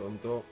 Pronto?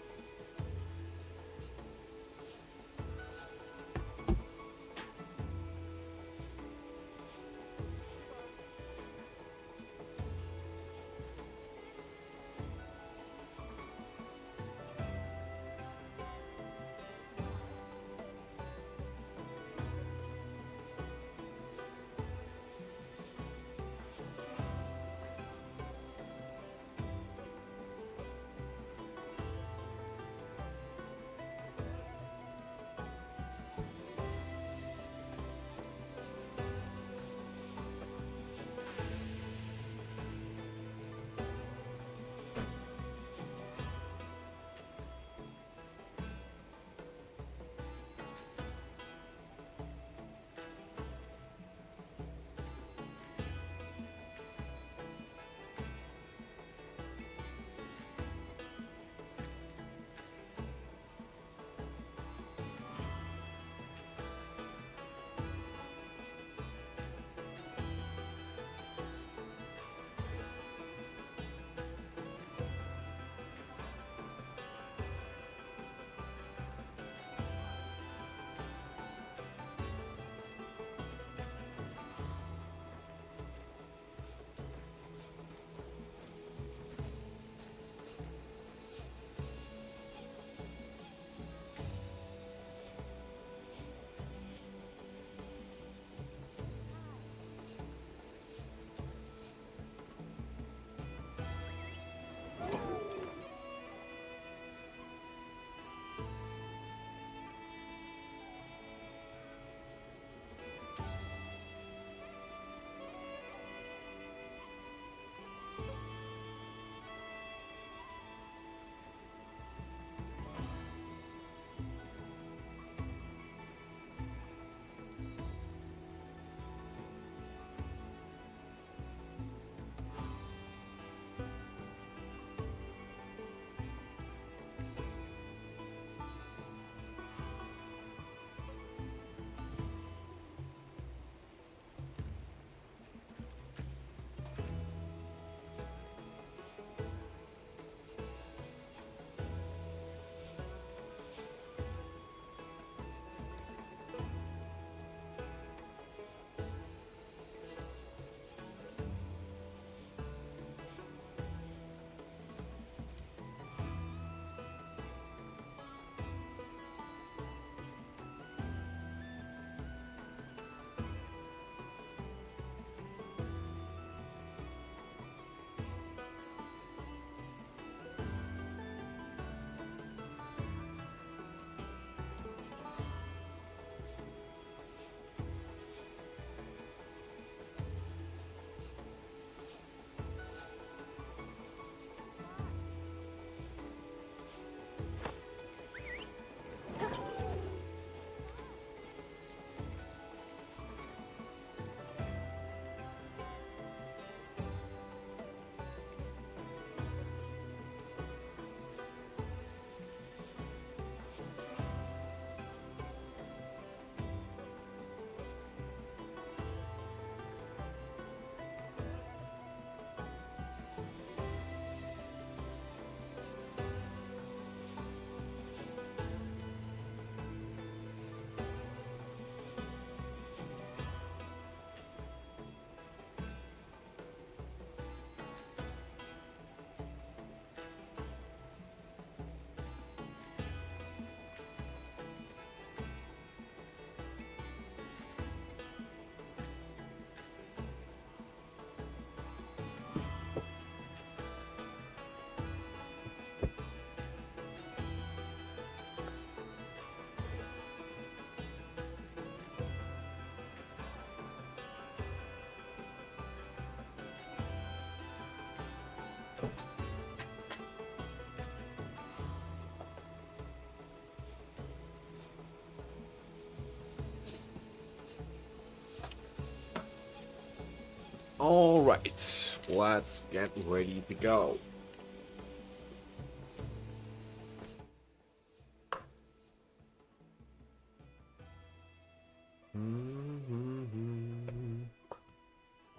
All right, let's get ready to go.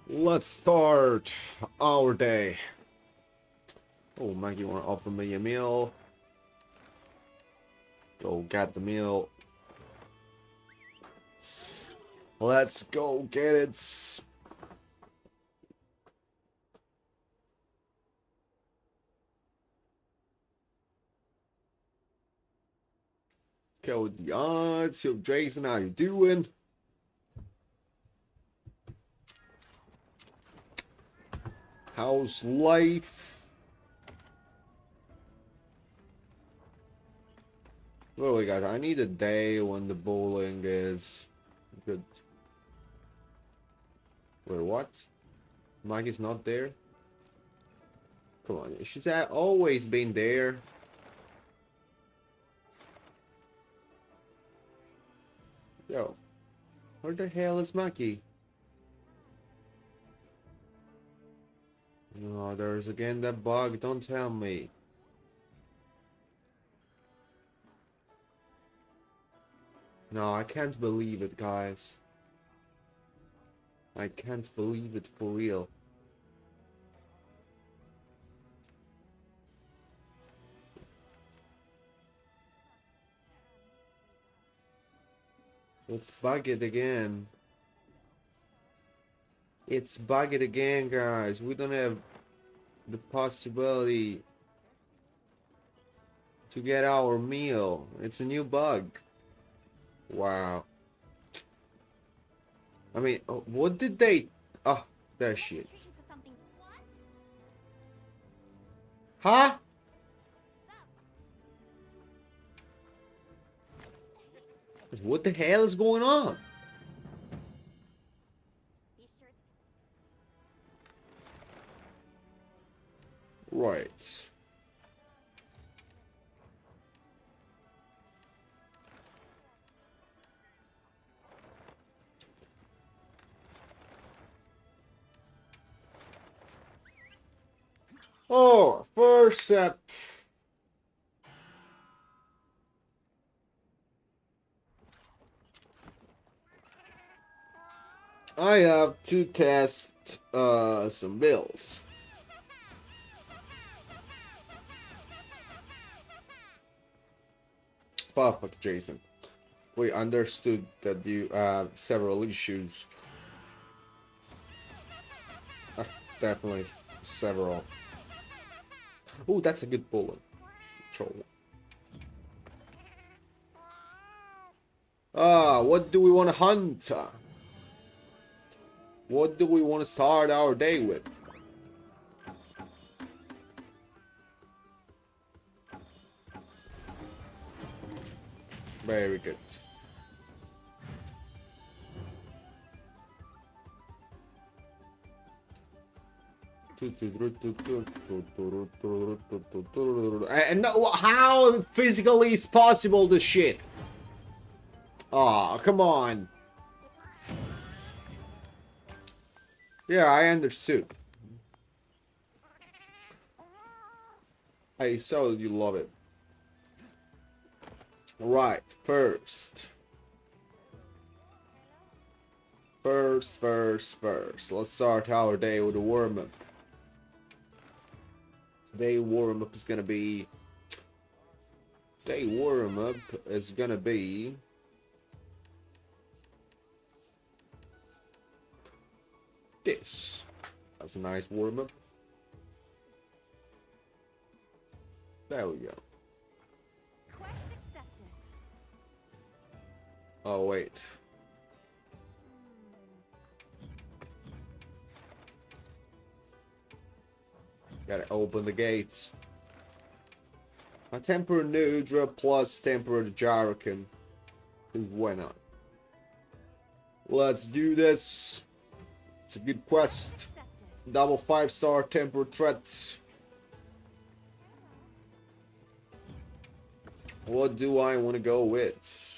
Let's start our day. Oh, Maggie, you want to offer me a meal? Go get the meal. Let's go get it. Go with the odds. Yo, Jason, how you doing? How's life? Well, we got. I need a day when the bowling is good. Wait, what? Maggie's not there? Come on, she's always been there. Yo, where the hell is Maggie? No, there's again that bug. Don't tell me. No, I can't believe it, guys. I can't believe it for real. It's bugged again. It's bugged again, guys. We don't have the possibility to get our meal. It's a new bug. Wow. I mean, what did they... Oh, that shit. Huh? What the hell is going on? Right. Oh, first step. I have to test some bills. Perfect, Jason. We understood that you have several issues. Definitely several. Oh, that's a good bullet. Troll. What do we want to hunt? What do we want to start our day with? Very good. And no, how physically is possible this shit? Oh, come on. Yeah, I understood. I saw that you love it. Right, first. Let's start our day with a warm-up. Today warm-up is gonna be... this. That's a nice warm-up. There we go. Oh, wait. Gotta open the gates. A tempered Nudra plus tempered Jarrakan. Why not? Let's do this. It's a good quest. Double 5-star tempered threat. What do I want to go with?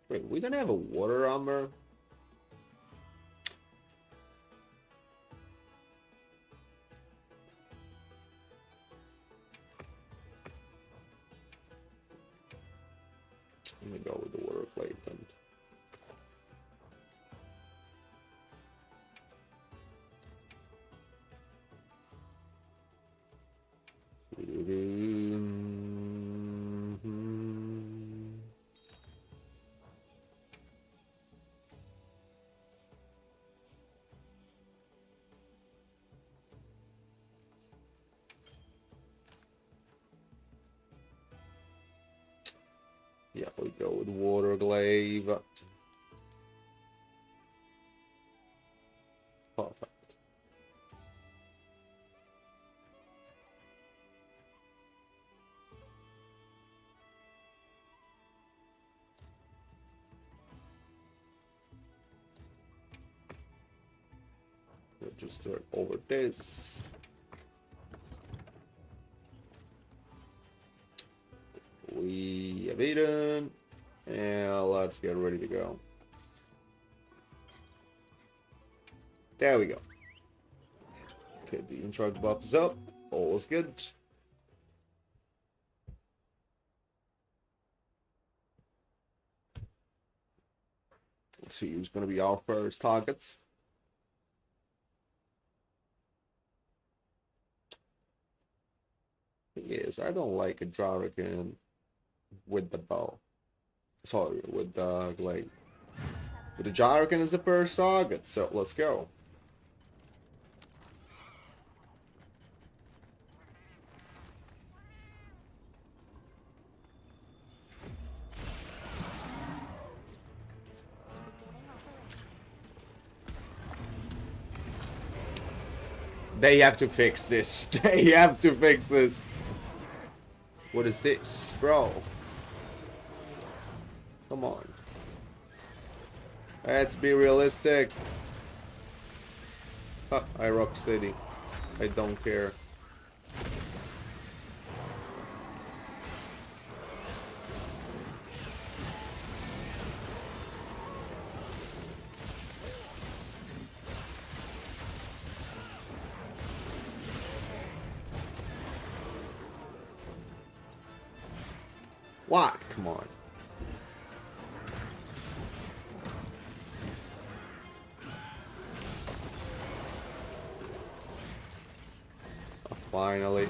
Wait, we don't have a water armor? me go with the water plate then. Yeah, we go with water glaive. Perfect. Register over this. We have eaten, and let's get ready to go. There we go. Okay, the in-charge buff is up. All is good. Let's see who's going to be our first target. Thing is, I don't like a Jarrigan with the bow. Sorry, with the glaive. But the Jarrigan is the first target, so let's go. They have to fix this. They have to fix this. What is this, bro? Come on. Let's be realistic. I rock city. I don't care. What? Come on. Oh, finally.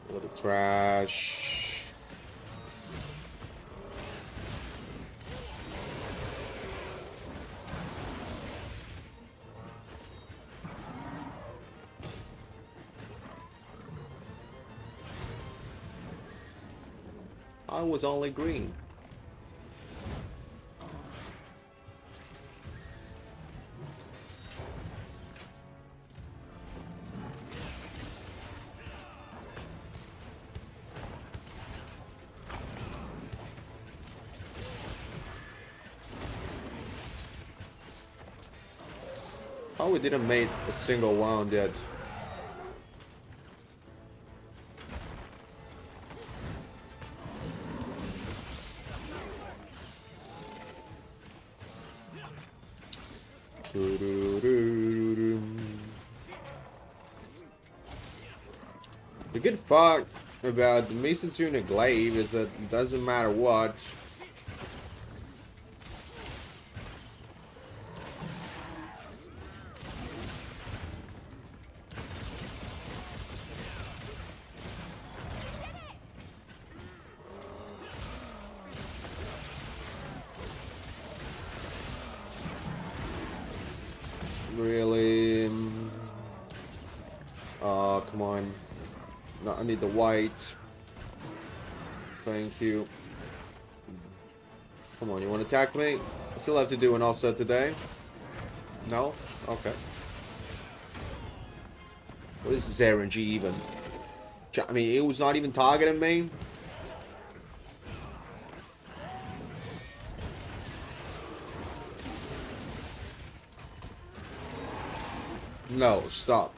A little trash. I was only green. How we didn't make a single wound yet. The good part about the Misatsuno Glaive is that it doesn't matter what. Really? Oh, come on. No, I need the white. Thank you. Come on, you want to attack me? I still have to do an offset today. No? Okay. What is this RNG even? I mean, it was not even targeting me. No, stop.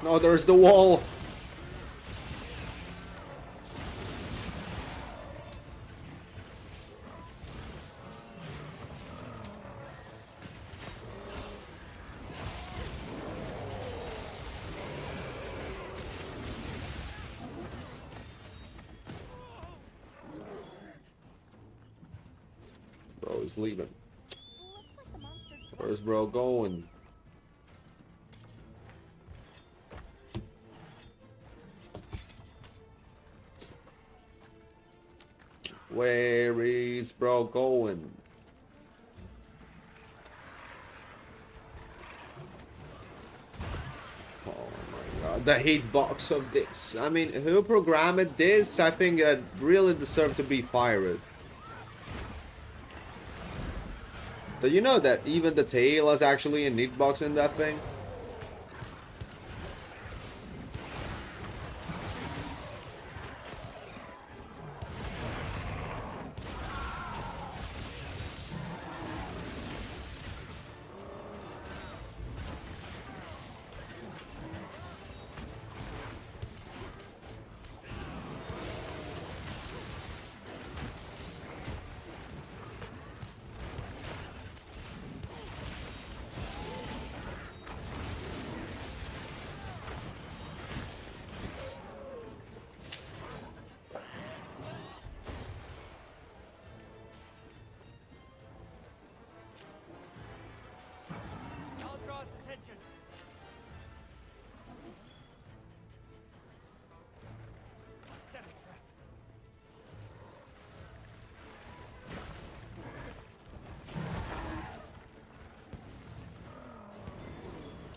No, there's the wall. Bro is leaving. Where's bro going? Where is bro going? Oh my god, the hitbox of this. I mean, who programmed this? I think it really deserved to be fired. Do you know that even the tail is actually a hitbox in that thing?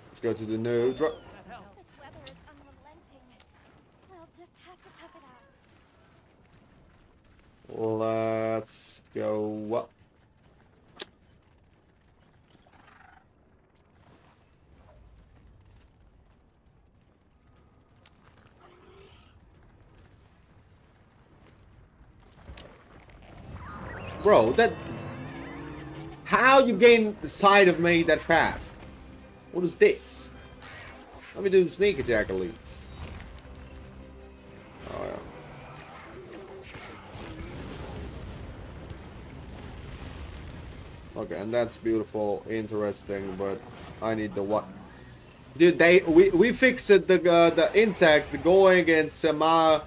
Let's go to the no drop. This weather is unrelenting. I'll just have to tough it out. Let's go up. Bro, that... How you gain sight of me that fast? What is this? Let me do sneak attack at least. Oh yeah. Okay, and that's beautiful, interesting, but I need the what? Dude, we fixed the insect going in some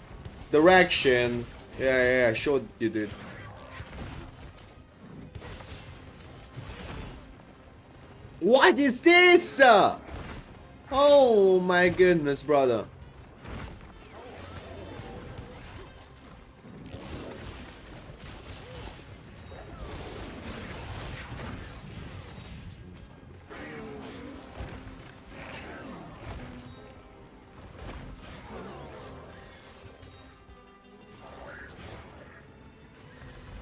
directions. Yeah, sure you did. What is this? Oh my goodness, brother.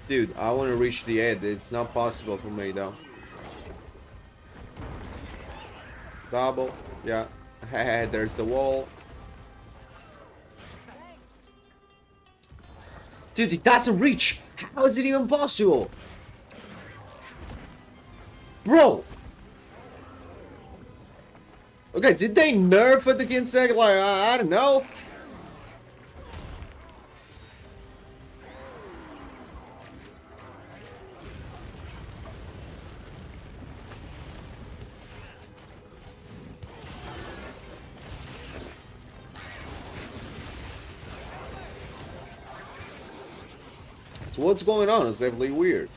Dude, I want to reach the end. It's not possible for me though. Double. Yeah. There's the wall. Dude, it doesn't reach. How is it even possible? Bro. Okay, did they nerf the insect? Like, I don't know. So what's going on? It's definitely weird.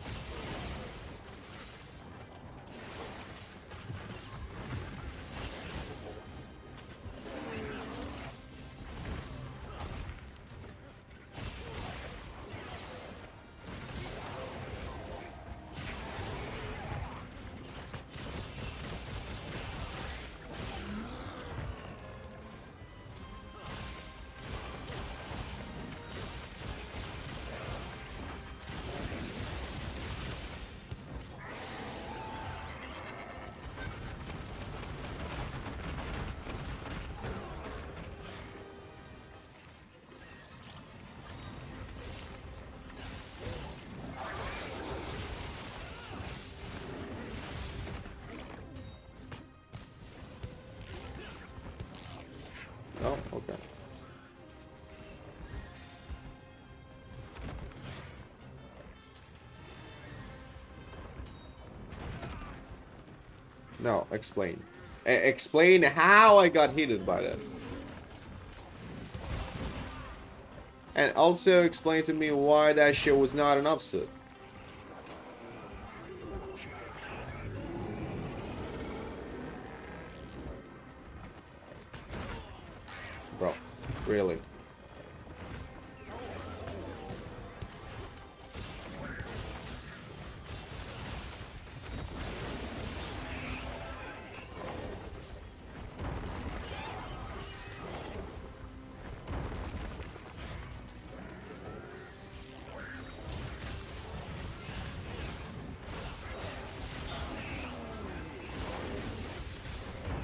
Okay. No, explain. Explain how I got hit by that. And also explain to me why that shit was not an upset. Bro, really?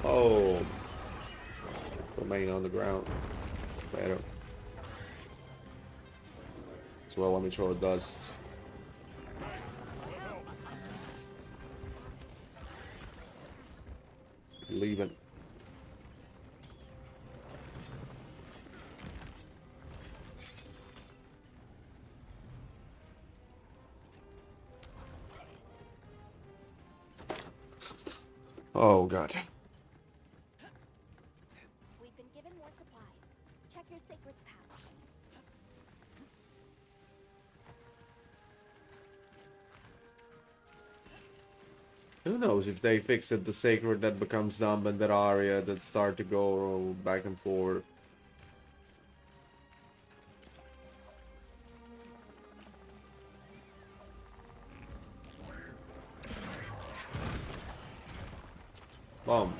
Oh. Remain on the ground. It's better. As well, let me throw dust. Leaving. Oh god. We've been given more supplies. Check your sacred's pouch. Who knows if they fix it, the sacred that becomes dumb in that area that start to go back and forth. Boom.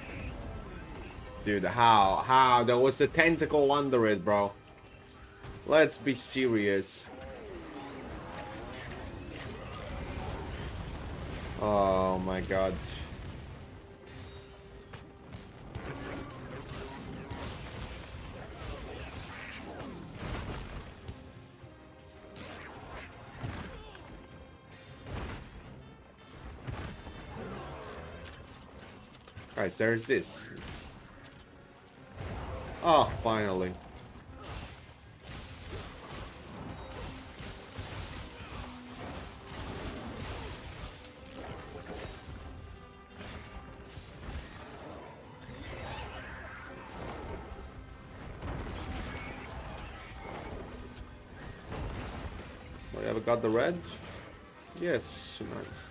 Dude, how? There was a tentacle under it, bro. Let's be serious. Oh my god. Guys, there's this. Oh, finally. We ever got the red? Yes, nice.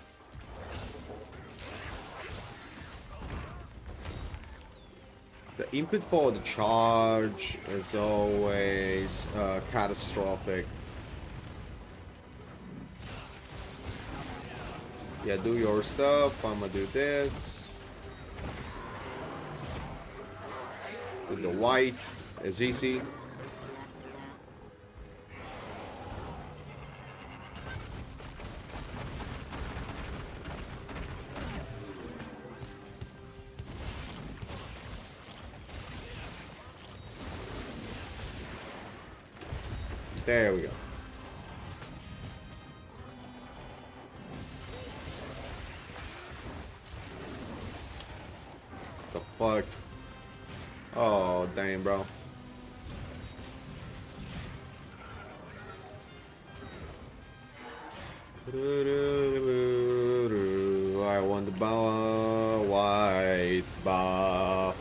The input for the charge is always catastrophic. Yeah, do your stuff. I'm gonna do this. With the white is easy. There we go. The fuck? Oh, damn, bro. I want the white buff.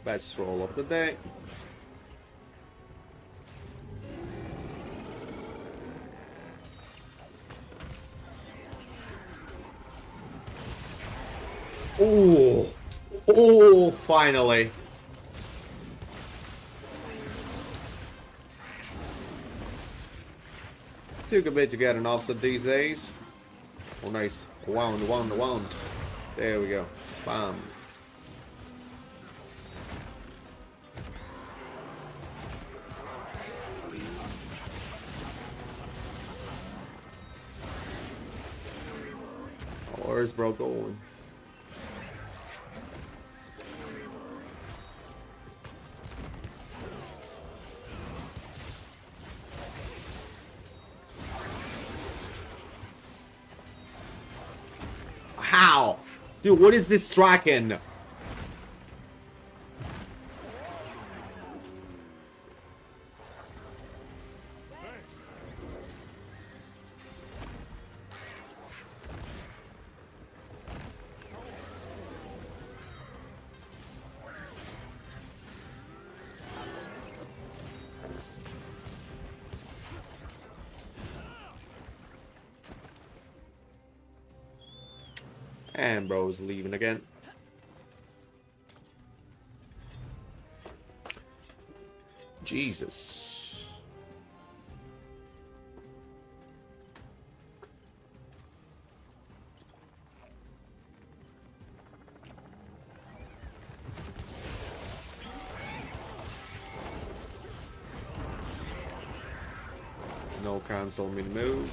Best roll of the day. Oh, oh, finally. Took a bit to get an offset these days. Oh, nice. Wound. There we go. Bam. Where's bro going? Dude, what is this Draken? And bro's leaving again. Jesus. No cancel me move.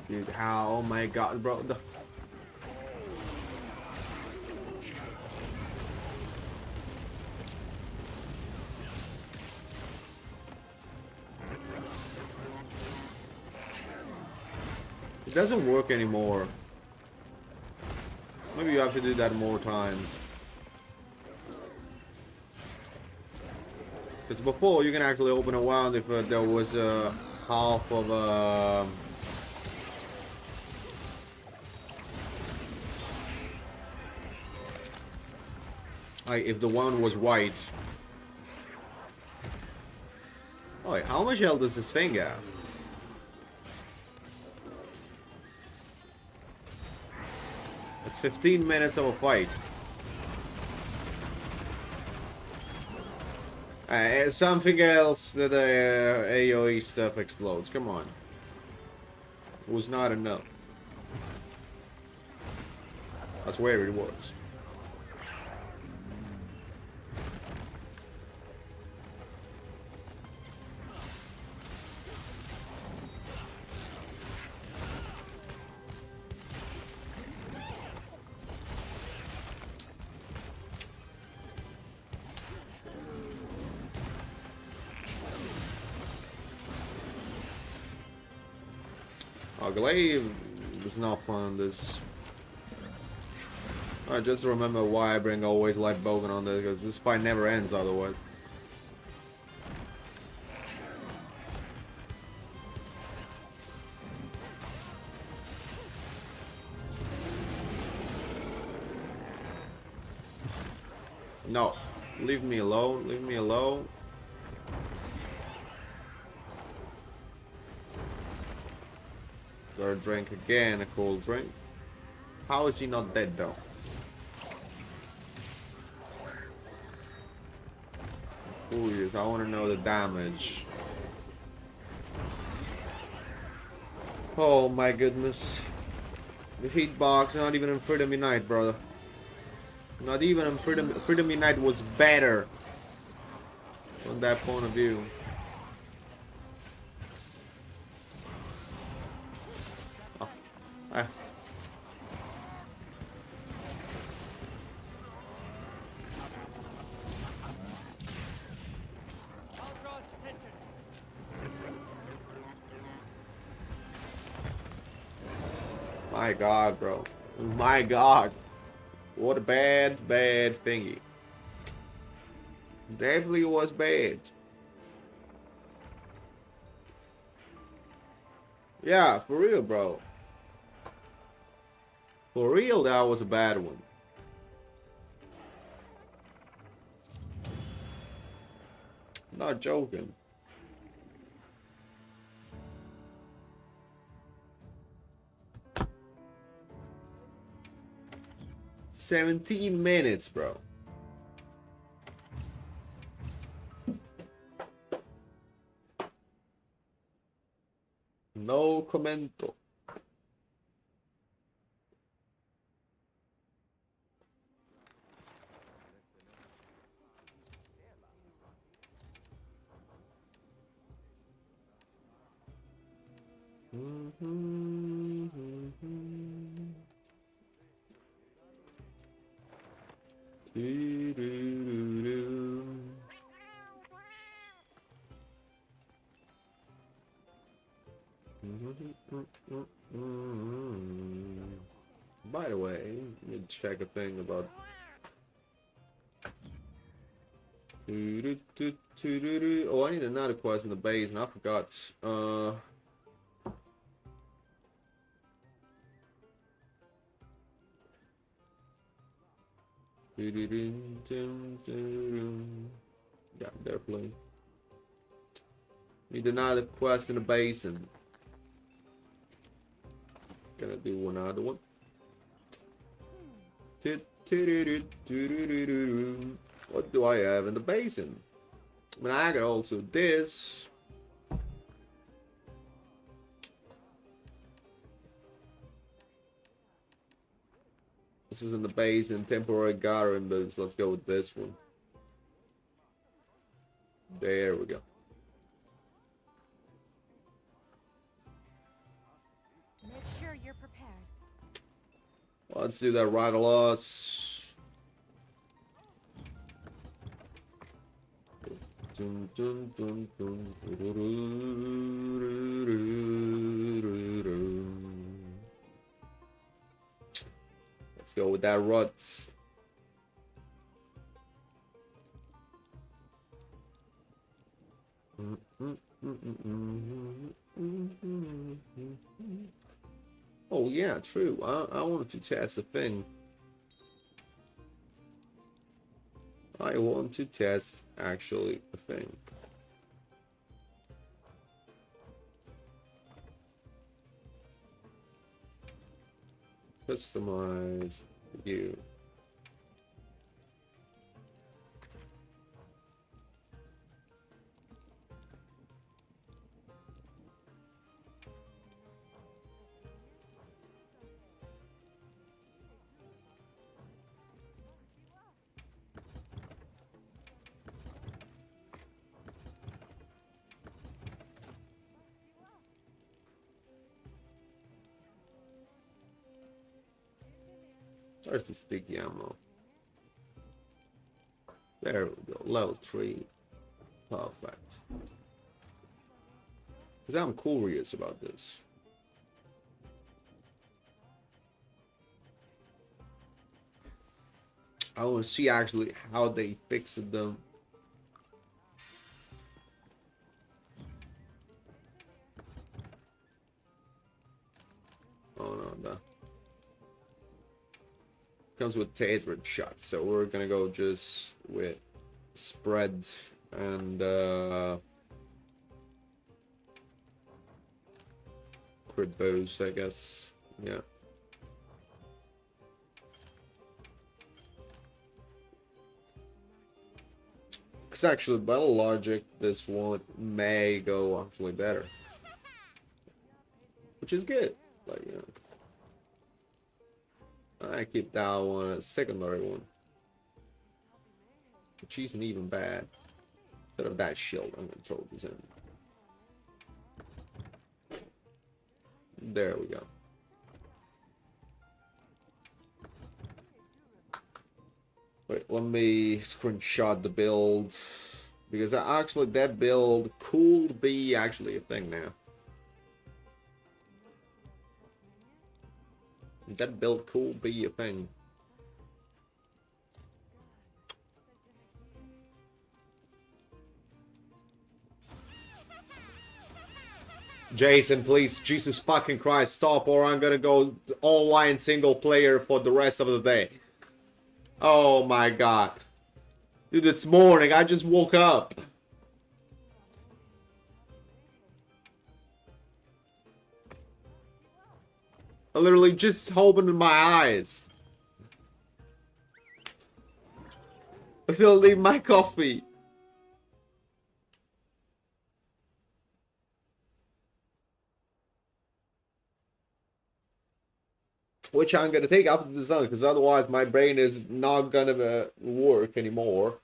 Dude, how? Oh my god, bro. It doesn't work anymore. Maybe you have to do that more times. Because before, you can actually open a wound if there was half of like if the one was white. Oh wait, how much health does this thing have? It's 15 minutes of a fight. Something else that AoE stuff explodes. Come on. It was not enough. I swear it was. Glaive was not fun on this. I just remember why I bring always light Bogan on this, because this fight never ends otherwise. No. Leave me alone, leave me alone. Third drink again, a cold drink. How is he not dead though? Curious, I want to know the damage. Oh my goodness. The hitbox, not even in Freedom Unite, brother. Not even in Freedom Unite was better. From that point of view. My god, bro. My god. What a bad thingy. Definitely was bad. Yeah, for real, bro. For real, that was a bad one. Not joking. $17 minutes, bro. No commento. By the way, let me check a thing about. Oh, I need another quest in the base, and I forgot. Yeah, definitely. Need another quest in the basin. Gonna do another one. What do I have in the basin? I mean, I got also this. This is in the basin, temporary gathering boots. Let's go with this one. There we go. Make sure you're prepared. Let's do that right loss. Let's go with that rut. Oh yeah, true. I wanted to test a thing. I want to test actually a thing. Customize view. Where's the sticky ammo? There we go. Level 3. Perfect. Because I'm curious about this. I want to see actually how they fixed them. Oh no, no. Comes with tailored shots, so we're gonna go just with spread and crit boost, I guess. Yeah. Because actually, battle logic, this one may go actually better, which is good. Like, you know. I keep that one as secondary one. Which isn't even bad. Instead of that shield, I'm gonna throw this in. There we go. Wait, let me screenshot the build. Because actually that build could be actually a thing now. That build could be a thing. Jason, please, Jesus fucking Christ, stop or I'm gonna go online single player for the rest of the day. Oh my god. Dude, it's morning, I just woke up. I literally just opened my eyes. I still need my coffee. Which I'm gonna take after the sun, because otherwise my brain is not gonna work anymore.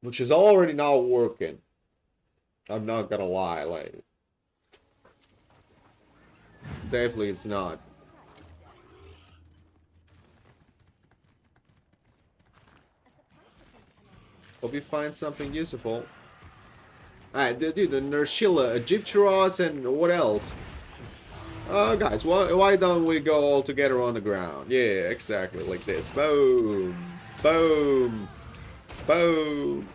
Which is already not working. I'm not gonna lie, like... Definitely it's not. Hope you find something useful. Dude, the Nershilla, Egypteros, and what else? Guys, why don't we go all together on the ground? Yeah, exactly, like this. Boom, boom, boom,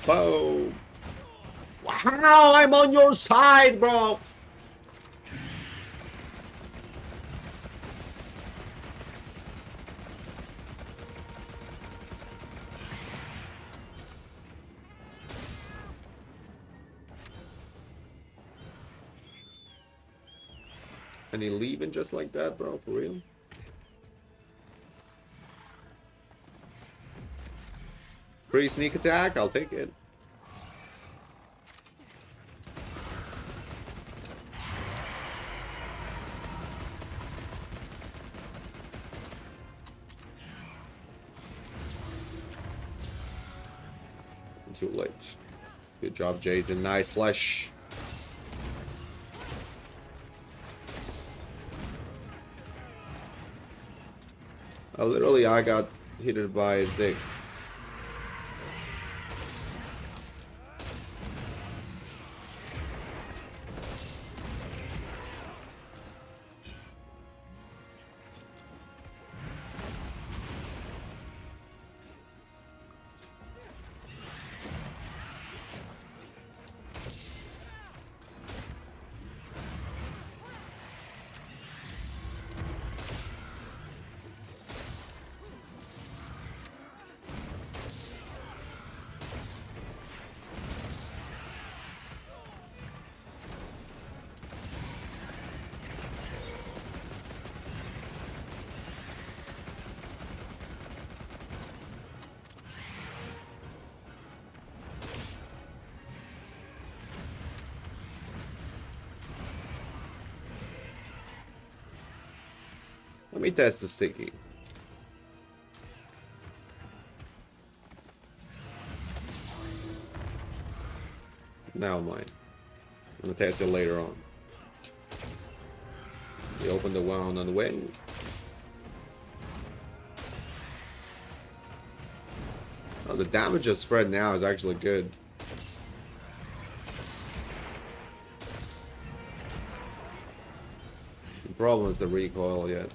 boom. Wow, I'm on your side, bro. And he leaving just like that, bro, for real? Free sneak attack, I'll take it. Too late. Good job, Jason. Nice flesh. Literally, I got hit by his dick. Let me test the sticky. Now mine. I'm gonna test it later on. We open the wound on the way. Oh, the damage just spread now is actually good. The problem is the recoil yet.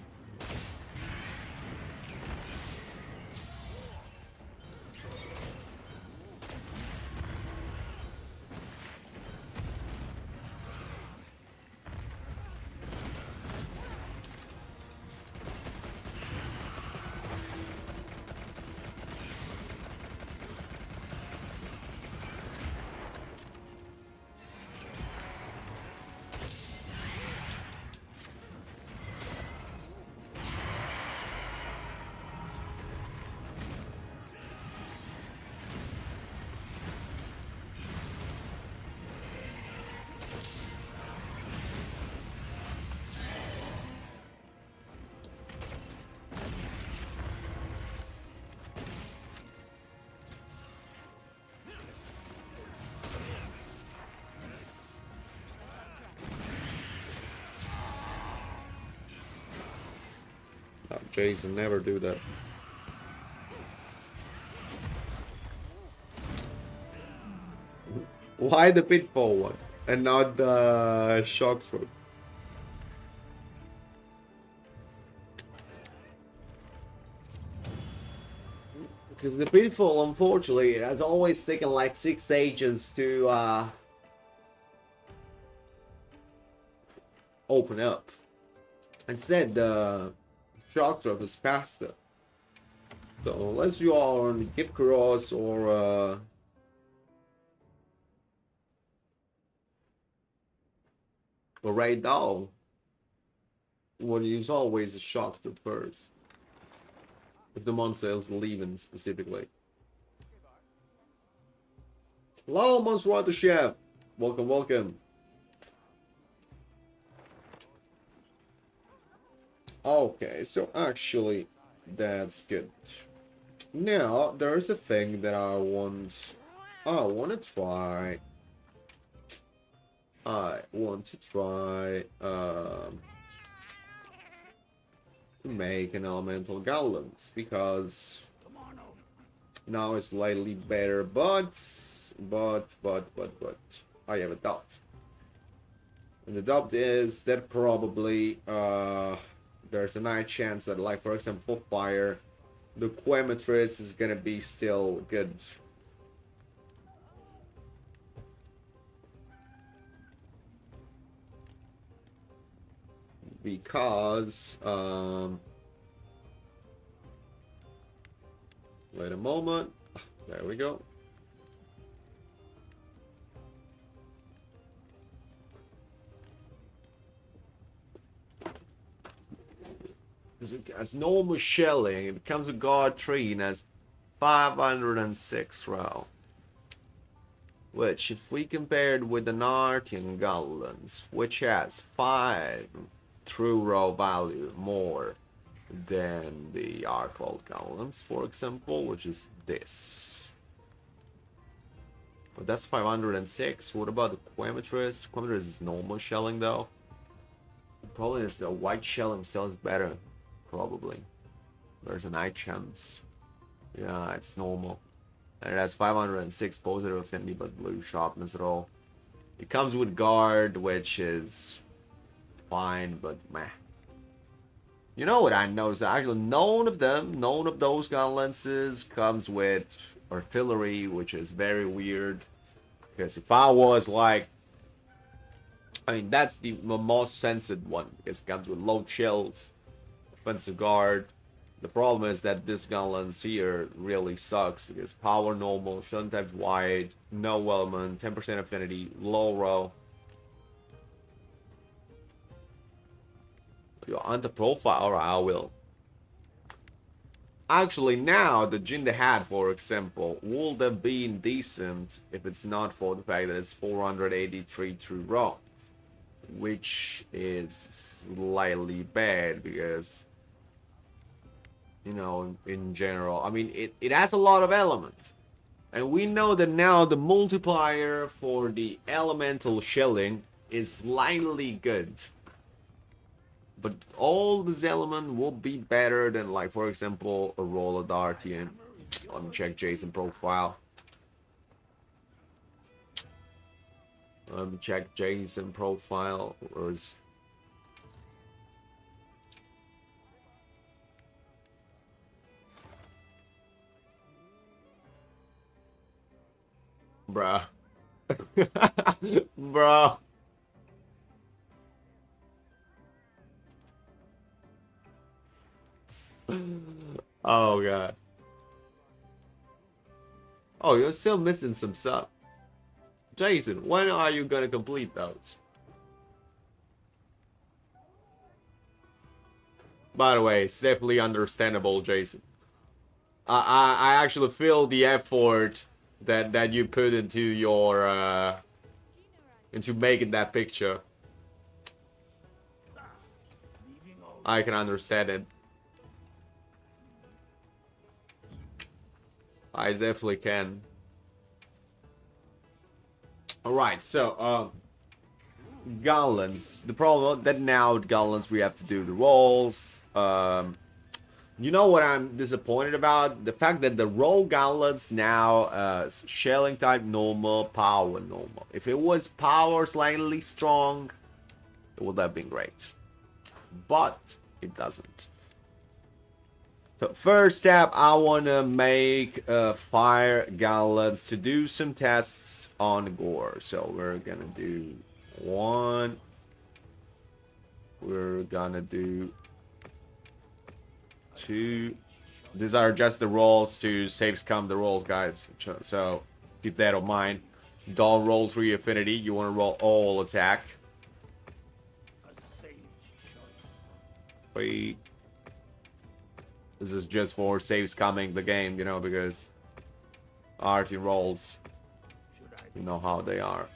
Oh, Jason, never do that. Why the pitfall one and not the shock fruit? Because the pitfall, unfortunately, it has always taken like 6 ages to open up. Instead, the shock drop is faster. So unless you are on Gipkaros or right now, what is always a shock drop first. If the monster is leaving specifically. Hello, Monster Chef. Welcome, welcome. Okay, so actually, that's good. Now, there's a thing that I want to try. I want to try make an elemental golems because now it's slightly better, but I have a doubt. And the doubt is that probably there's a high chance that, like, for example, for fire, the Quemetris is gonna be still good. Because, wait a moment. There we go. As normal shelling, it becomes a guard tree and has 506 row. Which, if we compared with the Narcan Goblins, which has 5 true row value more than the Archold Goblins, for example, which is this. But that's 506. What about the Quemetris? Quemetris is normal shelling though. The problem is the white shelling sells better. Probably. There's an high chance. Yeah, it's normal. And it has 506 positive affinity but blue sharpness at all. It comes with guard, which is fine, but meh. You know what I noticed? Actually, none of those gun lenses comes with artillery, which is very weird. Because if I was like, I mean, that's the most censored one, because it comes with low chills, offensive guard. The problem is that this gun lens here really sucks, because power normal, shunt types wide, no element, 10% affinity, low row. You're on the profile, or I will. Actually, now the Jin the Hat, for example, would have been decent if it's not for the fact that it's 483 true raw, which is slightly bad because, you know, in general, I mean, it has a lot of elements. And we know that now the multiplier for the elemental shelling is slightly good. But all this element will be better than, like, for example, a roller Dartian. Let me check Jason profile. Let me check Jason profile. Or is... Bruh. Bruh. Oh god. Oh, you're still missing some stuff. Jason, when are you gonna complete those? By the way, it's definitely understandable, Jason. I actually feel the effort that you put into your into making that picture. I can understand it. I definitely can. Alright, so, Goblins. The problem that now with Goblins we have to do the rolls. You know what I'm disappointed about? The fact that the roll Goblins now, shelling type normal, power normal. If it was power slightly strong, it would have been great. But it doesn't. So first step, I want to make fire gauntlets to do some tests on Gore. So we're going to do 1. We're going to do 2. These are just the rolls to save scum the rolls, guys. So keep that in mind. Don't roll 3 affinity. You want to roll all attack. Wait. This is just for saves coming the game, you know, because arty rolls, you know how they are.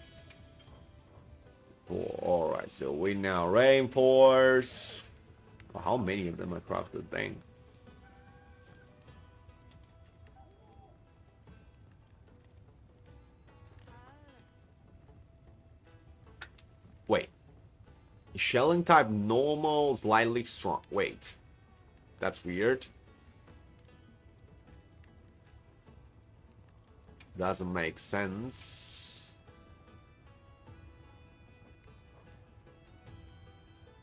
Cool. Alright, so we now reinforce. Oh, how many of them across the thing? Wait. Shelling type normal, slightly strong. Wait. That's weird. Doesn't make sense.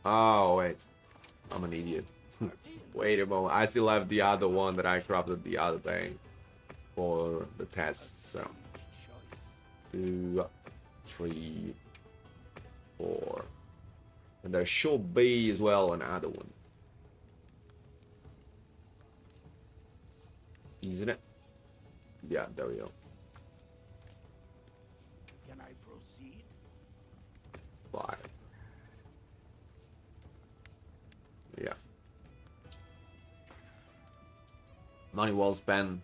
Oh, wait. I'm an idiot. Wait a moment. I still have the other one that I crafted the other day for the test. So 2, 3, 4. And there should be as well another one. Isn't it? Yeah, there we go. Can I proceed? 5. Yeah. Money well spent.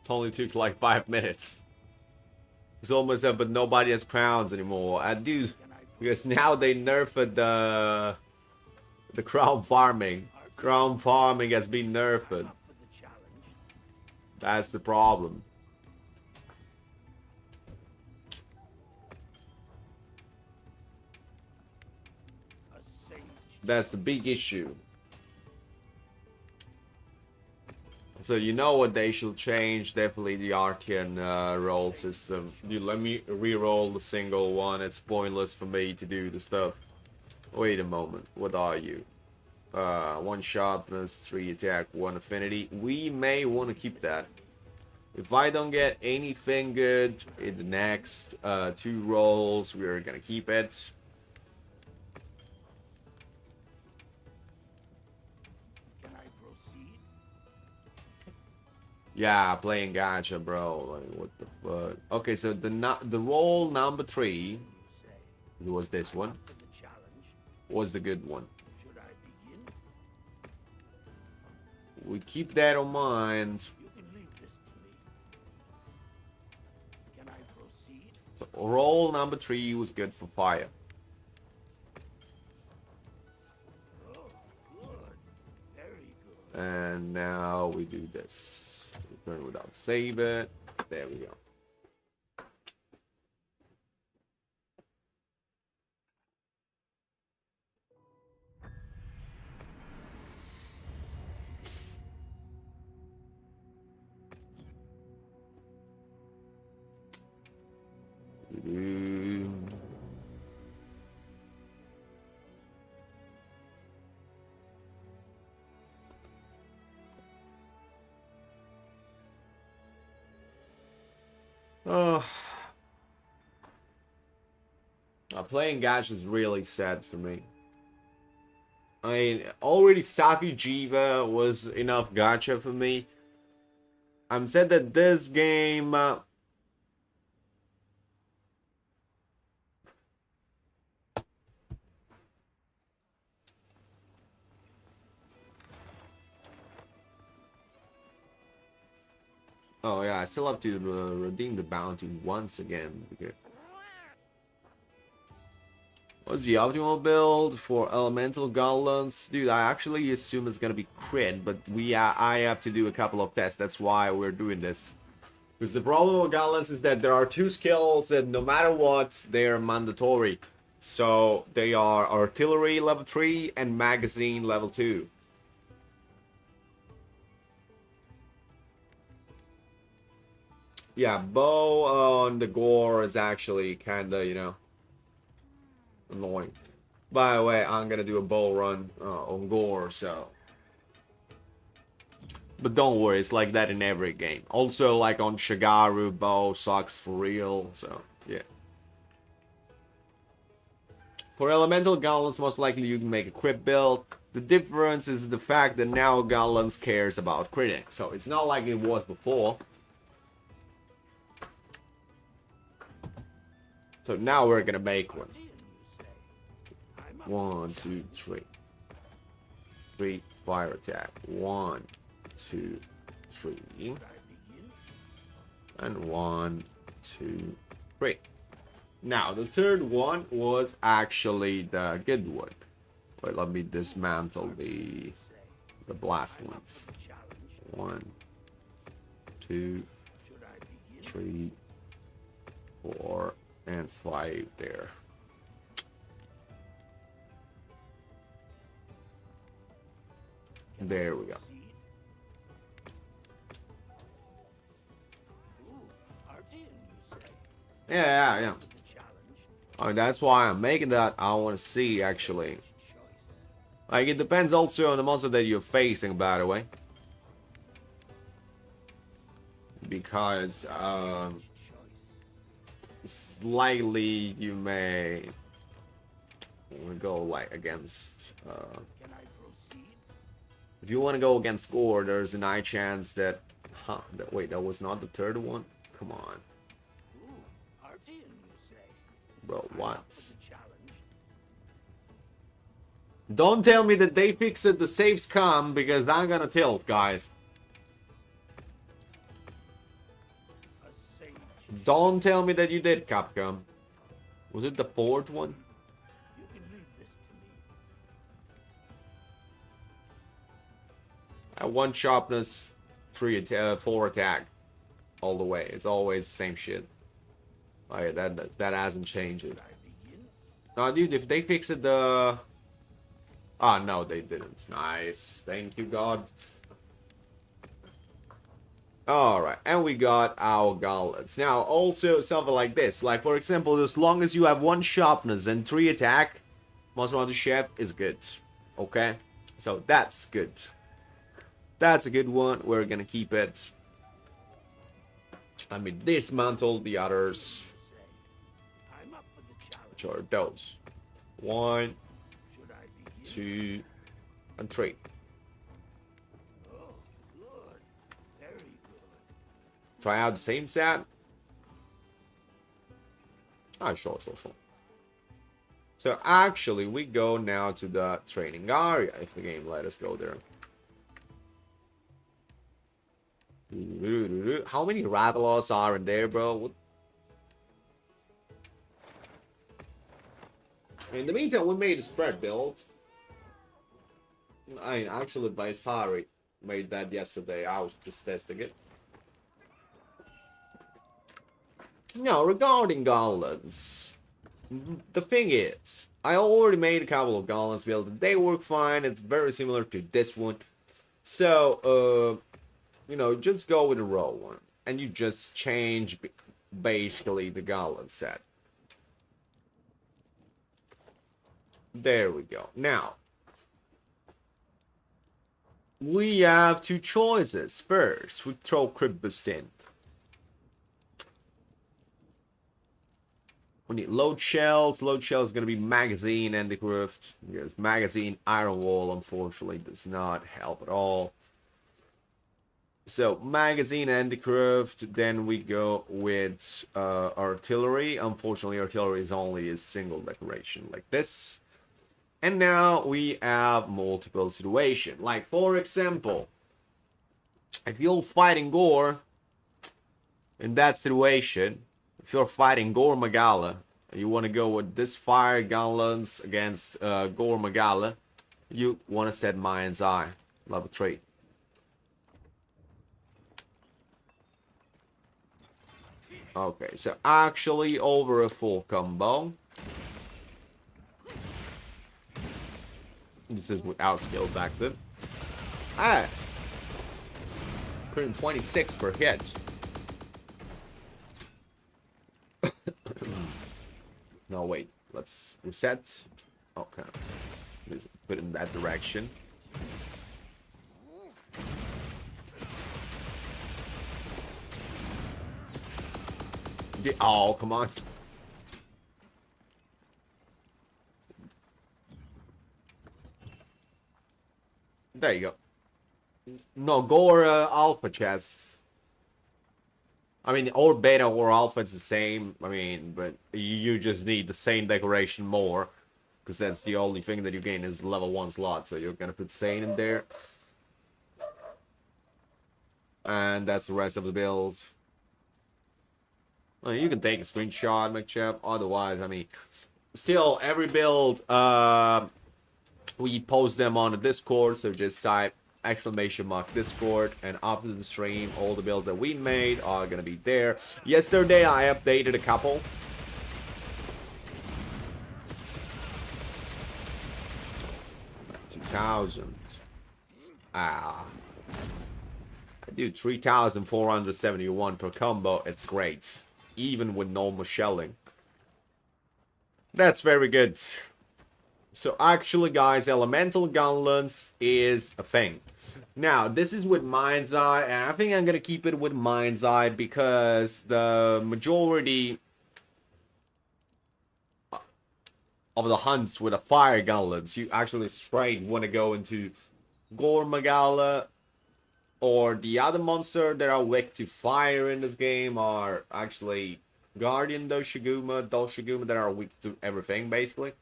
It only took like 5 minutes. It's almost up, but nobody has crowns anymore. Dude, because now they nerfed the crown farming. Crown farming has been nerfed. For the challenge. That's the problem. A sage. That's the big issue. So you know what they should change? Definitely the Archean roll system. You let me re-roll the single one. It's pointless for me to do the stuff. Wait a moment. What are you? 1 sharpness, 3 attack, 1 affinity. We may want to keep that. If I don't get anything good in the next 2 rolls, we're gonna keep it. Can I proceed? Yeah, playing gacha, bro. Like, what the fuck? Okay, so the roll number 3, You say. it was this one, For the challenge. was the good one. Should I begin? We keep that in mind. You can leave this to me. Can I proceed? So roll number 3 was good for fire. Oh, good. Very good. And now we do this. Return without save it. There we go. Oh, playing gacha is really sad for me. I mean, already Safi Jiva was enough gacha for me. I'm sad that this game... Oh yeah, I still have to redeem the bounty once again. Okay. What's the optimal build for elemental gauntlets? Dude, I actually assume it's gonna be crit, but I have to do a couple of tests. That's why we're doing this. Because the problem with gauntlets is that there are 2 skills that no matter what, they're mandatory. So they are artillery level 3 and magazine level 2. Yeah, bow on the gore is actually kinda, you know, annoying. By the way, I'm gonna do a bow run on gore, so. But don't worry, it's like that in every game. Also, like on Shigaru, bow sucks for real, so yeah. For elemental gauntlets, most likely you can make a crit build. The difference is the fact that now gauntlets cares about critting, so it's not like it was before. So now we're gonna make one. 1, 2, 3. 3 fire attack. 1, 2, 3. And 1, 2, 3. Now the third one was actually the good one. Wait, let me dismantle the blast ones. 1, 2, 3, 4, and 5 there. There we go. Yeah. The challenge. I mean, that's why I'm making that. I want to see, actually. Choice. Like, it depends also on the monster that you're facing, by the way. Because, Choice. slightly you may go, like, against, Can I proceed? if you want to go against Gore, there's an high chance that, wait, that was not the third one? Come on, Ooh, Artian, you say? bro, I'm what? up for the challenge. Don't tell me that they fixed the save scum, because I'm gonna tilt, guys. A sage. Don't tell me that you did, Capcom. Was it the fourth one? You can leave this to me. At 1 sharpness, 4 attack. All the way. It's always the same shit. Like, that hasn't changed it. Can I begin? No, dude, if they fix it, the... Ah, no, they didn't. Nice. Thank you, God. Alright, and we got our gauntlets. Now, also something like this. Like, for example, as long as you have 1 sharpness and 3 attack, Monster Hunter Chef is good. Okay? So, that's good. That's a good one. We're gonna keep it. Let me dismantle the others. You say? I'm up for the challenge. Which are those. 1, Should I begin? 2, and 3. Oh, good. Very good. Try out the same set. Ah, sure. So actually, we go now to the training area, if the game let us go there. How many Rathalos are in there, bro? What? In the meantime, we made a spread build. I mean, actually, Baisari made that yesterday. I was just testing it. Now, regarding gauntlets, the thing is, I already made a couple of gauntlets build. They work fine. It's very similar to this one. So, you know, just go with the raw one. And you just change, basically, the gauntlet set. There we go. Now, we have 2 choices. First, we throw Crypt Boost in. We need load shells. Load shell is going to be magazine and the craft. Yes, magazine Iron Wall, unfortunately, does not help at all. So, magazine and the craft. Then we go with artillery. Unfortunately, artillery is only a single decoration like this. And now we have multiple situations. Like, for example, if you're fighting Gore, in that situation, if you're fighting Gore Magala, and you want to go with this fire gauntlets against Gore Magala, you want to set Mind's Eye, level 3. Okay, so actually over a full combo. This is without skills active. Ah! 126 per hit. No, wait. Let's reset. Okay. Let's put it in that direction. Oh, come on. There you go. No, Gore Alpha chests. I mean, or Beta or Alpha, it's the same. I mean, but you just need the same decoration more. Because that's the only thing that you gain is level 1 slot. So you're gonna put Sane in there. And that's the rest of the build. Well, you can take a screenshot, McChap. Otherwise, I mean, still, every build, we post them on the Discord. So just type !Discord, and after the stream, all the builds that we made are gonna be there. Yesterday, I updated a couple. $2,000. Ah. I do 3,471 per combo. It's great. even with normal shelling. That's very good. So actually, guys, elemental gauntlets is a thing. Now, this is with Mind's Eye, and I think I'm gonna keep it with Mind's Eye because the majority of the hunts with a fire gauntlets, you actually straight want to go into Gore Magala, or the other monster that are weak to fire in this game are actually Guardian Doshiguma that are weak to everything, basically.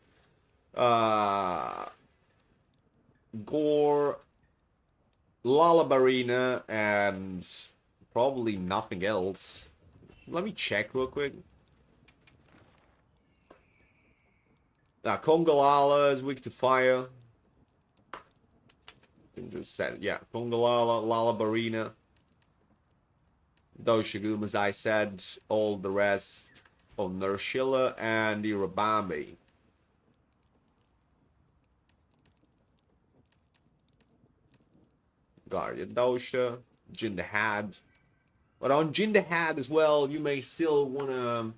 Gore, Lalabarina, and probably nothing else. Let me check real quick. Kongalala is weak to fire. Just said, yeah, Kongalala, Lalabarina, Doshiguma, as I said, all the rest of Nershilla and Irabambi. Guardian Dosha, Jindahad. But on Jindahad as well, you may still wanna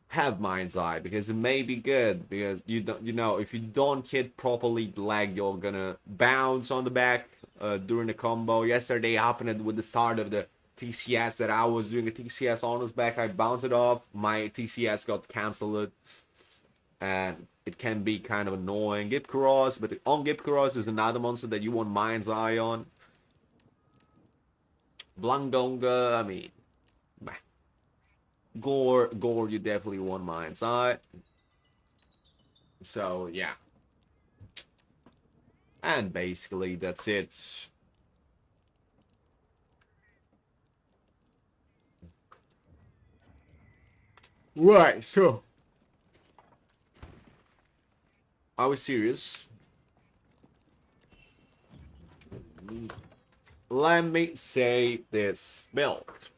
have Mind's Eye because it may be good because you don't, you know, if you don't hit properly the leg, you're gonna bounce on the back during the combo. Yesterday happened with the start of the TCS that I was doing a TCS on his back. I bounced it off. My TCS got cancelled, and it can be kind of annoying. Gipkaros, but on Gipkaros is another monster that you want Mind's Eye on. Blangonga, I mean, Gore, you definitely want Mind's Eye. So, yeah. And basically, that's it. Right, so. Are we serious? Let me say this build.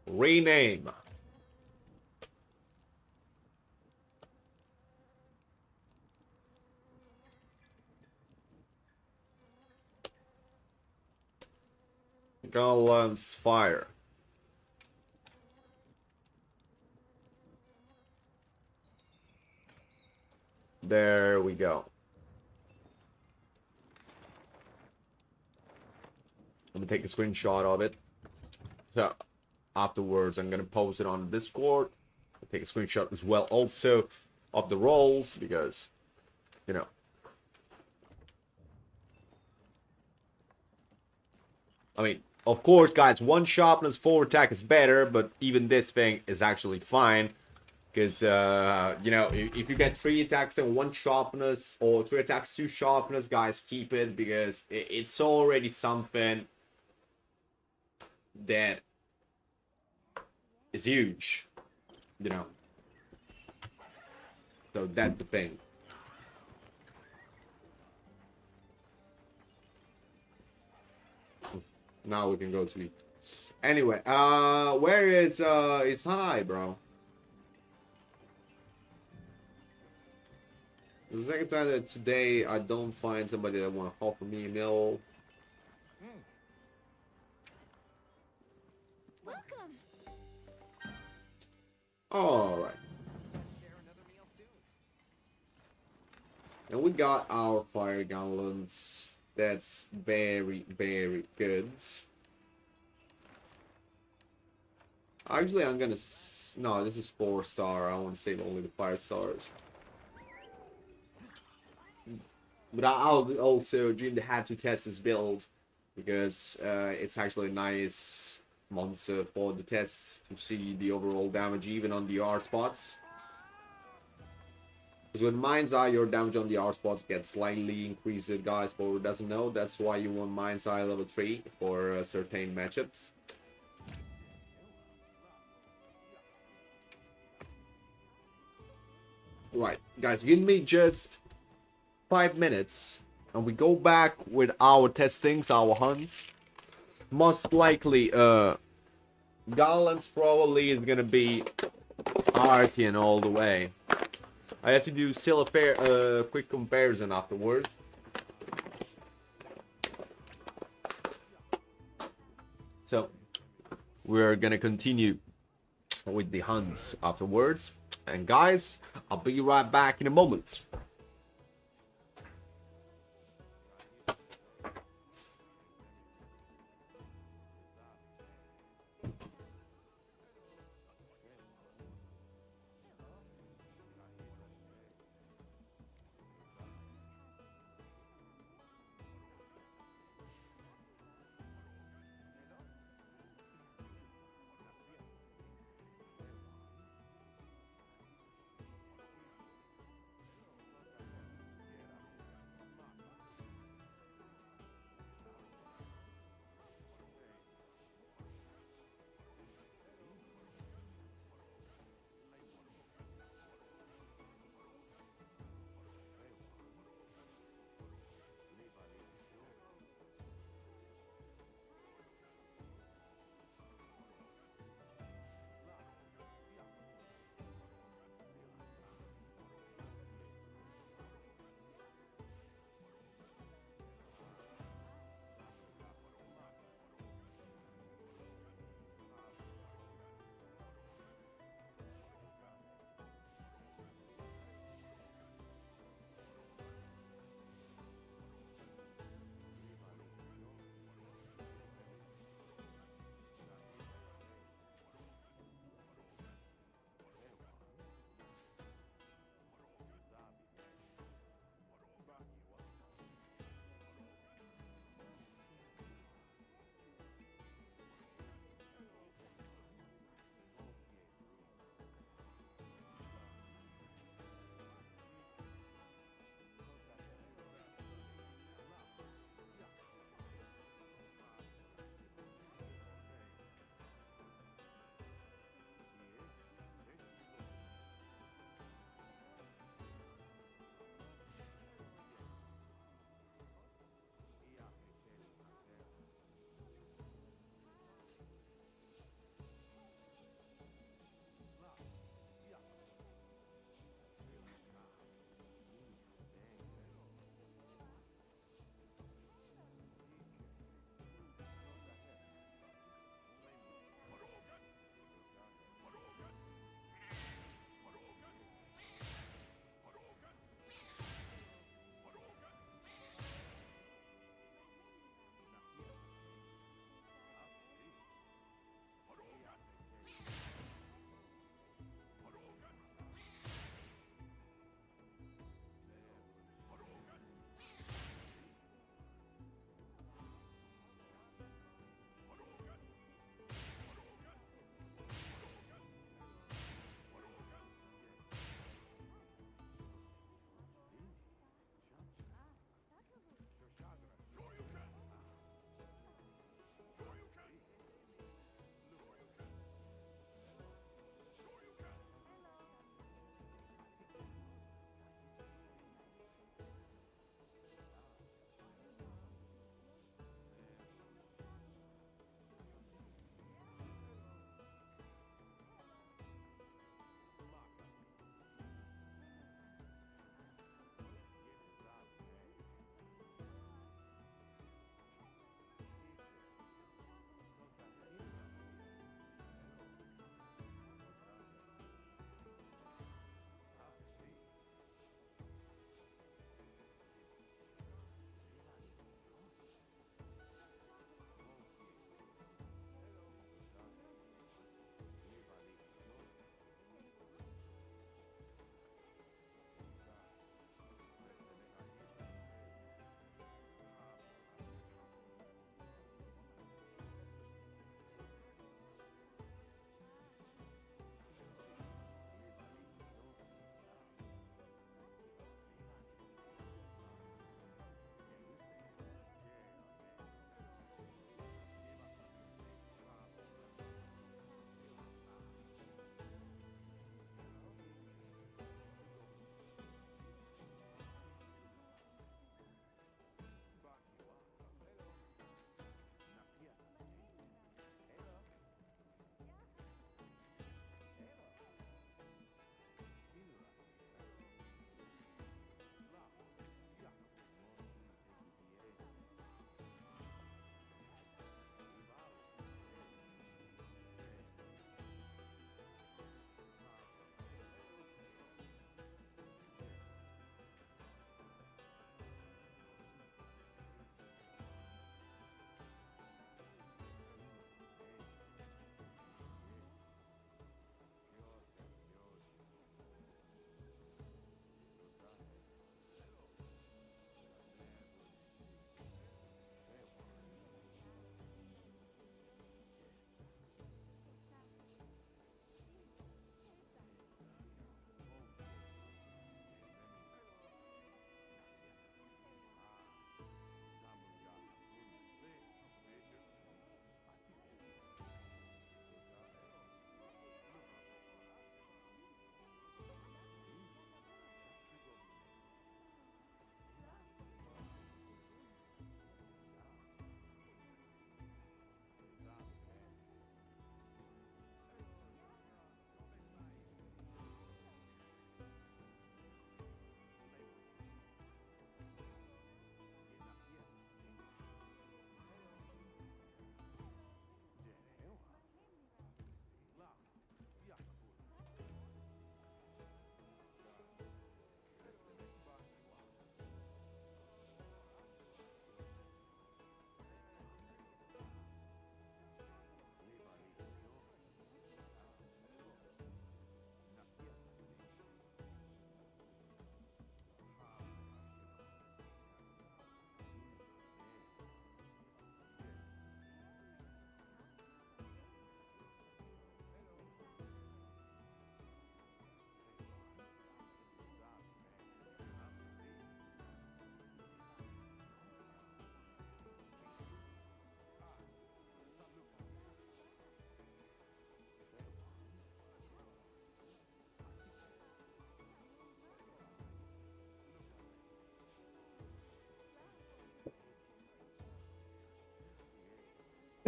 Rename. Gauntlets fire. There we go. Let me take a screenshot of it. So afterwards, I'm gonna post it on Discord. I'll take a screenshot as well, also of the rolls because, you know. I mean, of course, guys, 1 sharpness, 4 attack is better, but even this thing is actually fine. Because, you know, if you get 3 attacks and 1 sharpness, or 3 attacks, 2 sharpness, guys, keep it, because it's already something that is huge, you know. So that's the thing. Now we can go to it. Anyway, where is it's high, bro? The second time that today I don't find somebody that want to offer me a meal. Welcome. All right. And we got our fire gauntlets. That's very, very good. Actually, I'm gonna... No, this is 4-star. I want to save only the 5 stars. But I'll also dream the had to test this build because it's actually a nice monster for the test to see the overall damage even on the R spots. Because with Mind's Eye, your damage on the R spots gets slightly increased, guys. For who doesn't know, that's why you want Mind's Eye level 3 for certain matchups. Right, guys, give me just 5 minutes and we go back with our testings, our hunts. Most likely, Gallant's probably is gonna be Artian all the way. I have to do still a quick comparison afterwards. So, we're gonna continue with the hunt afterwards. And guys, I'll be right back in a moment.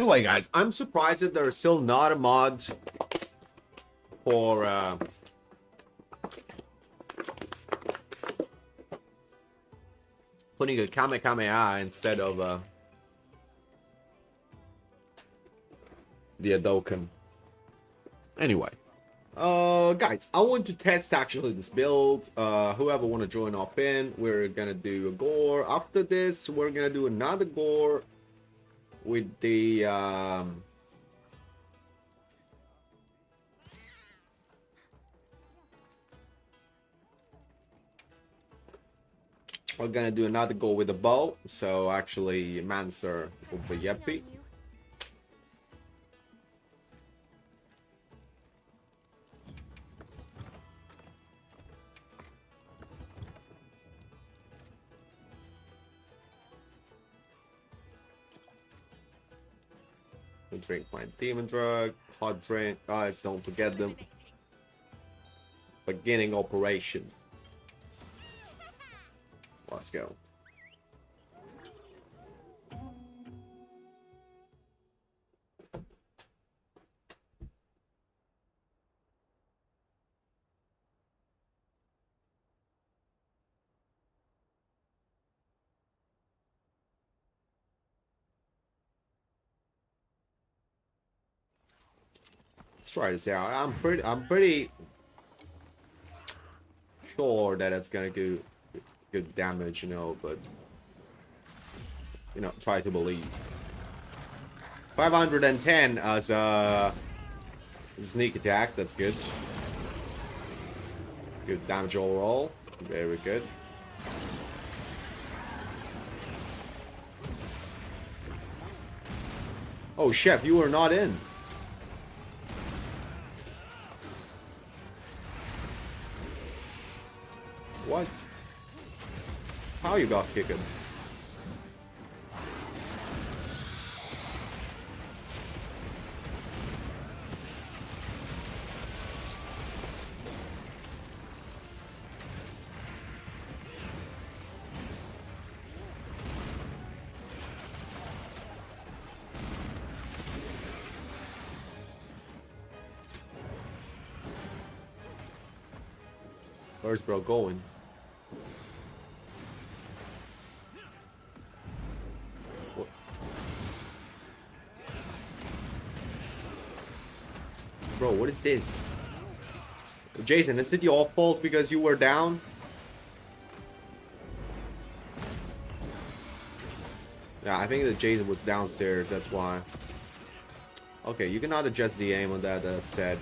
Anyway, guys, I'm surprised that there's still not a mod for putting a Kamehameha instead of the Adoken. Anyway, guys, I want to test actually this build. Whoever want to join up in, we're gonna do a gore. After this, we're gonna do another gore with the we're gonna do another goal with a bow. So actually, Mancer will be Yeppy. Drink my demon drug, hot drink, guys. Don't forget them. Beginning operation. Let's go. Let's try this out. I'm pretty sure that it's gonna do good damage, you know, but you know, try to believe. 510 as a sneak attack. That's good. Good damage overall. Very good. Oh, Chef, you were not in. What? How you got kicked? Where's bro going? What? Bro, what is this? Jason, is it your fault because you were down? Yeah, I think that Jason was downstairs, that's why. Okay, you cannot adjust the aim on that, that's sad.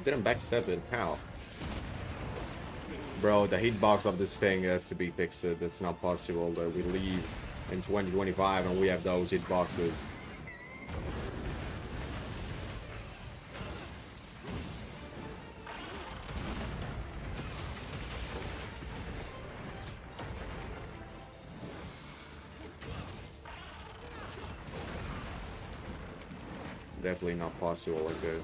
Didn't backstab it. How? Bro, the hitbox of this thing has to be fixed. It's not possible that we leave in 2025 and we have those hitboxes. Definitely not possible like that.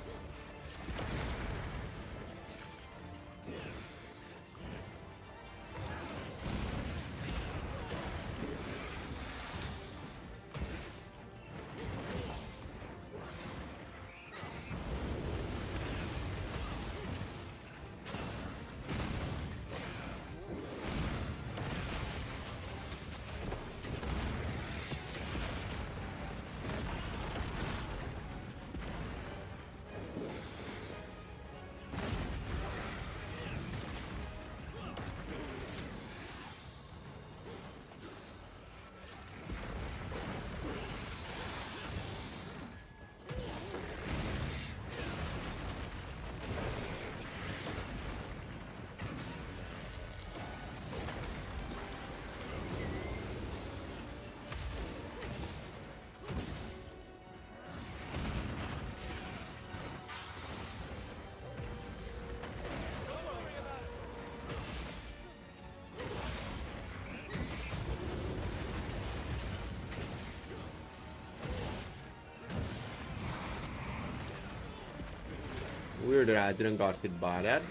Weird that I didn't got hit by that.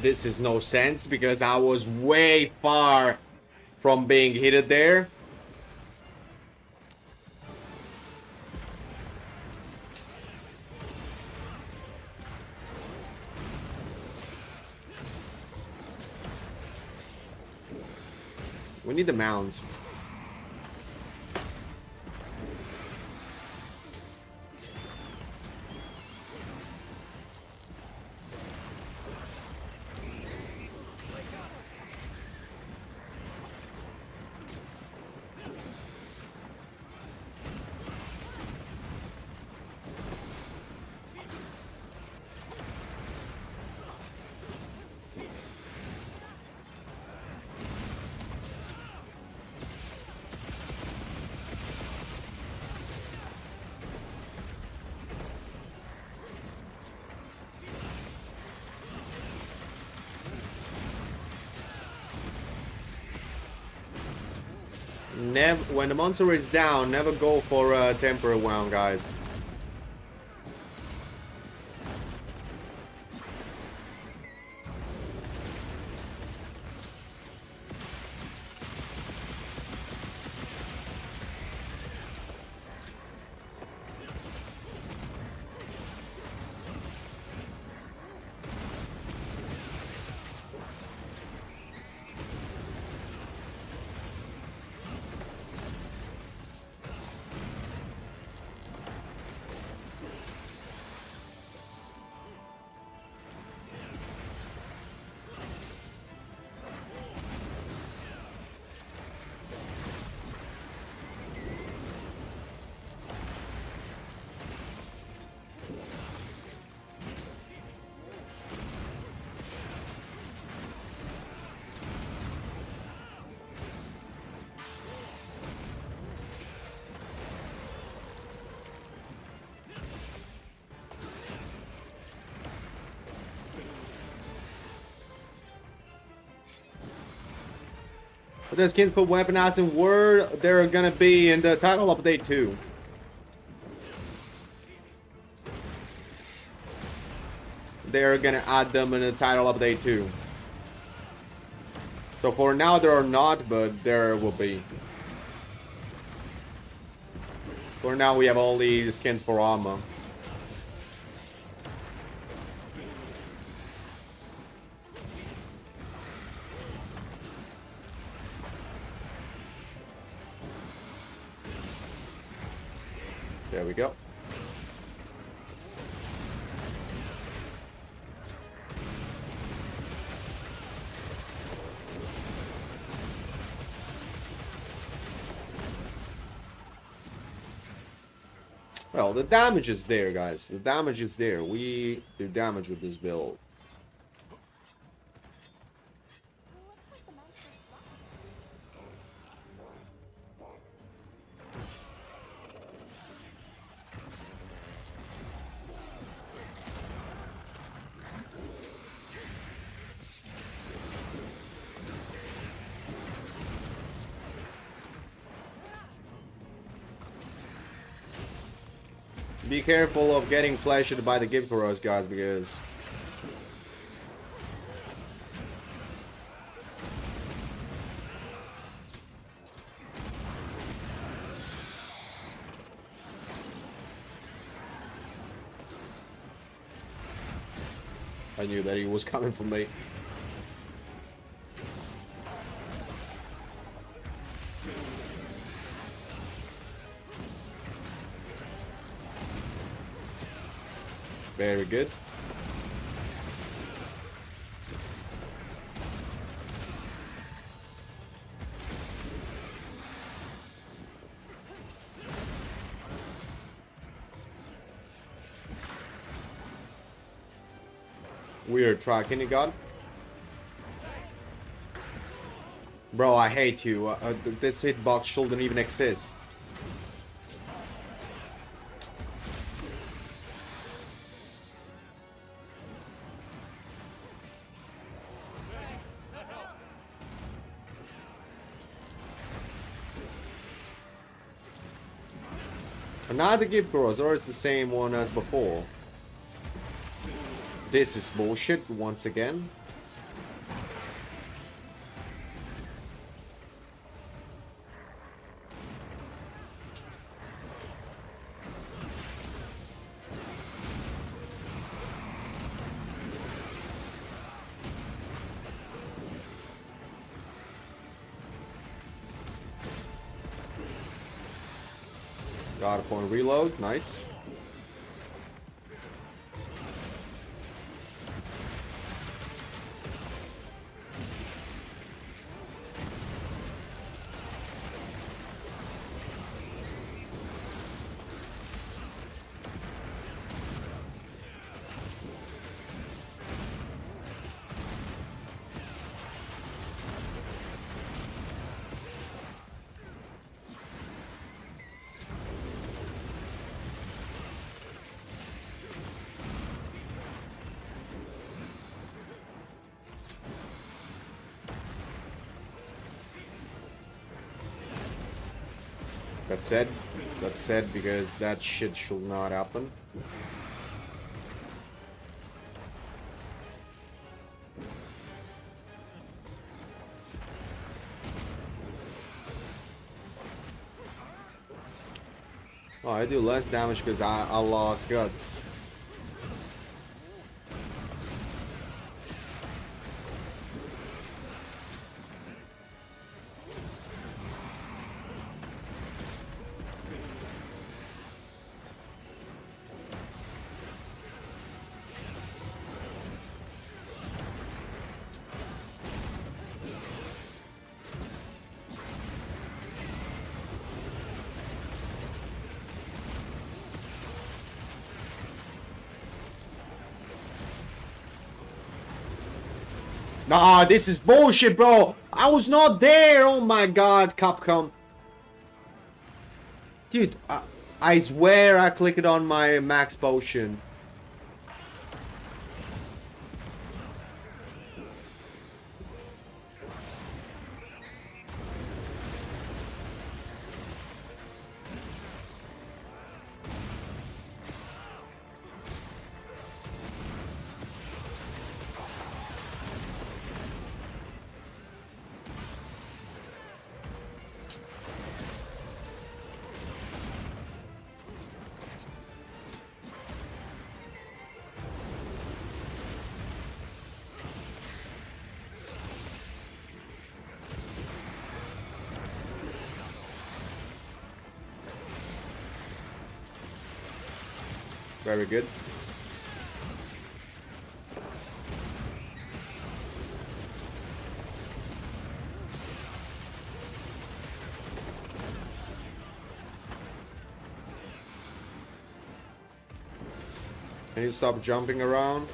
This is no sense because I was way far from being hit there. We need the mounts. When the monster is down, never go for a temporary wound, guys. But the skins for weaponizing were they're gonna be in the title update too. They're gonna add them in the title update too. So for now there are not, but there will be. For now we have only skins for armor. There we go. Well, the damage is there, guys. The damage is there. We do damage with this build. Looks like the monster's lost. Be careful of getting flashed by the gift cross, guys, because I knew that he was coming from me. Very good. Weird tracking, you got. Bro, I hate you. This hitbox shouldn't even exist. Another gift cross, or it's the same one as before. This is bullshit once again. Got a point reload, nice. That's said because that shit should not happen. Oh, I do less damage because I lost guts. Nah, this is bullshit, bro. I was not there. Oh my god, Capcom. Dude, I swear I clicked on my max potion. Very good. Can you stop jumping around?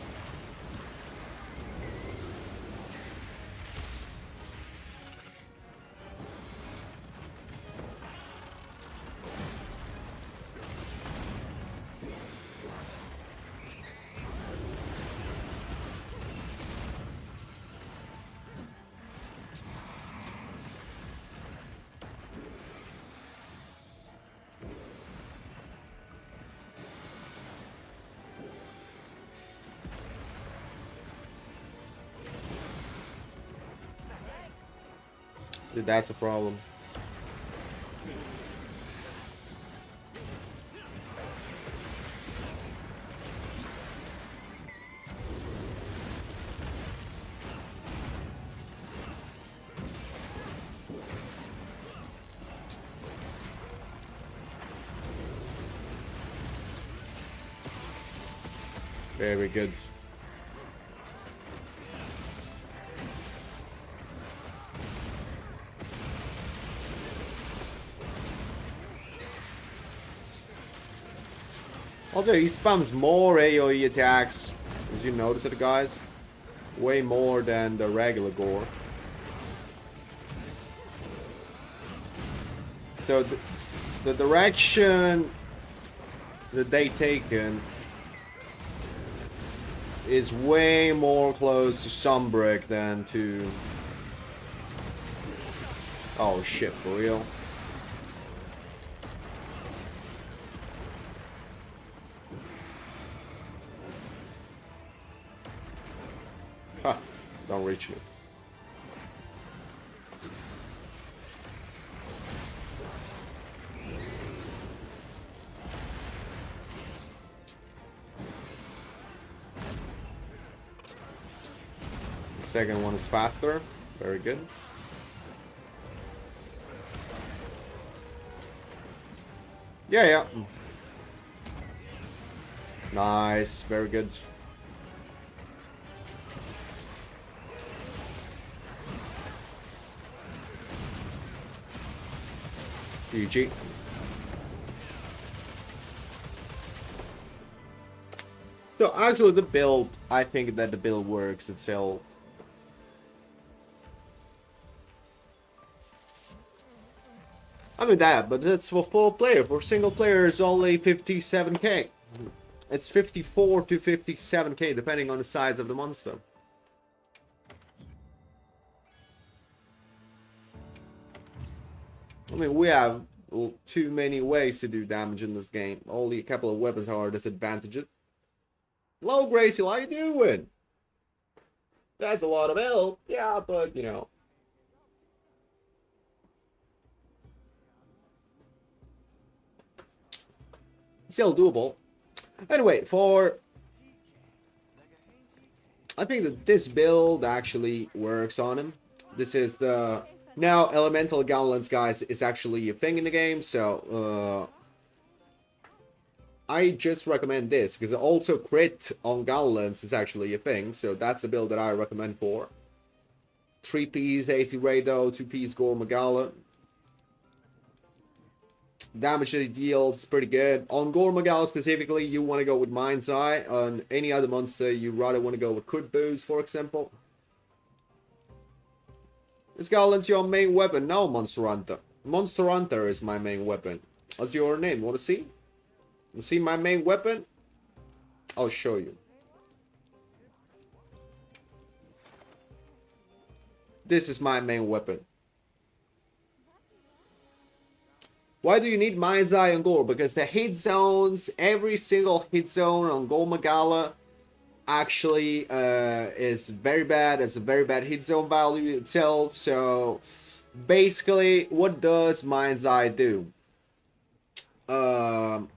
Dude, that's a problem. Very good. Also, he spams more AoE attacks, as you notice it, guys. Way more than the regular Gore. So the direction that they taken is way more close to Sunbreak than to... Oh shit, for real? Ha! Don't reach me. The second one is faster. Very good. Yeah, yeah. Nice. Very good. GG. So actually the build, I think that the build works itself. I mean that, but that's for 4 player. For single player it's only 57k. It's 54 to 57k depending on the size of the monster. I mean, we have too many ways to do damage in this game. Only a couple of weapons are disadvantaged. Hello, Gracie, how you doing? That's a lot of help. Yeah, but, you know. Still doable. Anyway, I think that this build actually works on him. This is the... Now, elemental gauntlets, guys, is actually a thing in the game, so... I just recommend this, because also crit on gauntlets is actually a thing, so that's the build that I recommend for. 3-piece 80 Rado, 2-piece Gorma Gala. Damage that it deals pretty good. On Gorma Gala specifically, you want to go with Mind's Eye. On any other monster, you rather want to go with Crit Boost, for example. Is Gauntlets your main weapon? No, Monster Hunter. Monster Hunter is my main weapon. What's your name? Want to see? You see my main weapon? I'll show you. This is my main weapon. Why do you need Mind's Eye on Gore? Because the hit zones, every single hit zone on Gore Magala actually is very bad. It's a very bad hit zone value itself. So basically, what does Mind's Eye do? It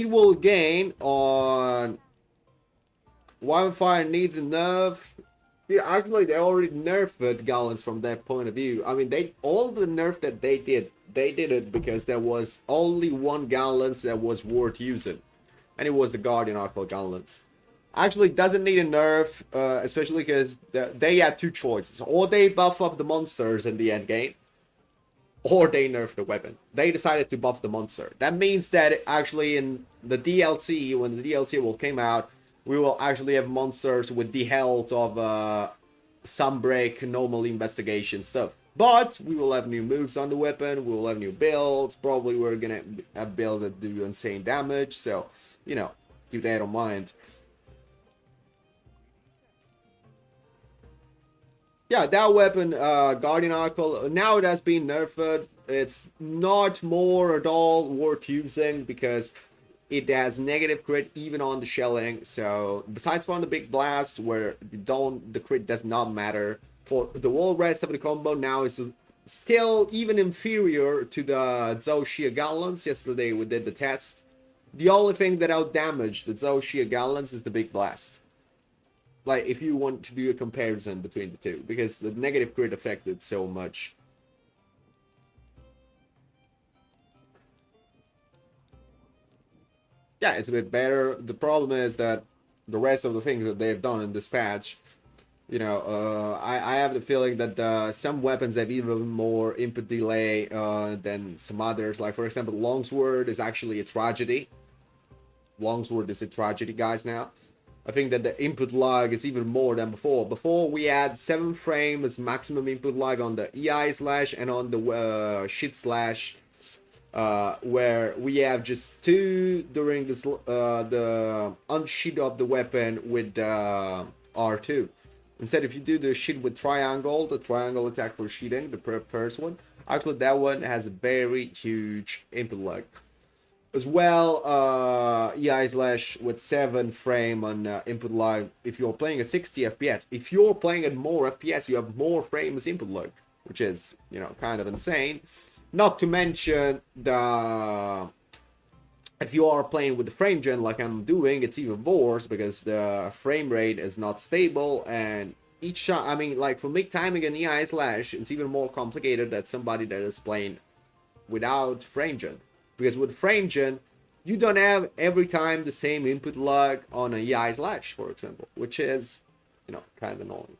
will gain on Wildfire needs a nerf. Yeah, actually, they already nerfed Gauntlets from that point of view. I mean, all the nerf that they did it because there was only one Gauntlets that was worth using, and it was the Guardian Archwell Gauntlets. Actually, doesn't need a nerf, especially because they had two choices: or they buff up the monsters in the end game, or they nerf the weapon. They decided to buff the monster. That means that actually in the DLC, when the DLC will come out, we will actually have monsters with the health of Sunbreak, normal investigation stuff. But we will have new moves on the weapon, we will have new builds, probably we're gonna have a build that do insane damage, so, you know, keep that in mind. Yeah, that weapon, Guardian Archwell, now it has been nerfed. It's not more at all worth using because it has negative crit even on the shelling. So besides from the big blast where the crit does not matter, for the whole rest of the combo now is still even inferior to the Zoshia Gauntlets. Yesterday we did the test. The only thing that outdamaged the Zoshia Gauntlets is the big blast. Like, if you want to do a comparison between the two, because the negative crit affected so much. Yeah, it's a bit better. The problem is that the rest of the things that they've done in this patch, you know, I have the feeling that some weapons have even more input delay than some others. Like, for example, Longsword is actually a tragedy. Longsword is a tragedy, guys, now. I think that the input lag is even more than before. Before we had 7 frames maximum input lag on the EI slash and on the shit slash, where we have just 2 during this the unsheet of the weapon with R2. Instead, if you do the shit with triangle, the triangle attack for sheeting, the first one, actually that one has a very huge input lag. As well, EI slash with 7 frame on input lag. If you're playing at 60 FPS, if you're playing at more FPS, you have more frames input lag, which is, you know, kind of insane. Not to mention the if you are playing with the frame gen like I'm doing, it's even worse because the frame rate is not stable, and each shot, I mean, like for MIG timing and EI slash, it's even more complicated than somebody that is playing without frame gen. Because with frame gen, you don't have every time the same input lag on a EI slash, for example, which is, you know, kind of annoying.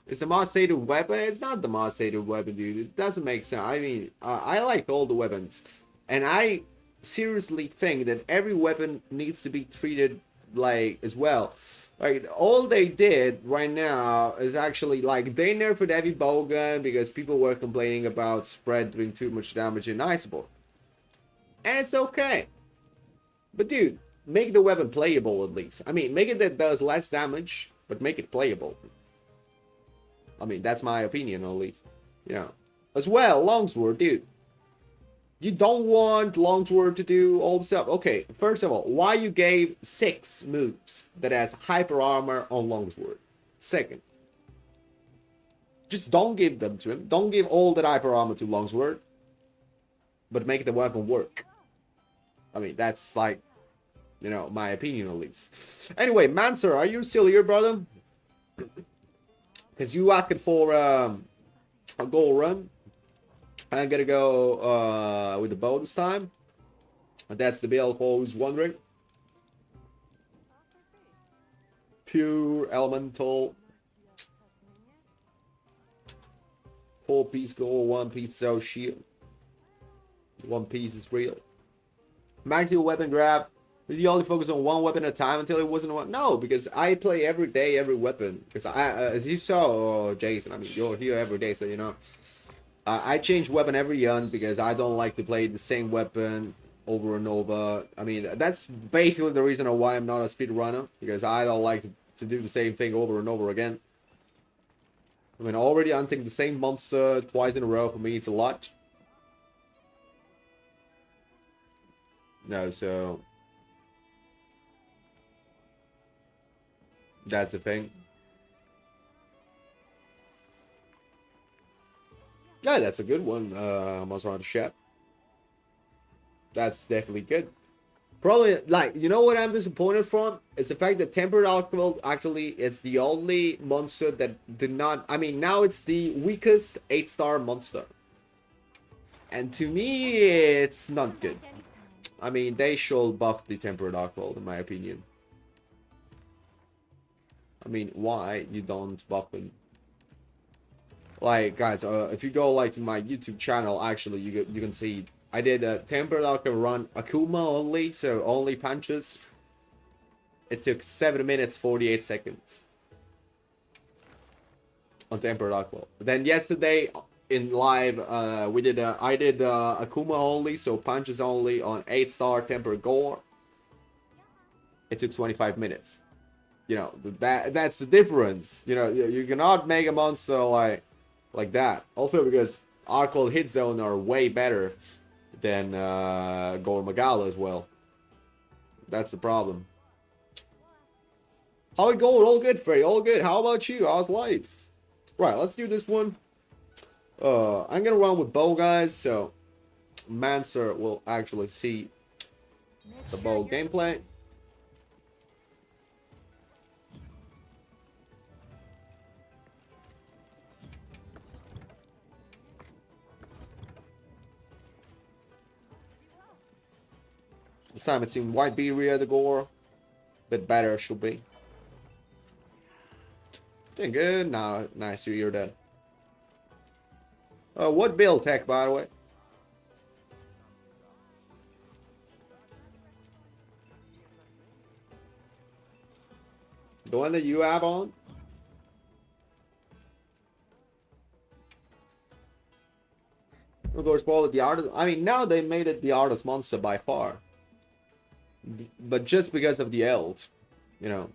It's a most hated weapon. It's not the most hated weapon, dude. It doesn't make sense. I mean, I like all the weapons, and I seriously think that every weapon needs to be treated like as well. Like, all they did right now is actually, like, they nerfed heavy bowgun because people were complaining about spread doing too much damage in Iceball. And it's okay. But dude, make the weapon playable at least. I mean, make it that does less damage, but make it playable. I mean, that's my opinion at least. You know. As well, longsword, dude. You don't want longsword to do all the stuff. Okay, first of all, why you gave 6 moves that has hyper armor on longsword? Second, just don't give them to him. Don't give all that hyper armor to longsword, but make the weapon work. I mean, that's like, you know, my opinion at least. Anyway, Manser, are you still here, brother? Because you asking for a goal run. I'm gonna go with the bow this time. And that's the build for who's wondering. Pure elemental. 4-piece goal, 1-piece cell shield. 1 piece is real. Maximum weapon grab. Did you only focus on 1 weapon at a time until it wasn't one? No, because I play every day, every weapon. Because as you saw, Jason, I mean, you're here every day, so you know. I change weapon every run because I don't like to play the same weapon over and over. I mean, that's basically the reason why I'm not a speed runner, because I don't like to do the same thing over and over again. I mean, already hunting the same monster twice in a row, for me, it's a lot. No, so that's the thing. Yeah, that's a good one, Monster Hunter Shep. That's definitely good. Probably, like, you know what I'm disappointed from? Is the fact that Tempered Alcohol actually is the only monster that did not... I mean, now it's the weakest 8-star monster. And to me, it's not good. I mean, they should buff the Tempered Alcohol, in my opinion. I mean, why you don't buff them? Like, guys, if you go like to my YouTube channel, actually, you can see I did a Tempered Alcohol run Akuma only, so only punches. It took 7 minutes 48 seconds on Tempered Alcohol. Then yesterday in live, I did Akuma only, so punches only on 8-star Tempered Gore. It took 25 minutes. You know, that's the difference. You know, you cannot make a monster like that. Also because Alcohol hit zone are way better than Gore Magala as well. That's the problem. How it going? All good, Freddy. All good. How about you? How's life? Right, let's do this one. I'm gonna run with bow, guys, so Manser will actually see the bow gameplay. This time it's in white Beeria, the Gore. Bit better should be. Doing good. Now, nice to hear that. What build tech, by the way? The one that you have on? Of course, probably the artist. I mean, now they made it the artist monster by far. But just because of the eld, you know.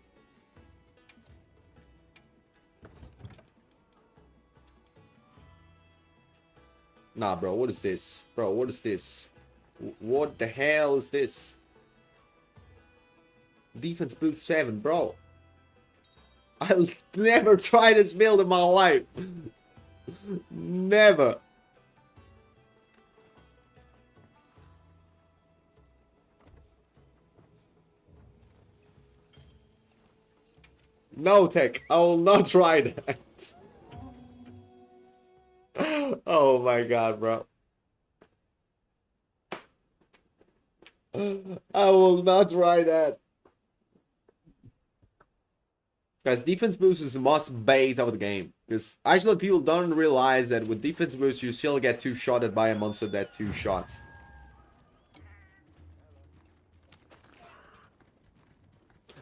Nah, bro, what is this? Bro, what is this? What the hell is this? Defense boost 7, bro. I'll never try this build in my life. Never. No, Tech. I will not try that. Oh my god, bro. I will not try that. Guys, defense boost is the must bait of the game. Because actually people don't realize that with defense boost you still get two-shotted by a monster that two shots.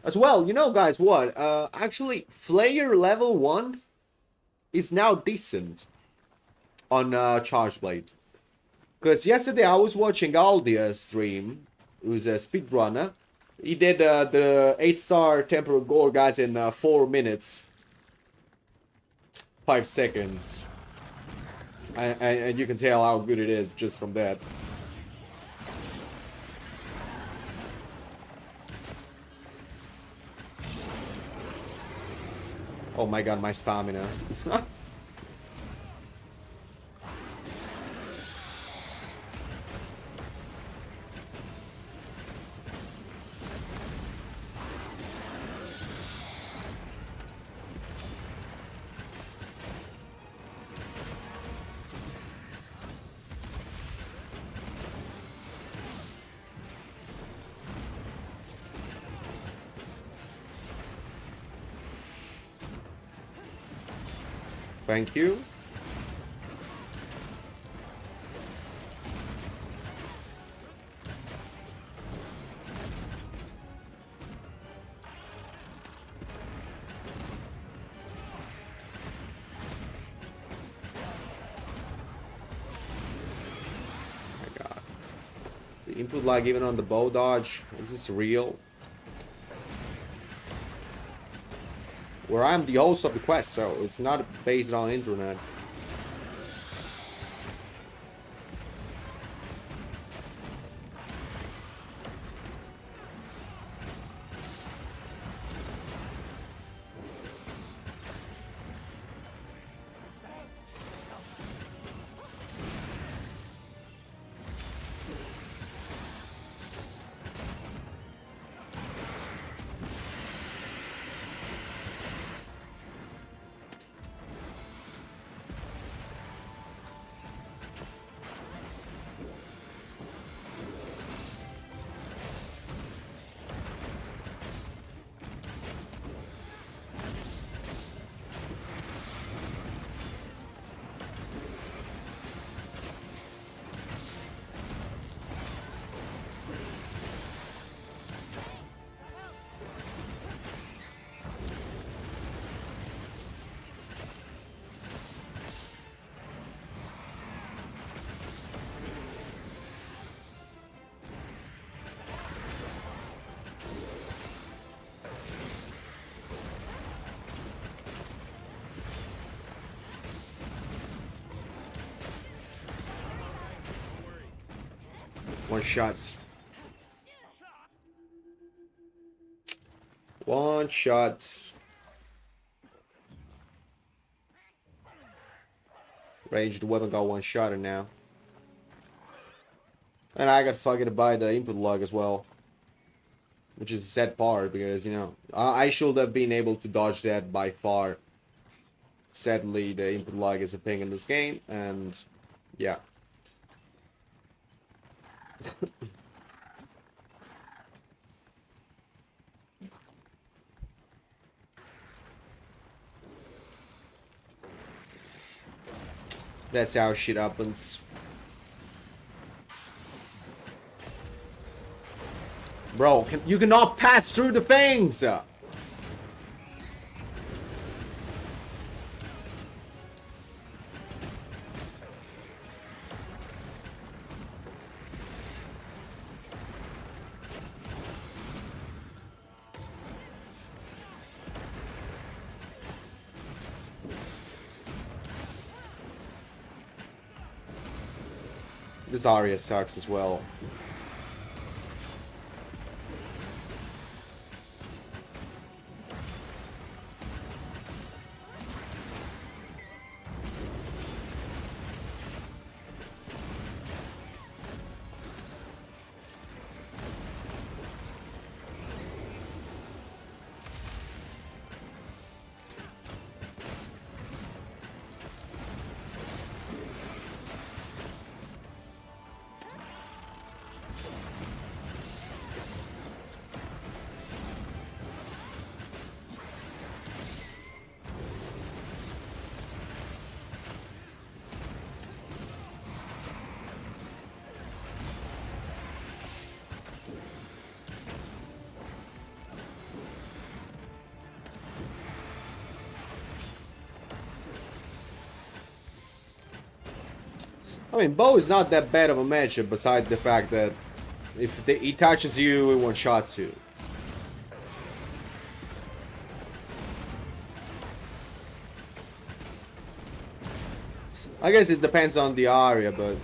As well, you know guys what? Actually, Flayer level 1 is now decent on Charge Blade. Because yesterday I was watching Aldia's stream, who's a speedrunner. He did the 8-star Temporal Gore guys in 4 minutes. 5 seconds. And you can tell how good it is just from that. Oh my god, my stamina. Thank you. My god. The input lag even on the bow dodge. Is this real? Where I'm the host of the quest, so it's not based on internet. One shots. One shot. Ranged weapon got one shotter now. And I got fucking to buy the input log as well. Which is a sad part because, you know, I should have been able to dodge that by far. Sadly, the input log is a thing in this game, and yeah. That's how shit happens. Bro, you cannot pass through the things! This area sucks as well. I mean, Bo is not that bad of a matchup besides the fact that if he touches you, it one-shots you. I guess it depends on the area, but...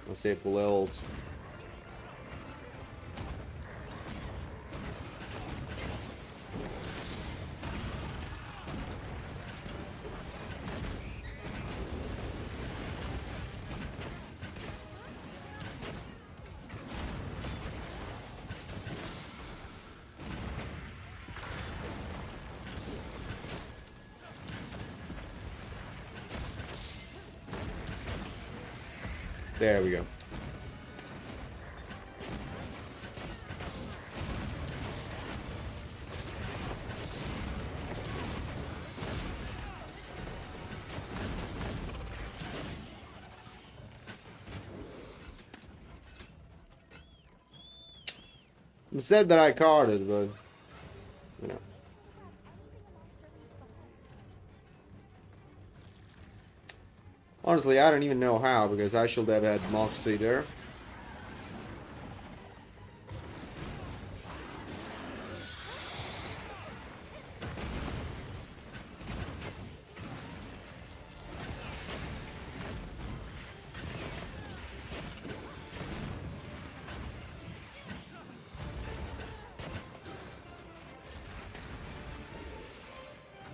Let's say full ult. There we go. I'm sad that I carded, but you know. Honestly, I don't even know how, because I should have had Moxie there.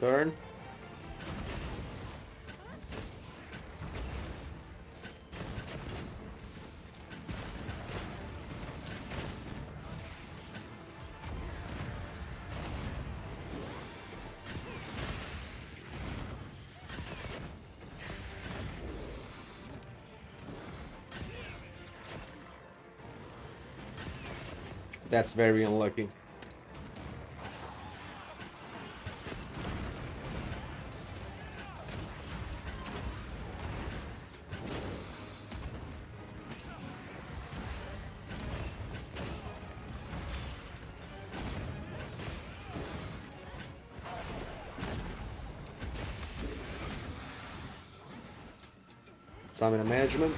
Turn. That's very unlucky. Stamina management.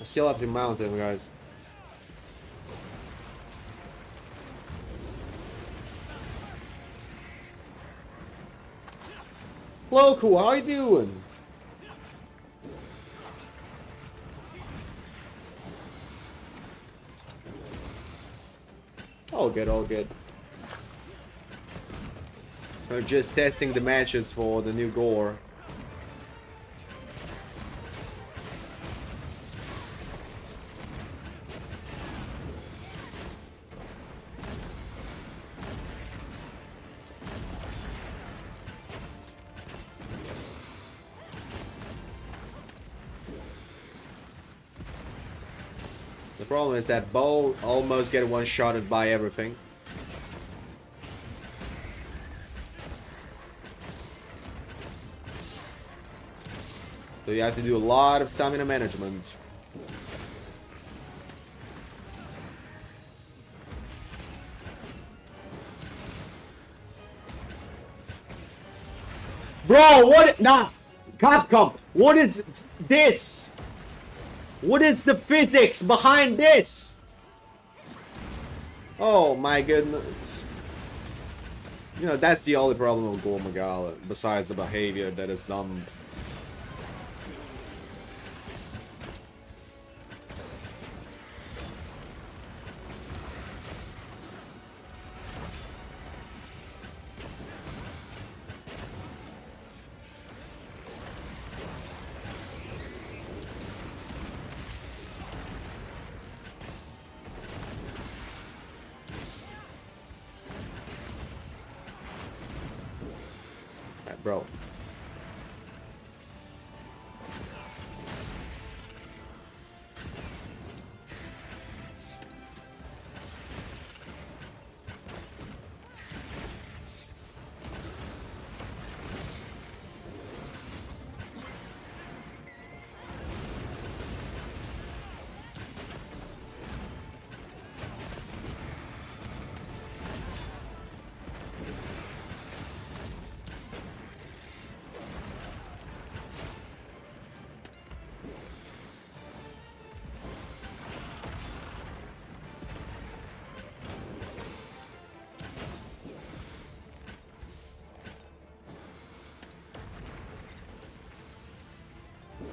I still have to mount him, guys. Loco, how you doing? All good, all good. Or just testing the matches for the new gore. The problem is that Bo almost get one-shotted by everything. So you have to do a lot of stamina management. Bro, what? Nah, Capcom, what is this? What is the physics behind this? Oh my goodness. You know, that's the only problem with Gore Magala, besides the behavior that is dumb. Bro.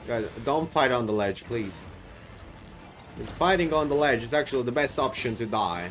Guys, don't fight on the ledge, please. It's fighting on the ledge is actually the best option to die.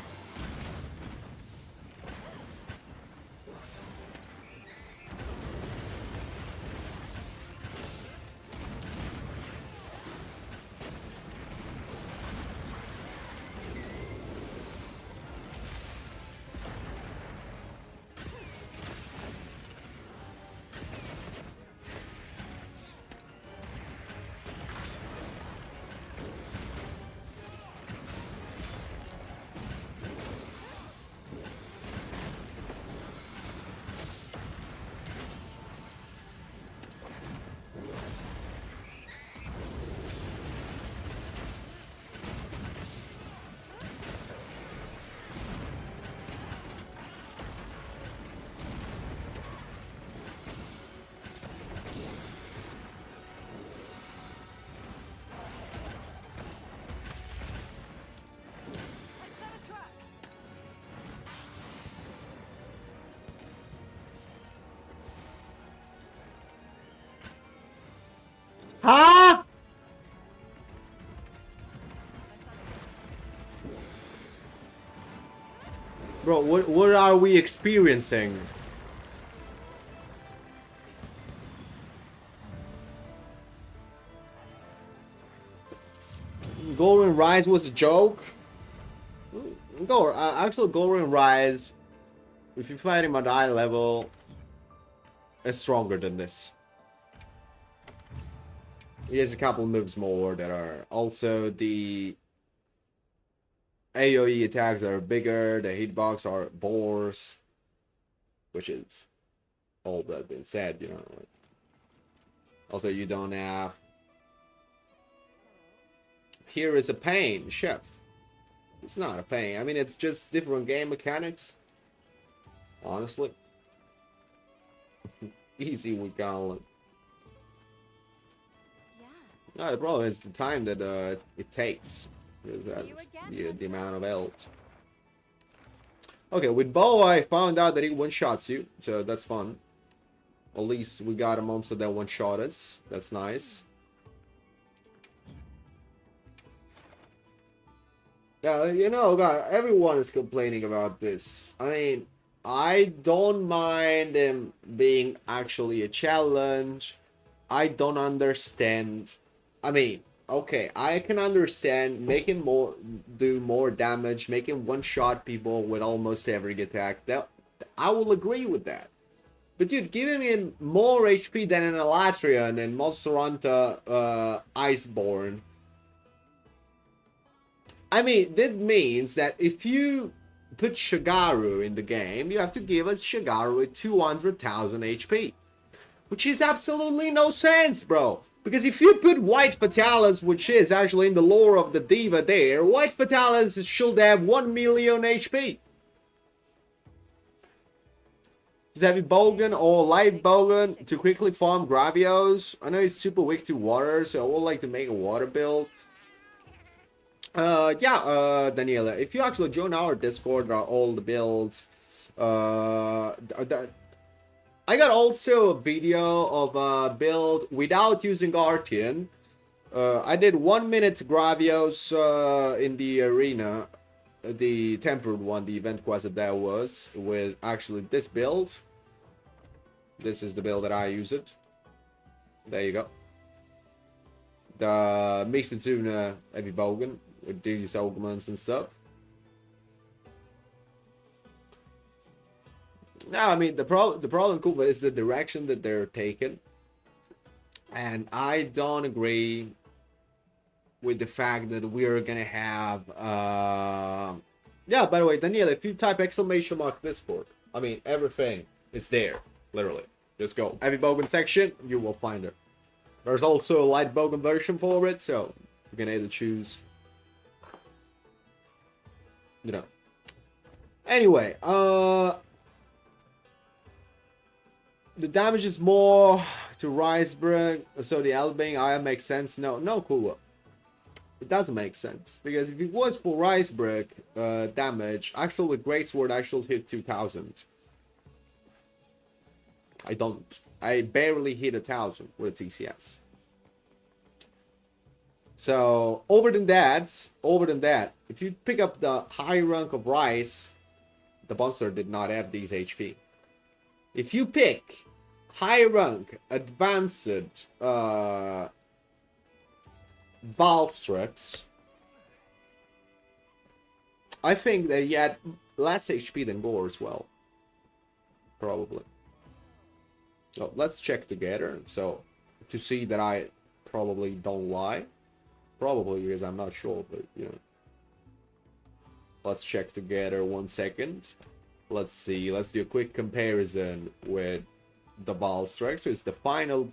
Huh? Bro, what are we experiencing? Golden Rise was a joke? Actually, Golden Rise, if you fight him at high level, is stronger than this. He has a couple moves more that are also the AoE attacks are bigger, the hitbox are bores, which is all that been said, you know. Also, you don't have. Here is a pain, chef. It's not a pain. I mean, it's just different game mechanics. Honestly. Easy with Gauntlet. Yeah. No, the problem is the time that it takes. That's the amount of health. Okay, with Bo, I found out that he one-shots you, so that's fun. At least we got a monster that one-shot us. That's nice. Yeah, you know, God, everyone is complaining about this. I mean, I don't mind him being actually a challenge. I don't understand. I mean, okay, I can understand making more do more damage, making one-shot people with almost every attack. That I will agree with that. But dude, giving him more HP than an Elatrian and Monster Hunter Iceborne. I mean, that means that if you put Shagaru in the game, you have to give us Shagaru with 200,000 HP. Which is absolutely no sense, bro. Because if you put White Fatalis, which is actually in the lore of the Diva there, White Fatalis should have 1 million HP. Heavy Bogan or Light Bogan to quickly farm Gravios. I know he's super weak to water, so I would like to make a water build. Daniela, if you actually join our Discord, there are all the builds. I got also a video of a build without using Artian. I did 1 minute Gravios in the arena, the tempered one, the event quest that was, with actually this build. This is the build that I use it. There you go. The Mixitsuna Heavy Bogan with these augments and stuff. No, I mean the problem, Kuba, is the direction that they're taking, and I don't agree with the fact that we are gonna have. Yeah, by the way, Daniel, if you type exclamation mark Discord, I mean everything is there, literally. Just go Heavy Bogan section, you will find it. There's also a light Bogan version for it, so you can either choose. You know. Anyway, the damage is more to Riceberg, so the Elbing Aya makes sense. No, cool. It doesn't make sense, because if it was for Riceberg damage, actually with Greatsword actually hit 2000. I don't. I barely hit 1000 with a TCS. So over than that, if you pick up the high rank of Rice, the monster did not have these HP. If you pick high rank advanced Valstrax, I think that he had less HP than Gore as well. Probably. So let's check together. So to see that I probably don't lie. Probably, because I'm not sure, but you know. Let's check together 1 second. Let's see. Let's do a quick comparison with the Valstrax. So it's the final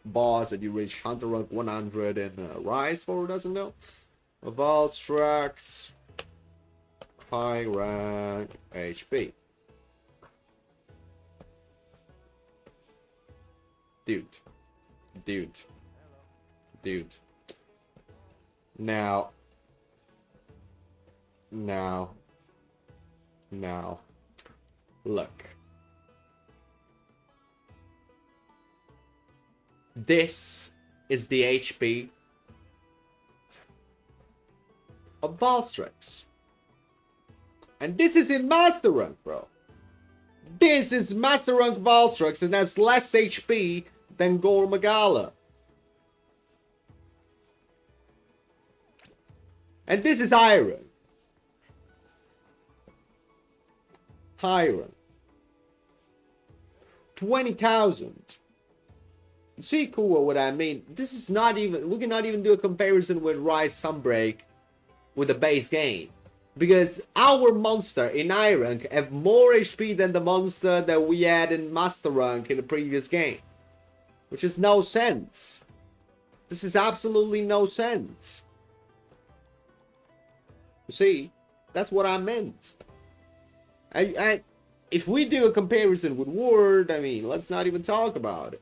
boss that you reach Hunter rank 100 and Rise for, doesn't know. Valstrax, high rank HP. Dude. Now, look. This is the HP of Valstrax. And this is in Master Rank, bro. This is Master Rank Valstrax and has less HP than Gore Magala. And this is Iron. Iron. 20,000. See, cool, what I mean? This is not even... We cannot even do a comparison with Rise Sunbreak with the base game. Because our monster in Iron have more HP than the monster that we had in Master Rank in the previous game. Which is no sense. This is absolutely no sense. You see, that's what I meant. If we do a comparison with Word, I mean, let's not even talk about it.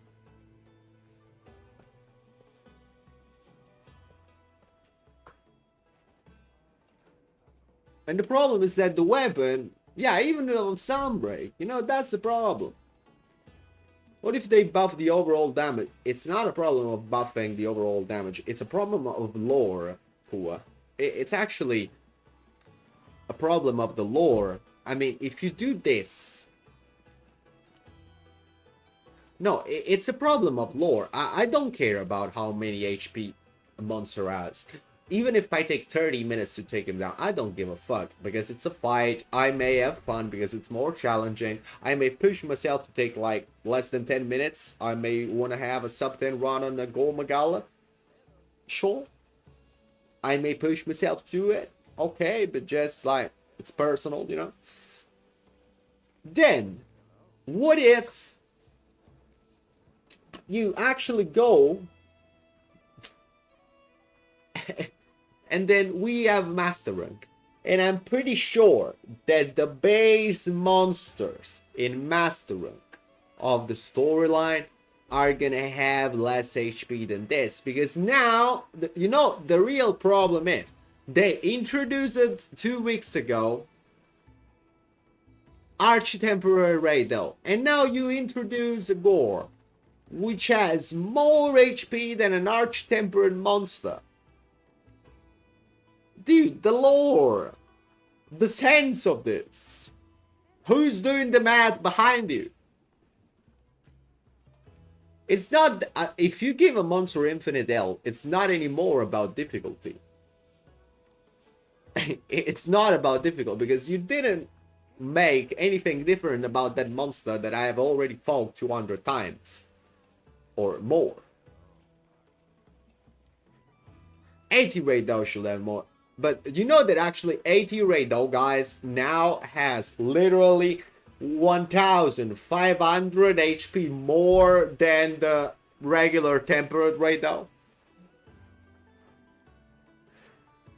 And the problem is that the weapon, yeah, even of Sunbreak, you know, that's the problem. What if they buff the overall damage? It's not a problem of buffing the overall damage. It's a problem of lore, Pua. It's actually a problem of the lore. I mean, if you do this, No, it's a problem of lore. I don't care about how many HP a monster has. Even if I take 30 minutes to take him down, I don't give a fuck. Because it's a fight, I may have fun because it's more challenging. I may push myself to take like less than 10 minutes. I may want to have a sub 10 run on the Gol Magala. Sure. I may push myself to it. Okay, but just like, it's personal, you know? Then, what if you actually go and then we have Master Rank? And I'm pretty sure that the base monsters in Master Rank of the storyline are gonna have less HP than this. Because now, you know, the real problem is, they introduced it 2 weeks ago, Arch Temporary Raid though. And now you introduce a Gore, which has more HP than an Arch Tempered monster. Dude, the lore, the sense of this. Who's doing the math behind you? It's not, if you give a monster infinite health, it's not anymore about difficulty. It's not about difficult because you didn't make anything different about that monster that I have already fought 200 times or more. 80 raid though should have more, but you know that actually 80 raid though, guys, now has literally 1500 HP more than the regular temperate raid though.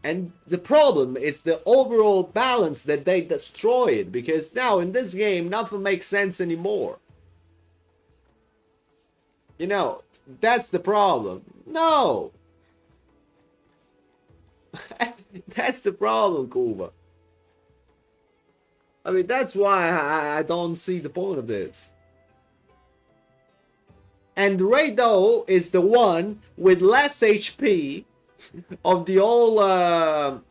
And the problem is the overall balance that they destroyed, because now in this game nothing makes sense anymore. You know, that's the problem. No! That's the problem, Kuba. I mean, that's why I don't see the point of this. And Raido is the one with less HP of the all the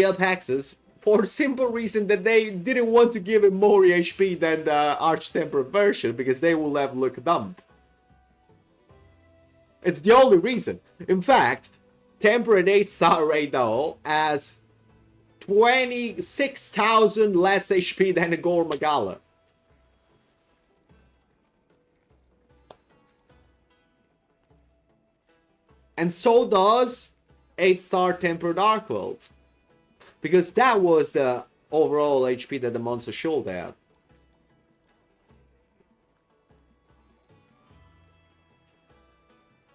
up hexes, for the simple reason that they didn't want to give him more HP than the Arch Temper version because they will have look dumb. It's the only reason. In fact, Temperate 8-star Raido has 26,000 less HP than a Gore Magala. And so does 8-star Tempered Arcwelt. Because that was the overall HP that the monster should have.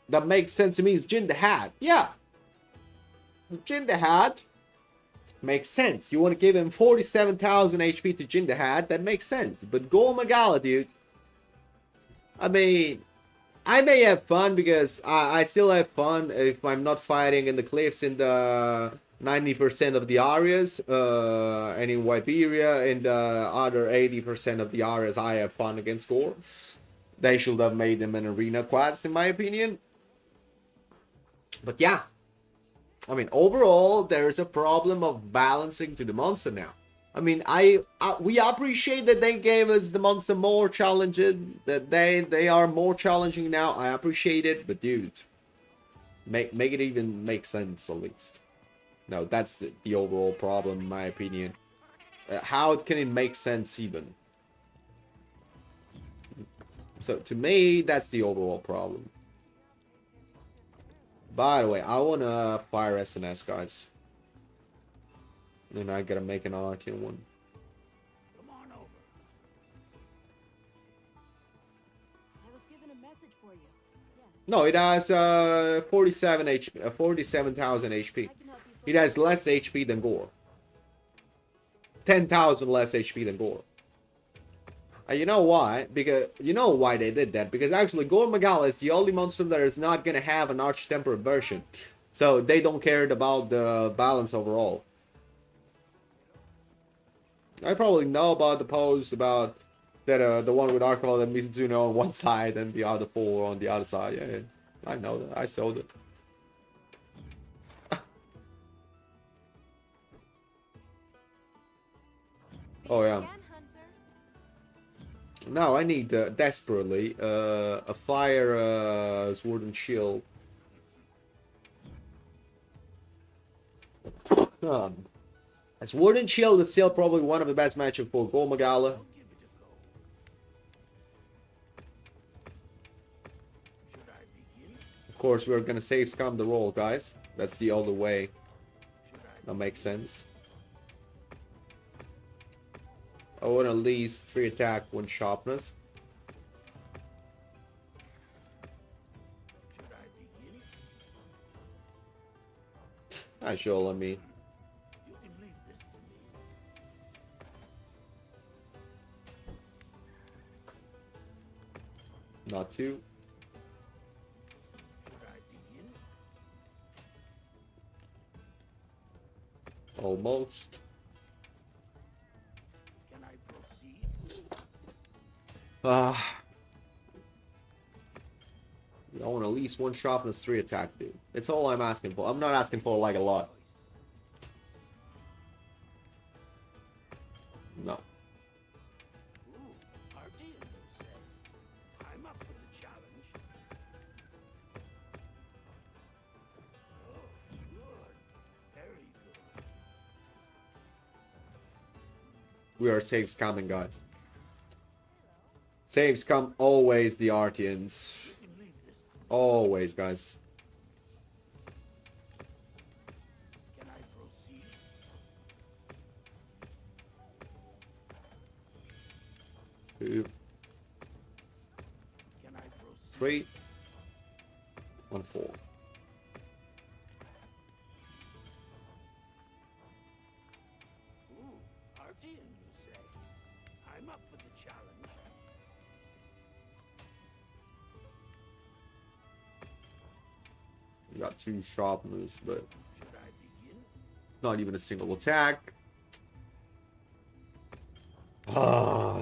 That makes sense to me is Jin the Hat. Yeah. Jin the Hat makes sense. You want to give him 47,000 HP to Jin the Hat, that makes sense. But Gol Magala, dude. I mean, I may have fun because I still have fun if I'm not fighting in the cliffs in the 90% of the areas, and in Wiberia, in the other 80% of the areas I have fun against Gore. They should have made them an arena quest, in my opinion. But yeah, I mean, overall, there's a problem of balancing to the monster now. I mean, we appreciate that they gave us the monster more challenging, that they are more challenging now. I appreciate it, but dude, make it even make sense at least. No, that's the overall problem, in my opinion. How can it make sense even? So to me, that's the overall problem. By the way, I wanna fire SNS, guys. And I gotta make an RT one. Come on over. I was given a message for you. Yes. No, it has 47 HP, 47,000 HP. I can help you sort It has less HP than Gore. 10,000 less HP than Gore. You know why? Because you know why they did that? Because actually, Gore Magala is the only monster that is not gonna have an Arch Tempered version, so they don't care about the balance overall. I probably know about the post about that the one with Archwell and Mizuno on one side and the other four on the other side. Yeah, I know that. I saw that. Oh yeah. Again, Hunter. Now I need desperately a fire sword and shield. Um, a sword and shield is still probably one of the best matchups for Go Magala. I'll give it a go. Should I begin? Of course, we're gonna save scum the roll, guys. That's the only way. Should I? That makes sense. I want at least 3 attack, 1 sharpness. Should I begin? Sure, let me. You can leave this to me. Not 2. Should I begin? Almost. Can I proceed? Ah. I want at least 1 sharpness, 3 attack, dude. It's all I'm asking for. I'm not asking for like a lot. No. Ooh, Archie, you say. I'm up for the challenge. Oh, good. Very good. We are saves coming, guys. Saves come always the Artians. You can leave this to me. Always, guys. Can I proceed? Two, Can I proceed? 3, 1, 4. Ooh, Archie, you say. I'm up for the challenge. We got 2 sharpness, but Should I begin? not even a single attack. Ah,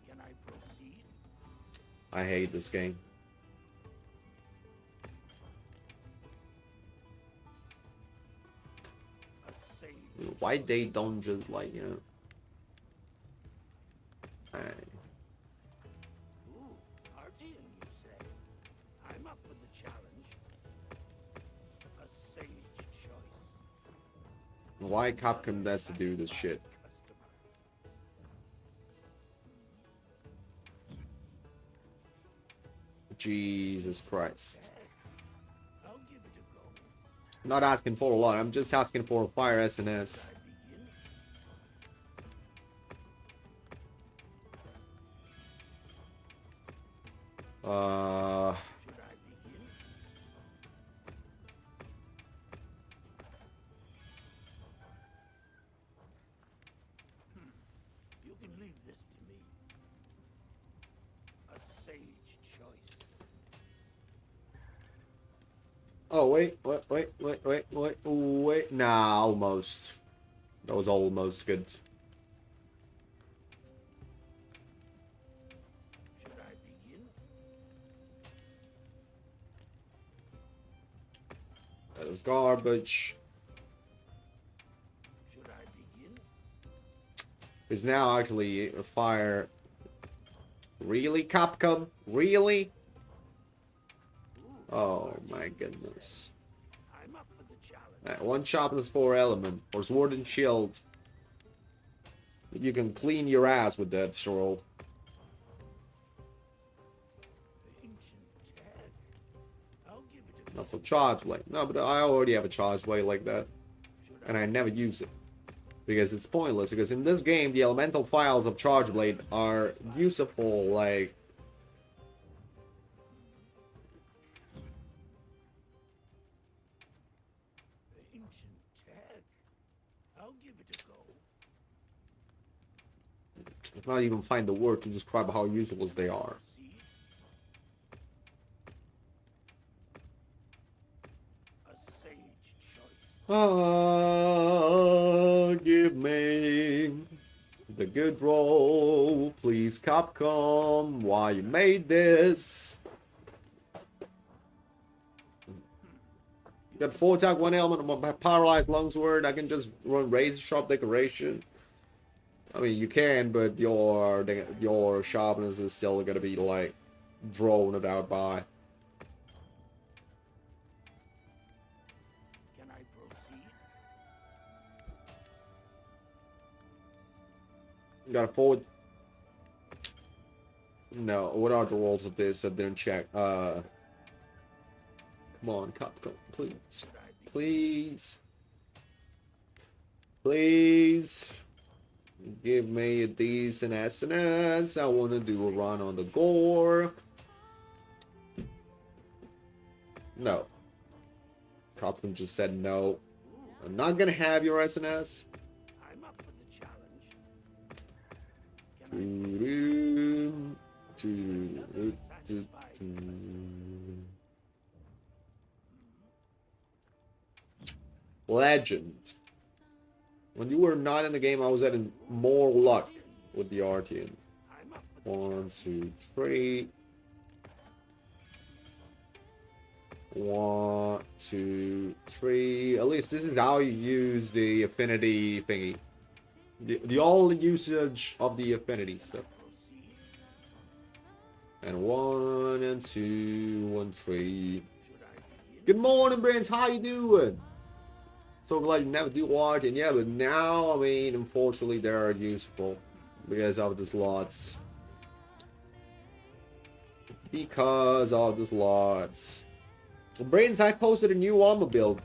Can I proceed? I hate this game. A sage. Why they don't just like, you know. Hey. Ooh, Archie, you say. I'm up for the challenge. A sage choice. Why Capcom has to do this shit? Customer. Jesus Christ. I'll give it a go. Not asking for a lot. I'm just asking for a fire SNS. I begin. Uh, Should I begin? You can leave this to me. A sage choice. oh wait. Nah, almost. That was almost good. Should I begin? That was garbage. Should I begin? Is now actually a fire. Really, Capcom? Really? Ooh, Oh Archie, my you goodness. say. I'm up for the challenge. 1 sharpness, 4 element, or sword and shield. You can clean your ass with that sword. Ancient tag. I'll give it a go. Not for charge blade. No, but I already have a charge blade like that. Should And I never use it. Because it's pointless. Because in this game, the elemental files of charge blade are useful, like... Ancient tag. I'll give it a go. I cannot even find the word to describe how useful they are. Proceed. A sage choice. Give me the good roll, please, Capcom. Why you made this? Got 4 attack, 1 element, I'm a paralyzed longsword. I can just run razor sharp decoration. I mean, you can, but your sharpness is still gonna be like drawn out by. Can I proceed? Got a forward. No, what are the rules of this? I didn't check. Come on, Capcom, please, please, please. Give me a decent SNS. I want to do a run on the gore. No. Capcom just said no. I'm not gonna have your SNS. I'm up for the challenge. Legend. When you were not in the game, I was having more luck with the RTN. I'm up for the 1, 2, 3. 1, 2, 3. At least this is how you use the affinity thingy. The all usage of the affinity stuff. And 1 and 2, 1, 3. Good morning, Brains. How you doing? So glad you never do art, and yeah, but now, I mean, unfortunately, they are useful because of the slots. Because of the slots. Brains, I posted a new armor build.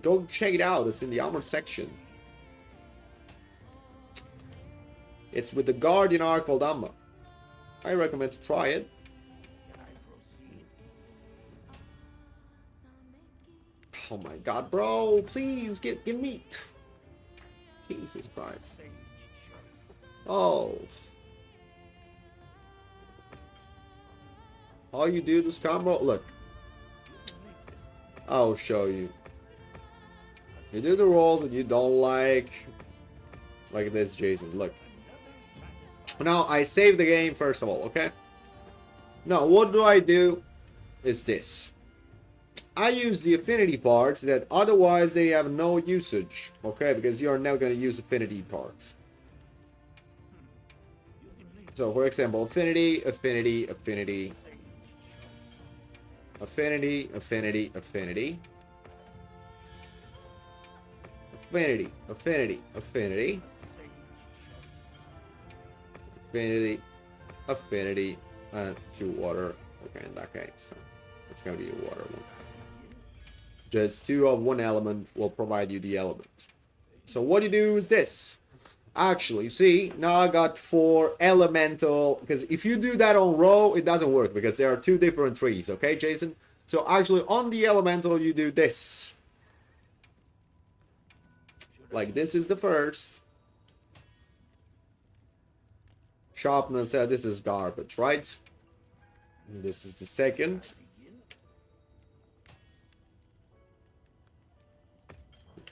Go check it out. It's in the armor section. It's with the Guardian arc called armor. I recommend to try it. Oh my god, bro, please give me. Jesus Christ. Oh. All you do this combo, look. I'll show you. You do the rolls that you don't like this, Jason. Look. Now I save the game first of all, okay? Now what do I do? Is this. I use the affinity parts that otherwise they have no usage, okay? Because you're never going to use affinity parts. So, for example, affinity, affinity, affinity, affinity, affinity, affinity, affinity, affinity, affinity, affinity, affinity, to water. Okay, in that case, so it's going to be a water one. Just 2 of one element will provide you the element. So what you do is this. Actually, see, now I got 4 elemental, because if you do that on row, it doesn't work, because there are 2 different trees, okay, Jason? So actually, on the elemental, you do this. Like, this is the first. Sharpness, this is garbage, right? And this is the second.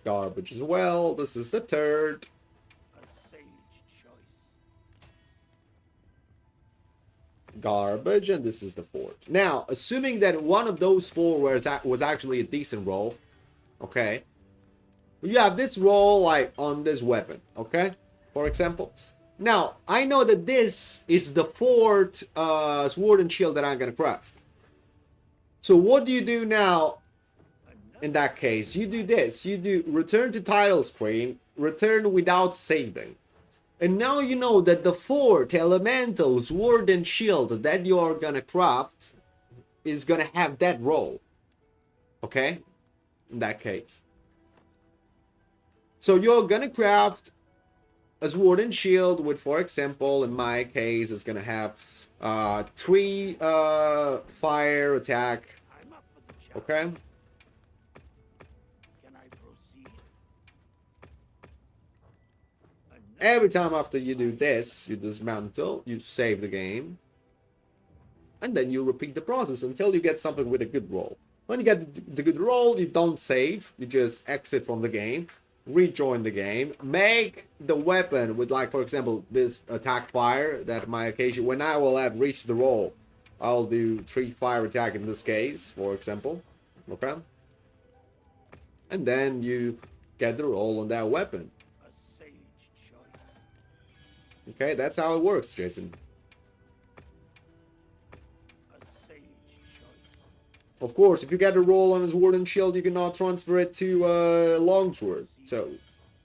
Garbage as well. This is the third. Garbage, and this is the fourth. Now, assuming that one of those 4 was actually a decent roll, okay? You have this roll like on this weapon, okay? For example. Now, I know that this is the 4th sword and shield that I'm gonna craft. So what do you do now? In that case, you do this. You do return to title screen, return without saving. And now you know that the 4th elemental sword and shield that you're gonna craft is gonna have that roll. Okay? In that case. So you're gonna craft a sword and shield with, for example, in my case, it's gonna have 3 fire attack. Okay? Every time after you do this, you dismantle, you save the game, and then you repeat the process until you get something with a good roll. When you get the good roll, you don't save, you just exit from the game, rejoin the game, make the weapon with, like, for example, this attack fire, that in my occasion, when I will have reached the roll, I'll do 3 fire attack in this case, for example, okay? And then you get the roll on that weapon. Okay, that's how it works, Jason. A sage choice. Of course, if you get a roll on his sword and shield, you cannot transfer it to longsword. So,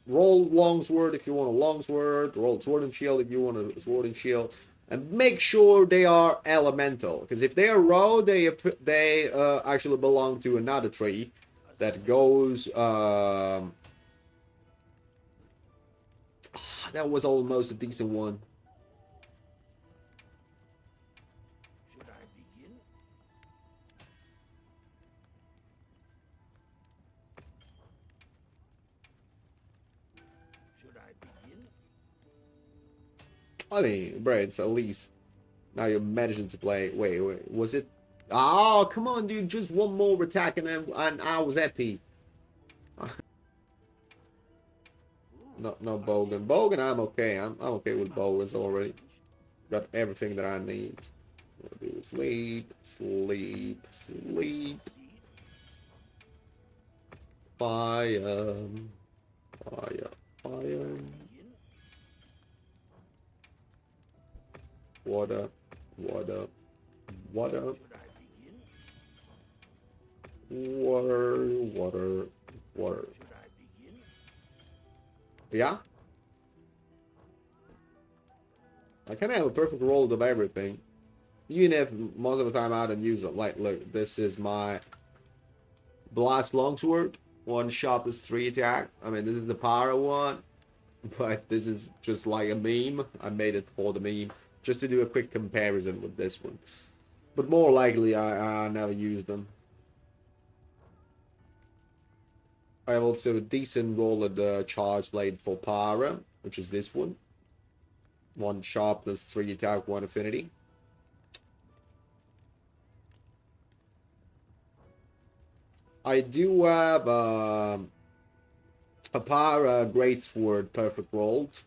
roll longsword if you want a longsword, roll sword and shield if you want a sword and shield, and make sure they are elemental. Because if they are raw, they actually belong to another tree that goes. That was almost a decent one. Should I begin? Should I begin? I mean, bro, it's at least. Now you're managing to play. Wait, was it? Oh, come on, dude. Just one more attack and then I was happy. No Bogan. Bogan, I'm okay. I'm okay with Bogans already. Got everything that I need. What do is sleep, sleep, sleep. Fire, fire, fire. Water, water, water. Should I begin? Water, water, water. Should I begin? Yeah? I kind of have a perfect roll of everything. Even if most of the time I don't use them. Like, look, this is my Blast Longsword. One shot is 3 attack. I mean, this is the power one. But this is just like a meme. I made it for the meme. Just to do a quick comparison with this one. But more likely, I never used them. I have also a decent roll at the Charge Blade for Para, which is this one. 1 sharpness, 3 attack, 1 affinity. I do have a Para Greatsword perfect rolled.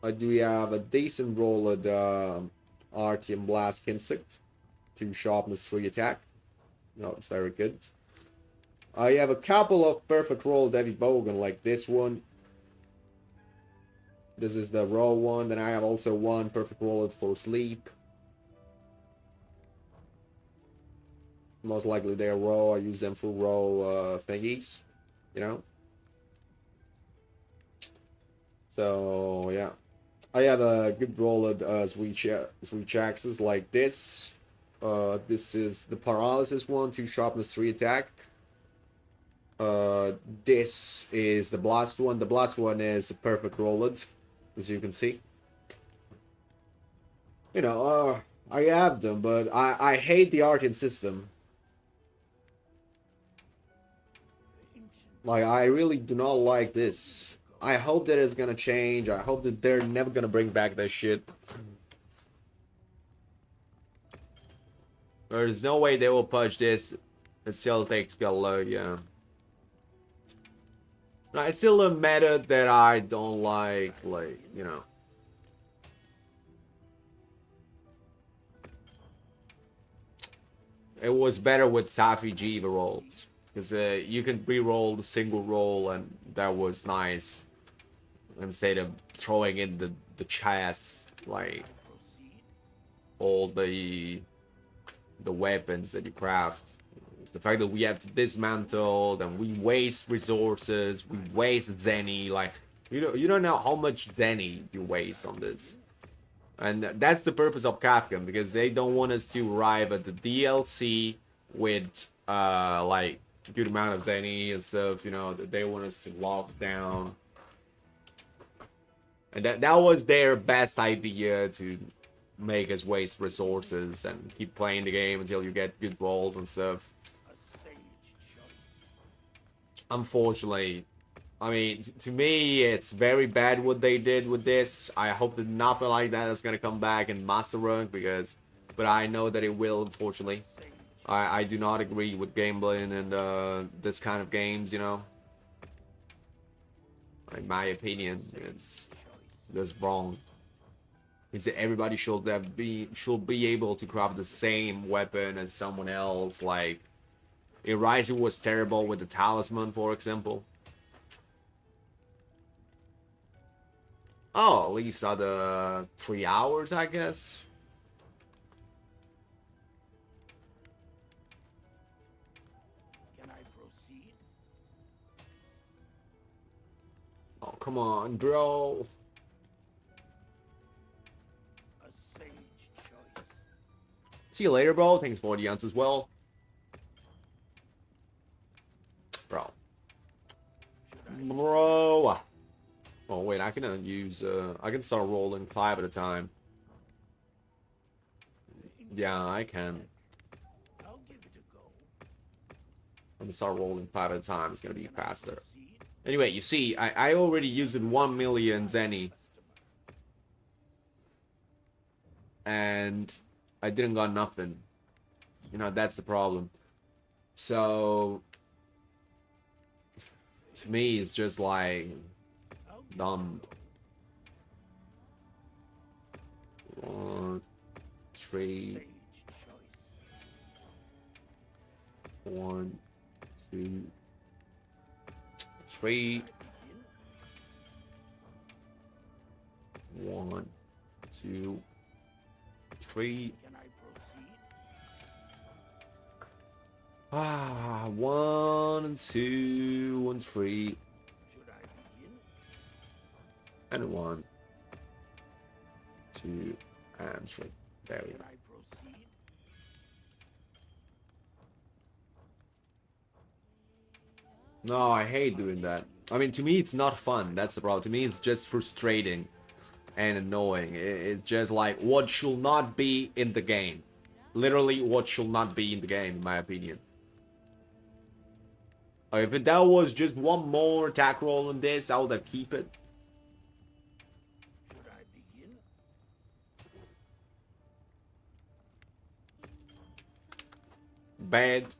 I do have a decent roll at Artium Blast Insect. 2 sharpness, 3 attack. No, it's very good. I have a couple of perfect roll Heavy Bogan, like this one. This is the raw one. Then I have also 1 perfect roll for sleep. Most likely they're raw. I use them for raw thingies, you know. So yeah, I have a good roll at switch axes like this. This is the paralysis one, 2 sharpness, 3 attack. This is the blast one. The blast one is perfect rolled, as you can see. You know, I have them, but I hate the Artian system. Like, I really do not like this. I hope that it's gonna change. I hope that they're never gonna bring back that shit. There's no way they will push this. It still takes a load, yeah. No, it's still a meta that I don't like, you know. It was better with Safi Jiva rolls. Because you can re-roll the single roll and that was nice. Instead of throwing in the chest, like, all the weapons that you craft. It's the fact that we have to dismantle, then we waste resources, we waste Zenny, like, you don't know how much Zenny you waste on this. And that's the purpose of Capcom, because they don't want us to arrive at the DLC with like a good amount of Zenny and stuff, you know. They want us to lock down. And that was their best idea, to make us waste resources and keep playing the game until you get good rolls and stuff. Unfortunately, I mean, to me, it's very bad what they did with this. I hope that nothing like that is gonna come back in Master Rank, but I know that it will, unfortunately. I do not agree with gambling and this kind of games, you know. In my opinion, that's wrong. Means that everybody should be able to craft the same weapon as someone else. Like, Eraser was terrible with the talisman, for example. Oh, at least other 3 hours, I guess. Can I proceed? Oh, come on, bro. A sage choice. See you later, bro. Thanks for the answer as well. Bro. Bro. Oh, wait, I can use, I can start rolling 5 at a time. Yeah, I can. I'll give it a go. I'm gonna start rolling 5 at a time. It's gonna be Can I faster. proceed? Anyway, you see, I already used 1 million zenny. And I didn't got nothing. You know, that's the problem. So, to me, it's just like I'll give dumb. 1, 3, sage choice. 1, 2, 3, Begin. 1, 2, 3. Can I proceed? Ah, 1, 2, and 3, Should I begin? and 1, 2, and 3. There we Can go. I proceed? No, I hate doing that. I mean, to me, it's not fun. That's the problem. To me, it's just frustrating and annoying. It's just like what should not be in the game. Literally, what should not be in the game, in my opinion. If that was just one more attack roll on this, I would have keep it. Should I begin? Bad.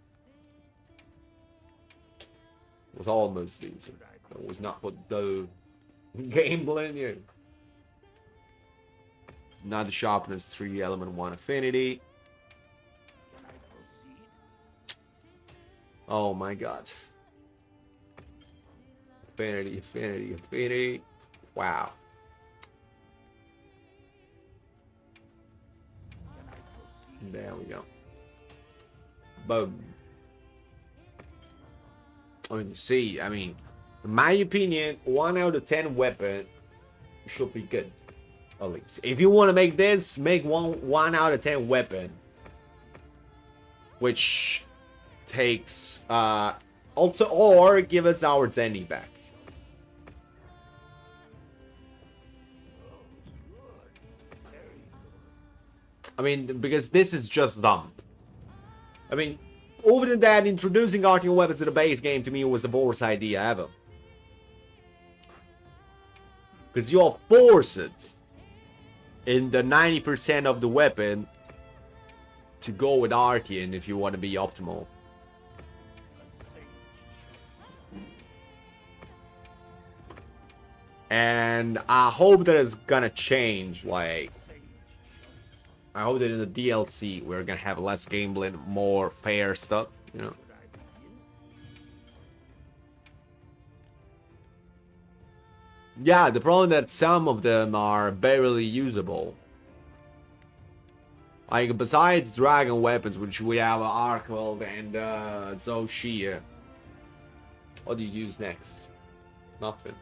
Was almost decent. Should I It was not what the game blend you. Not the sharpness 3 element 1 affinity. Can I proceed? Oh my god. Affinity, affinity, affinity. Wow. Can I proceed? There we go. Boom. I mean, see, I mean, in my opinion, 1 out of 10 weapon should be good. At least. If you want to make this, make one out of 10 weapon. Which takes, also, or give us our Zenny back. I mean, because this is just dumb. I mean, other than that, introducing arcane weapons to the base game to me was the worst idea ever. Because you're forced in the 90% of the weapon to go with Arcane if you want to be optimal. And I hope that it's gonna change, like, I hope that in the DLC we're gonna have less gameplay and more fair stuff, you know. Yeah, the problem that some of them are barely usable. Like, besides dragon weapons, which we have Arkweld and Zoshia. What do you use next? Nothing.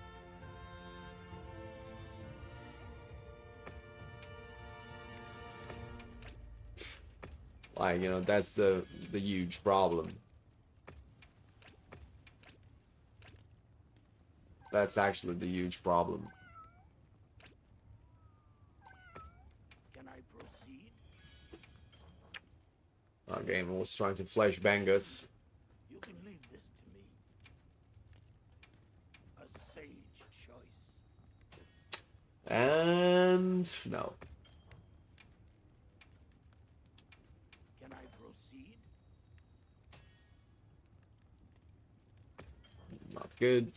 Like, you know, that's the huge problem. That's actually the huge problem. Can I proceed? Our game was trying to flashbang us. You can leave this to me. A sage choice. And no. Can I proceed? Not good.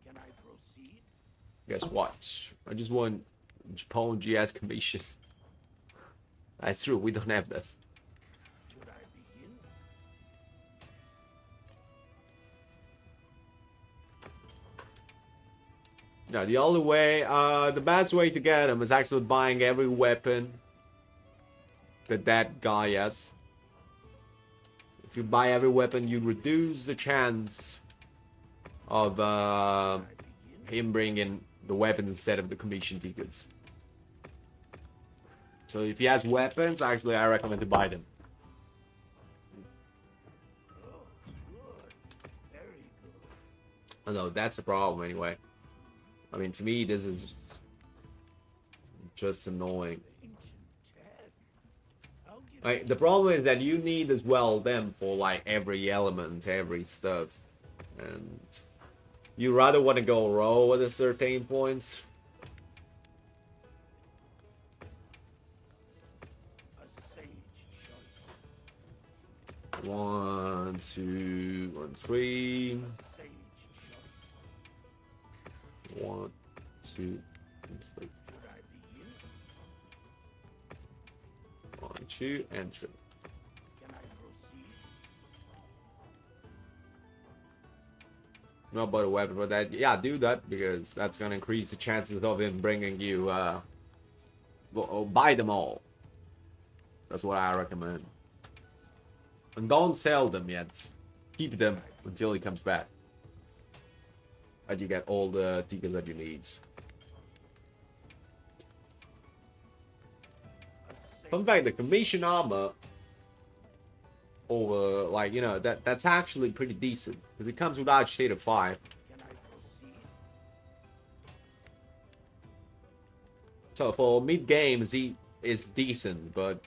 Can I proceed? Guess what? I just want Japan GS commission. That's true, we don't have that. Should I begin? Yeah, the only way, the best way to get them is actually buying every weapon that guy has. If you buy every weapon, you reduce the chance of him bringing the weapon instead of the commission tickets. So if he has weapons, actually I recommend to buy them. Oh, good. Very good. I know that's a problem anyway. I mean, to me, this is just annoying. Ancient tech. I'll give Like, the problem is that you need as well them for like every element, every stuff, and you rather want to go raw at a certain point. a sage choice. 1, 2, 1, 3. Sage choice. 1, 2, and 3. Should I begin? 1, 2, and 3. Can I proceed? Not about a weapon, but that, yeah, do that because that's gonna increase the chances of him bringing you. Buy them all. That's what I recommend. And don't sell them yet. Keep them until he comes back. And you get all the tickets that you need. Fun fact, the commission armor over, like, you know, that's actually pretty decent. Because it comes without State of 5. Can I proceed? So for mid-game, Z is decent, but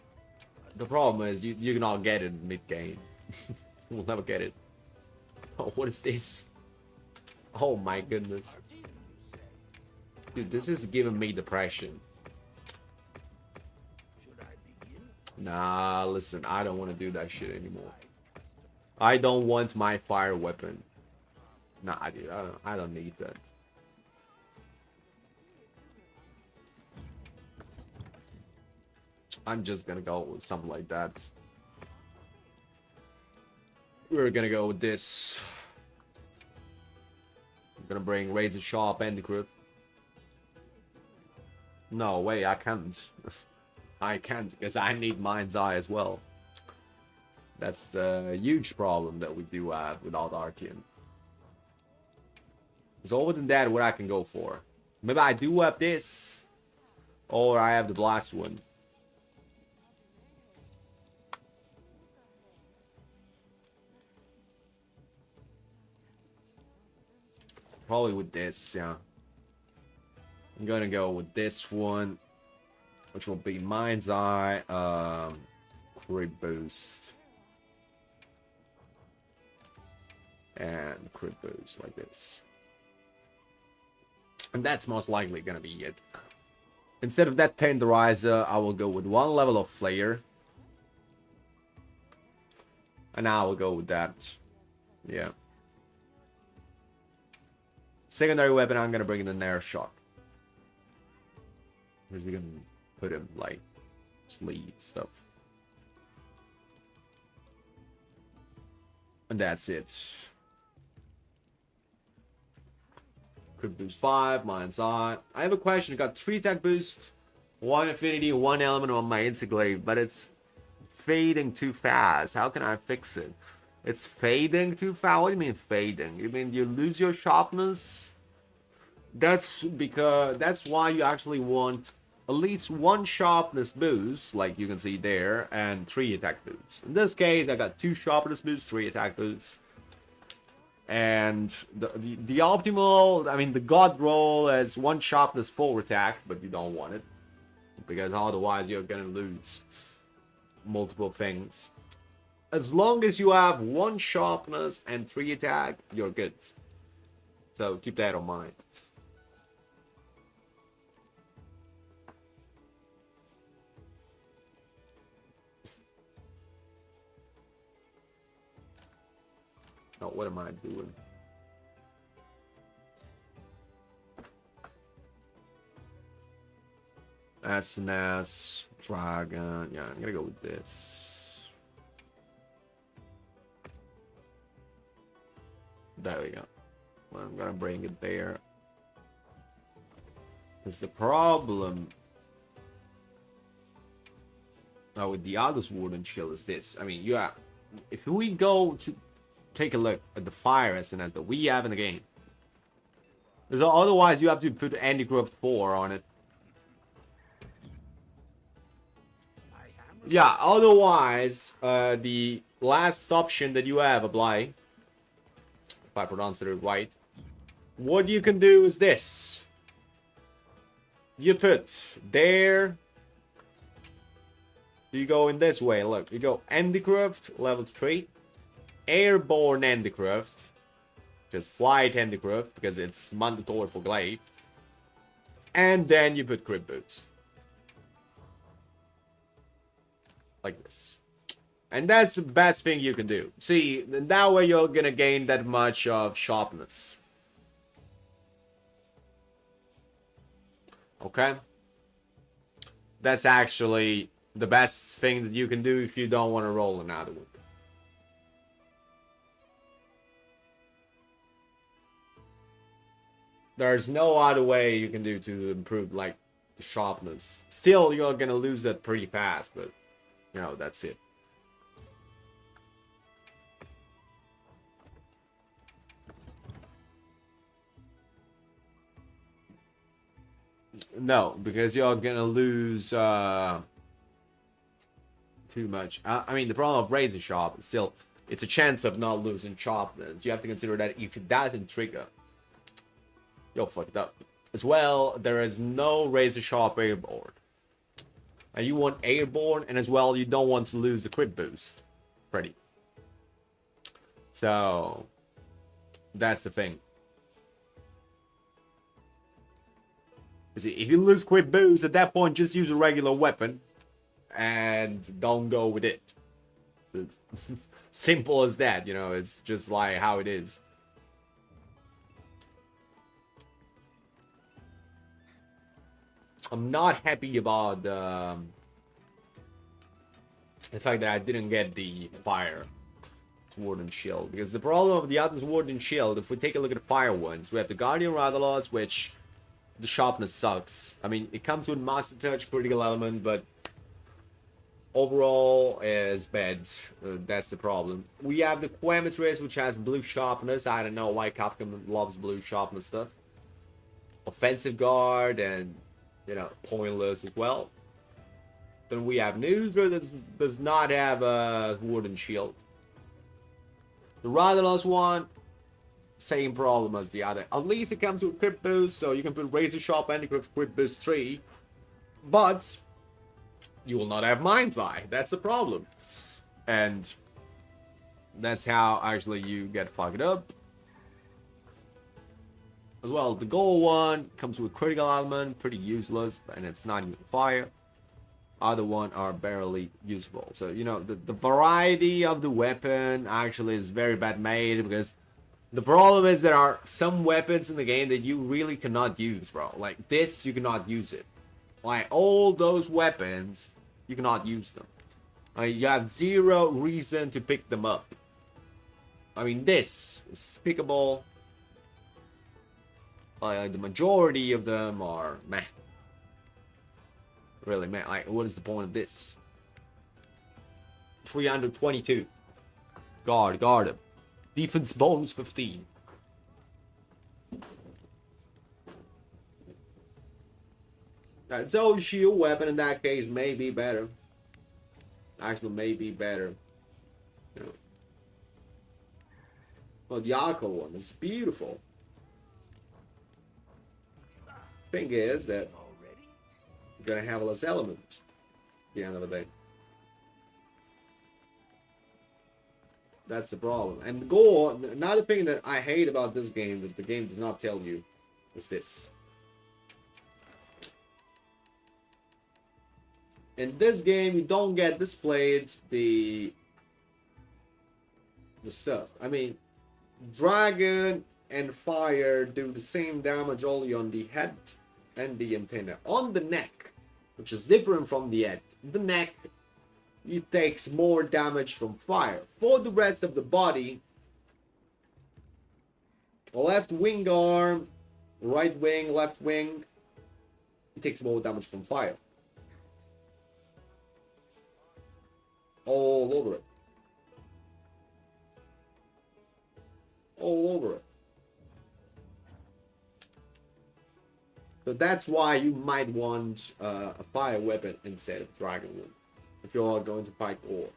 the problem is you cannot get it mid-game. You'll never get it. Oh, what is this? Oh my goodness. Dude, this is giving me depression. Should I begin? Nah, listen, I don't want to do that shit anymore. I don't want my fire weapon. Nah, dude, I don't need that. I'm just gonna go with something like that. We're gonna go with this. I'm gonna bring Razor Sharp and the Crypt. No way, I can't. I can't because I need Mind's Eye as well. That's the huge problem that we do have without Archean. So other than that, what I can go for? Maybe I do have this, or I have the blast one. Probably with this, yeah. I'm gonna go with this one, which will be Mind's Eye, Crit Boost, and Crit Boost like this. And that's most likely gonna be it. Instead of that Tenderizer, I will go with 1 level of Flare. And I will go with that. Yeah. Secondary weapon, I'm gonna bring in the Nair Shock. Because we can put him, like, sleeve stuff. And that's it. Crit boost 5, Mind's Eye. I have a question. I got 3 attack boost, 1 affinity, 1 element on my Interglaive, but it's fading too fast. How can I fix it? It's fading too fast? What do you mean fading? You mean you lose your sharpness? That's because that's why you actually want at least 1 sharpness boost, like you can see there, and 3 attack boosts. In this case, I got 2 sharpness boosts, 3 attack boosts. And the optimal, I mean, the god roll has 1 sharpness 4 attack, but you don't want it. Because otherwise you're gonna lose multiple things. As long as you have 1 sharpness and 3 attack, you're good. So keep that in mind. Oh, what am I doing? SNS, Dragon. Yeah, I'm gonna go with this. There we go. Well, I'm gonna bring it there. Because the problem now with the other sword and shield is this. I mean, if we go to take a look at the fire SNS that we have in the game, because otherwise you have to put Handicraft 4 on it. Yeah, otherwise, the last option that you have, apply, if I pronounce it right, what you can do is this. You put there, you go in this way, look, you go Handicraft, level 3, Airborne Handicraft, just Flight Handicraft, because it's mandatory for Glaive, and then you put Crit Boost. Like this. And that's the best thing you can do. See, that way you're gonna gain that much of sharpness. Okay? That's actually the best thing that you can do if you don't want to roll another one. There's no other way you can do to improve, like, the sharpness. Still, you're gonna lose that pretty fast, but, you know, that's it. No, because you're gonna lose too much. I mean, the problem of razor sharp is still, it's a chance of not losing sharpness. You have to consider that if it doesn't trigger, you're fucked up. As well, there is no razor sharp airborne. And you want airborne, and as well, you don't want to lose the crit boost, Freddy. So, that's the thing. You see, if you lose crit boost, at that point, just use a regular weapon, and don't go with it. It's simple as that, you know, it's just like how it is. I'm not happy about the fact that I didn't get the fire sword and shield, because the problem of the other sword and shield, if we take a look at the fire ones, we have the Guardian Rathalos, which the sharpness sucks. I mean, it comes with Master Touch, critical element, but overall is bad. That's the problem. We have the Quematrice, which has blue sharpness. I don't know why Capcom loves blue sharpness stuff. Offensive guard and, you know, pointless as well. Then we have Nuzra that does not have a sword and shield. The Rathalos one, same problem as the other. At least it comes with crit boost, so you can put Razor Sharp and crit boost 3. But you will not have Mind's Eye. That's the problem. And that's how actually you get fucked up. As well, the gold one comes with critical element, pretty useless, and it's not even fire. Other one are barely usable. So, you know, the variety of the weapon actually is very bad made, because the problem is there are some weapons in the game that you really cannot use, bro. Like this, you cannot use it. Like all those weapons, you cannot use them. You have zero reason to pick them up. I mean, this is pickable. The majority of them are meh. Really meh. Like, what is the point of this? 322. Guard him. Defense bonus 15. Its own shield weapon in that case may be better. Actually, may be better. You know. Well, the Arco one is beautiful. Thing is that you're gonna have less elements at the end of the day. That's the problem. And go. Another thing that I hate about this game that the game does not tell you is this. In this game, you don't get displayed the stuff. I mean, dragon and fire do the same damage only on the head and the antenna. On the neck, which is different from the head, the neck, it takes more damage from fire. For the rest of the body, left wing arm, right wing, left wing, It takes more damage from fire. All over it. All over it. So that's why you might want a fire weapon instead of dragon wood if you are going to fight ore.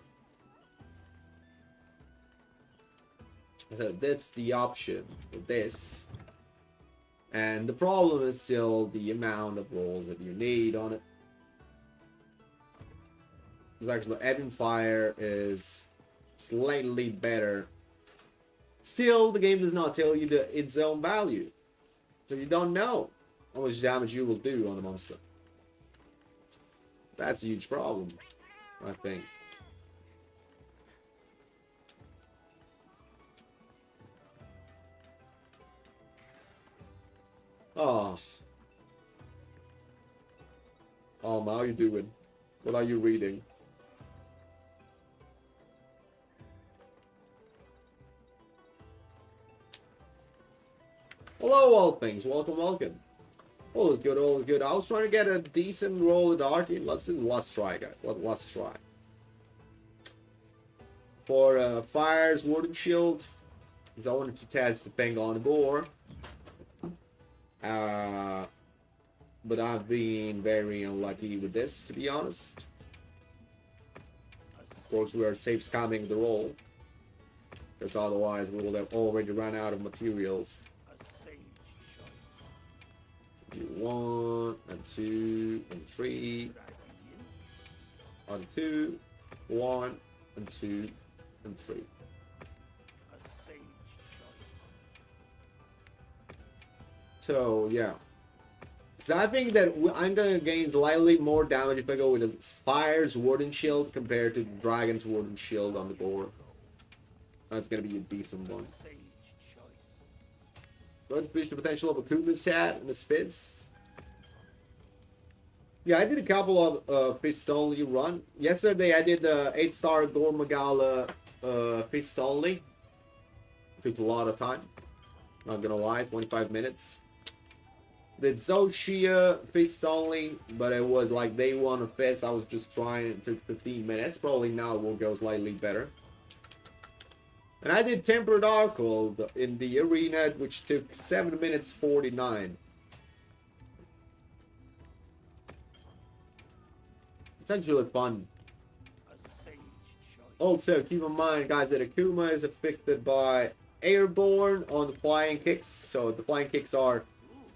So that's the option for this. And the problem is still the amount of rolls that you need on it. Because actually adding fire is slightly better. Still, the game does not tell you its own value. So you don't know how much damage you will do on the monster. That's a huge problem, I think. Oh. How are you doing? What are you reading? Hello, all things. Welcome, welcome. All is good, all is good. I was trying to get a decent roll at our team. Let's try, guys. Let's try. For Fire's Warden Shield, because I wanted to test the thing on the board. But I've been very unlucky with this, to be honest. Of course, we are safe scamming the roll, because otherwise we will have already run out of materials. Do 1 and 2 and 3. On 2, 1 and 2 and 3. So yeah. So I think that I'm gonna gain slightly more damage if I go with the Fire's Warden Shield compared to the Dragon's Warden Shield on the board. That's gonna be a decent one. Let's push the potential of Akuma's hat and his fist. Yeah, I did a couple of fist only run. Yesterday I did the 8-star Gormagala fist only. Took a lot of time. Not gonna lie, 25 minutes. Did Zoshia fist only, but it was like day 1 of fist. I was just trying. It took 15 minutes. Probably now it will go slightly better. And I did Tempered Arcle in the arena, which took 7 minutes 49. It's actually fun. Also, keep in mind, guys, that Akuma is affected by airborne on the flying kicks. So the flying kicks are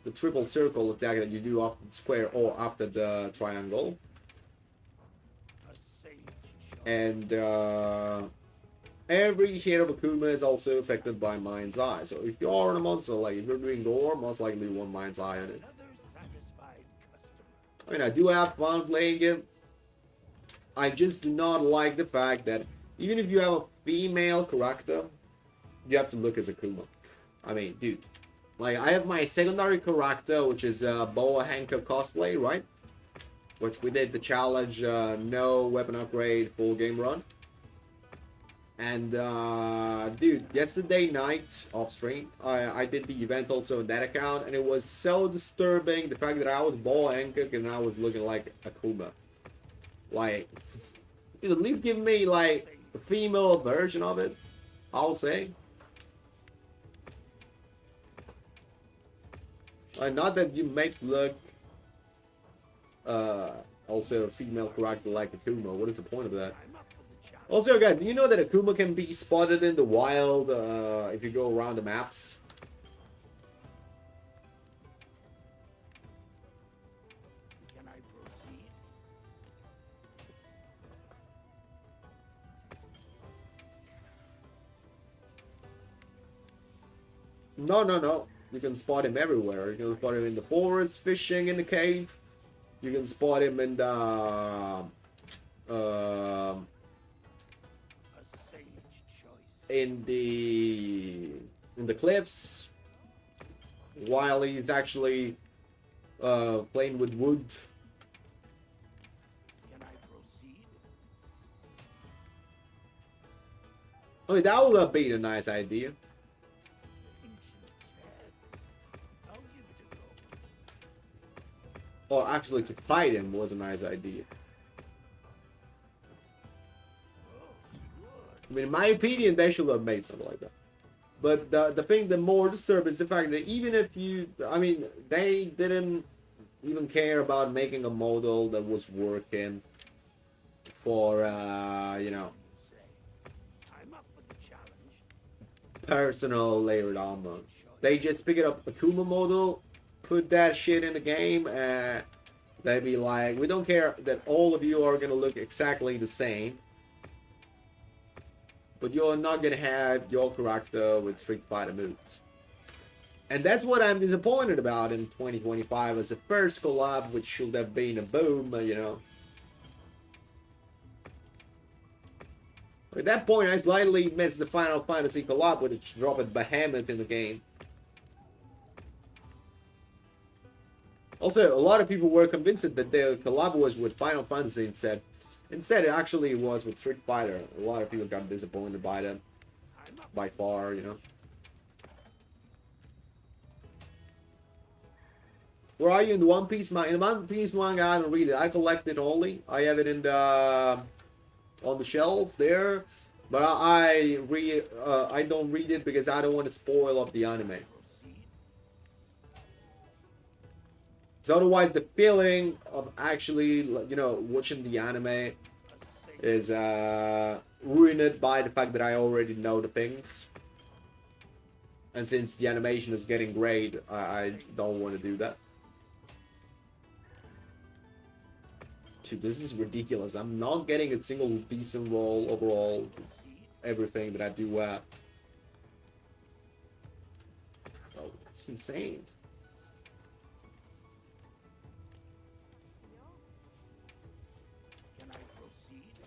the triple circle attack that you do after the square or after the triangle. And every hit of Akuma is also affected by Mind's Eye. So if you are on a monster, like if you're doing gore, most likely you want Mind's Eye on it. I mean, I do have fun playing it. I just do not like the fact that even if you have a female character, you have to look as Akuma. I mean, dude. Like, I have my secondary character, which is Boa Hancock cosplay, right? Which we did the challenge, no weapon upgrade, full game run. And, dude, yesterday night, off stream, I did the event also on that account, and it was so disturbing, the fact that I was Boa Hancock and I was looking like Akuma. Like, dude, at least give me, like, a female version of it, I'll say. Not that you make look also a female character like Akuma. What is the point of that? Also, guys, do you know that Akuma can be spotted in the wild if you go around the maps? Can I proceed? No. You can spot him everywhere. You can spot him in the forest, fishing in the cave. You can spot him in the in the cliffs while he's actually playing with wood. Can I proceed? I mean, that would have been a nice idea. I'll give it a go. Or actually to fight him was a nice idea. I mean, in my opinion, they should have made something like that. But the thing that more disturbs is the fact that even if you, I mean, they didn't even care about making a model that was working for, you know, I'm up for the challenge. personal layered armor. They just pick up a Kuma model, put that shit in the game, and they be like, we don't care that all of you are gonna look exactly the same, but you're not gonna have your character with Street Fighter moves. And that's what I'm disappointed about in 2025 as the first collab, which should have been a boom, you know. At that point, I slightly missed the Final Fantasy collab, which dropped Behemoth in the game. Also, a lot of people were convinced that the collab was with Final Fantasy instead. Instead, it actually was with Street Fighter. A lot of people got disappointed by them. By far, you know. Where are you in the One Piece manga? In the One Piece manga, I don't read it. I collect it only. I have it in the on the shelf there, but I don't read it because I don't want to spoil up the anime. So otherwise, the feeling of actually, you know, watching the anime is ruined by the fact that I already know the things. And since the animation is getting great, I don't want to do that. Dude, this is ridiculous. I'm not getting a single decent roll overall. Everything that I do well. Oh, it's insane.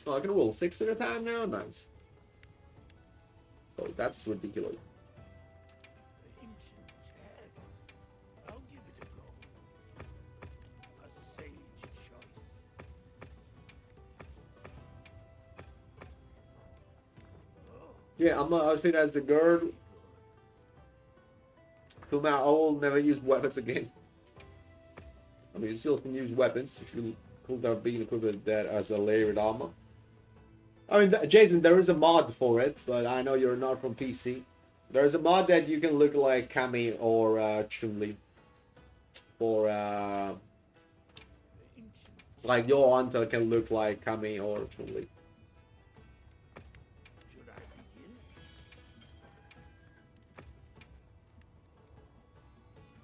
Oh, I can roll 6 at a time now? Nice. Oh, that's ridiculous. I'll give it a go. A sage choice. Yeah, I'm gonna outfit as the girl. Till now, I will never use weapons again. I mean, you still can use weapons. You should have been equipped with that as a layered armor. I mean, Jason, there is a mod for it, but I know you're not from PC. There's a mod that you can look like Kami or Chun-Li. Or, like your hunter can look like Kami or Chun-Li. Should I begin?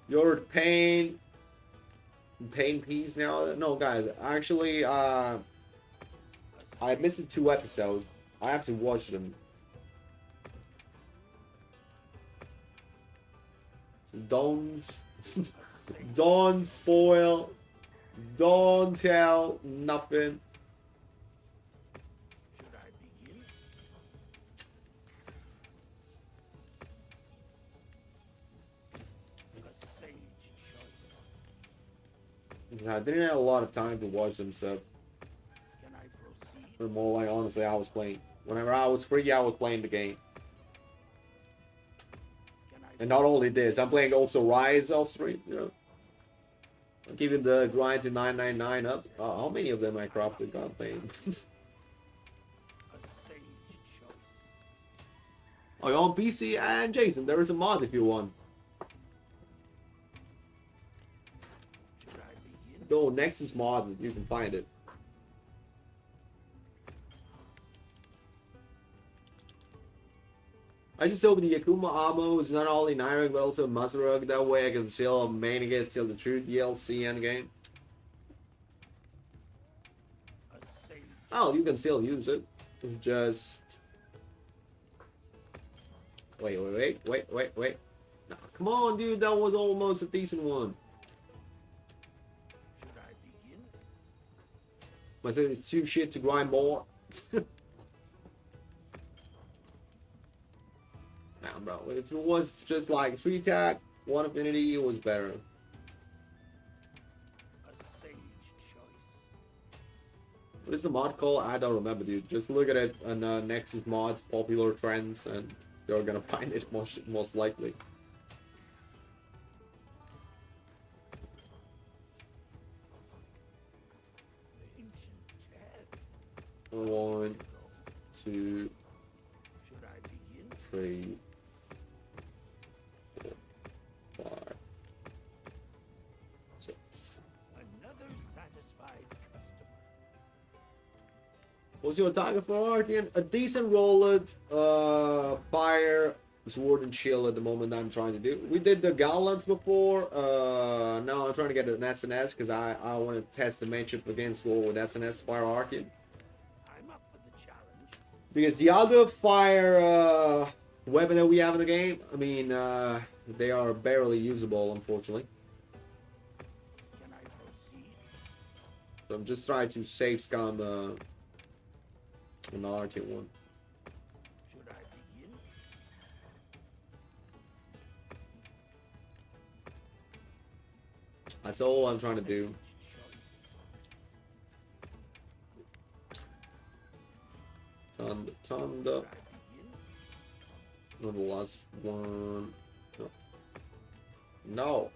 You're pain piece now? No, guys, actually, I missed 2 episodes. I have to watch them. So don't spoil, don't tell nothing. Should I begin? A sage choice. I didn't have a lot of time to watch them, so Can I proceed? but more like honestly, I was playing. Whenever I was free, I was playing the game. Can I And not only this, I'm playing also Rise of Street, you know. I'm keeping the grind to 999 up. How many of them I crafted? God damn. a sage choice? Oh, you're on PC and Jason, there is a mod if you want. Should I begin? Go Nexus mod, you can find it. I just hope the Akuma ammo is not only Nyrug but also Mazurug. That way I can still maintain it till the true DLC endgame. A sage. Oh, you can still use it. Just wait. No, come on, dude. That was almost a decent one. Should I begin? I said it's too shit to grind more. Nah, bro. If it was just like 3 attack, 1 affinity, it was better. A sage choice. What is the mod called? I don't remember, dude. Just look at it on Nexus mods, popular trends, and you're gonna find it most likely. 2, Should I begin? 3, 4, 5, 6. Another satisfied customer. What's your target for Artian? A decent rolled fire sword and shield at the moment I'm trying to do. We did the Gallants before. Now I'm trying to get an SNS because I want to test the matchup against war with SNS Fire Artian. I'm up for the challenge. Because the other fire weapon that we have in the game, I mean, they are barely usable, unfortunately. Can I proceed? So I'm just trying to save scum an Artian one. Should I begin? That's all I'm trying to do. Thunder, thunder. Should I begin? And the last one. No. No.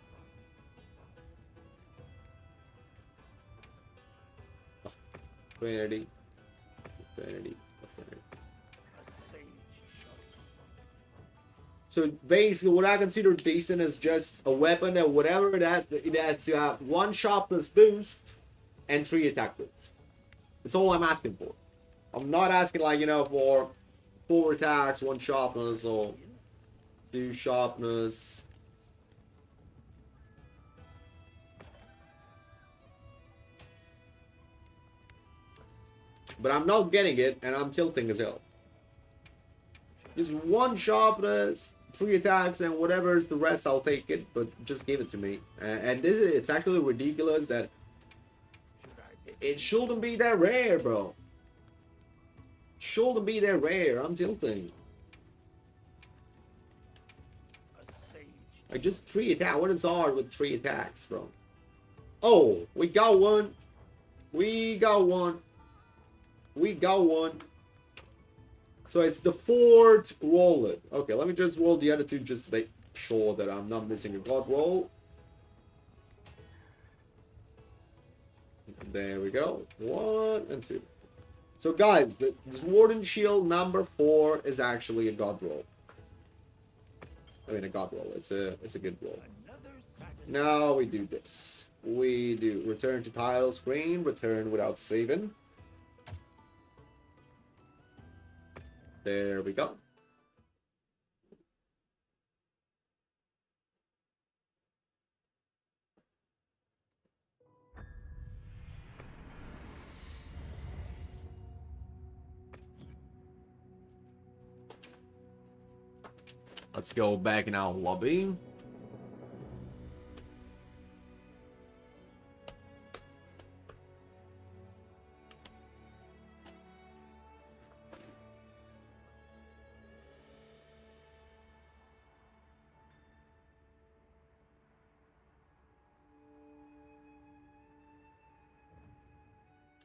Infinity. Infinity. Infinity. A sage choice. So basically, what I consider decent is just a weapon that whatever it has to have 1 sharpness boost and 3 attack boost. That's all I'm asking for. I'm not asking, like, you know, for 4 attacks, 1 sharpness, or 2 sharpness. But I'm not getting it, and I'm tilting as hell. Just 1 sharpness, 3 attacks, and whatever is the rest, I'll take it. But just give it to me. And this is, it's actually ridiculous that Should I it shouldn't be that rare, bro. Shouldn't be that rare. I'm tilting. a sage? Like, just 3 attacks. What is hard with 3 attacks, bro? Oh, we got one. We got one. We got one. So it's the 4th roll it. Okay, let me just roll the other 2 just to make sure that I'm not missing a god roll. There we go. 1 and 2. So guys, the Sword and Shield number 4 is actually a god roll. I mean a god roll. It's a good roll. Another satisfied. Now we do this. We do return to title screen, return without saving. There we go. Let's go back in our lobby.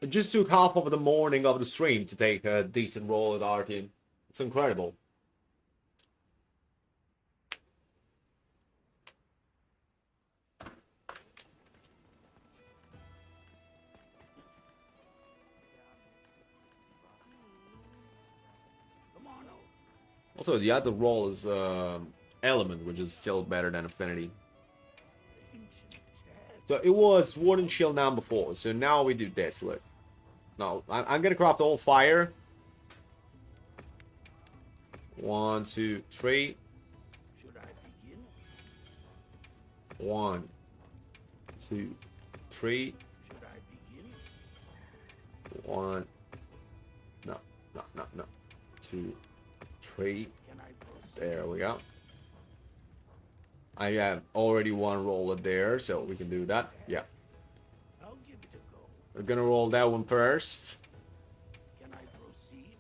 It just took half of the morning of the stream to take a decent roll at Artian. It's incredible. Come on, oh. Also, the other roll is Element, which is still better than Affinity. Ancient tale. So it was Sword and Shield number 4. So now we do this. Look. No, I'm gonna craft all fire. 1, 2, 3. Should I begin? 1, 2, 3. Should I begin? 1. No. 2, 3. Can I proceed? There we go. I have already 1 roller there, so we can do that. Yeah. I'll give it a go. We're gonna roll that one first. Can I proceed?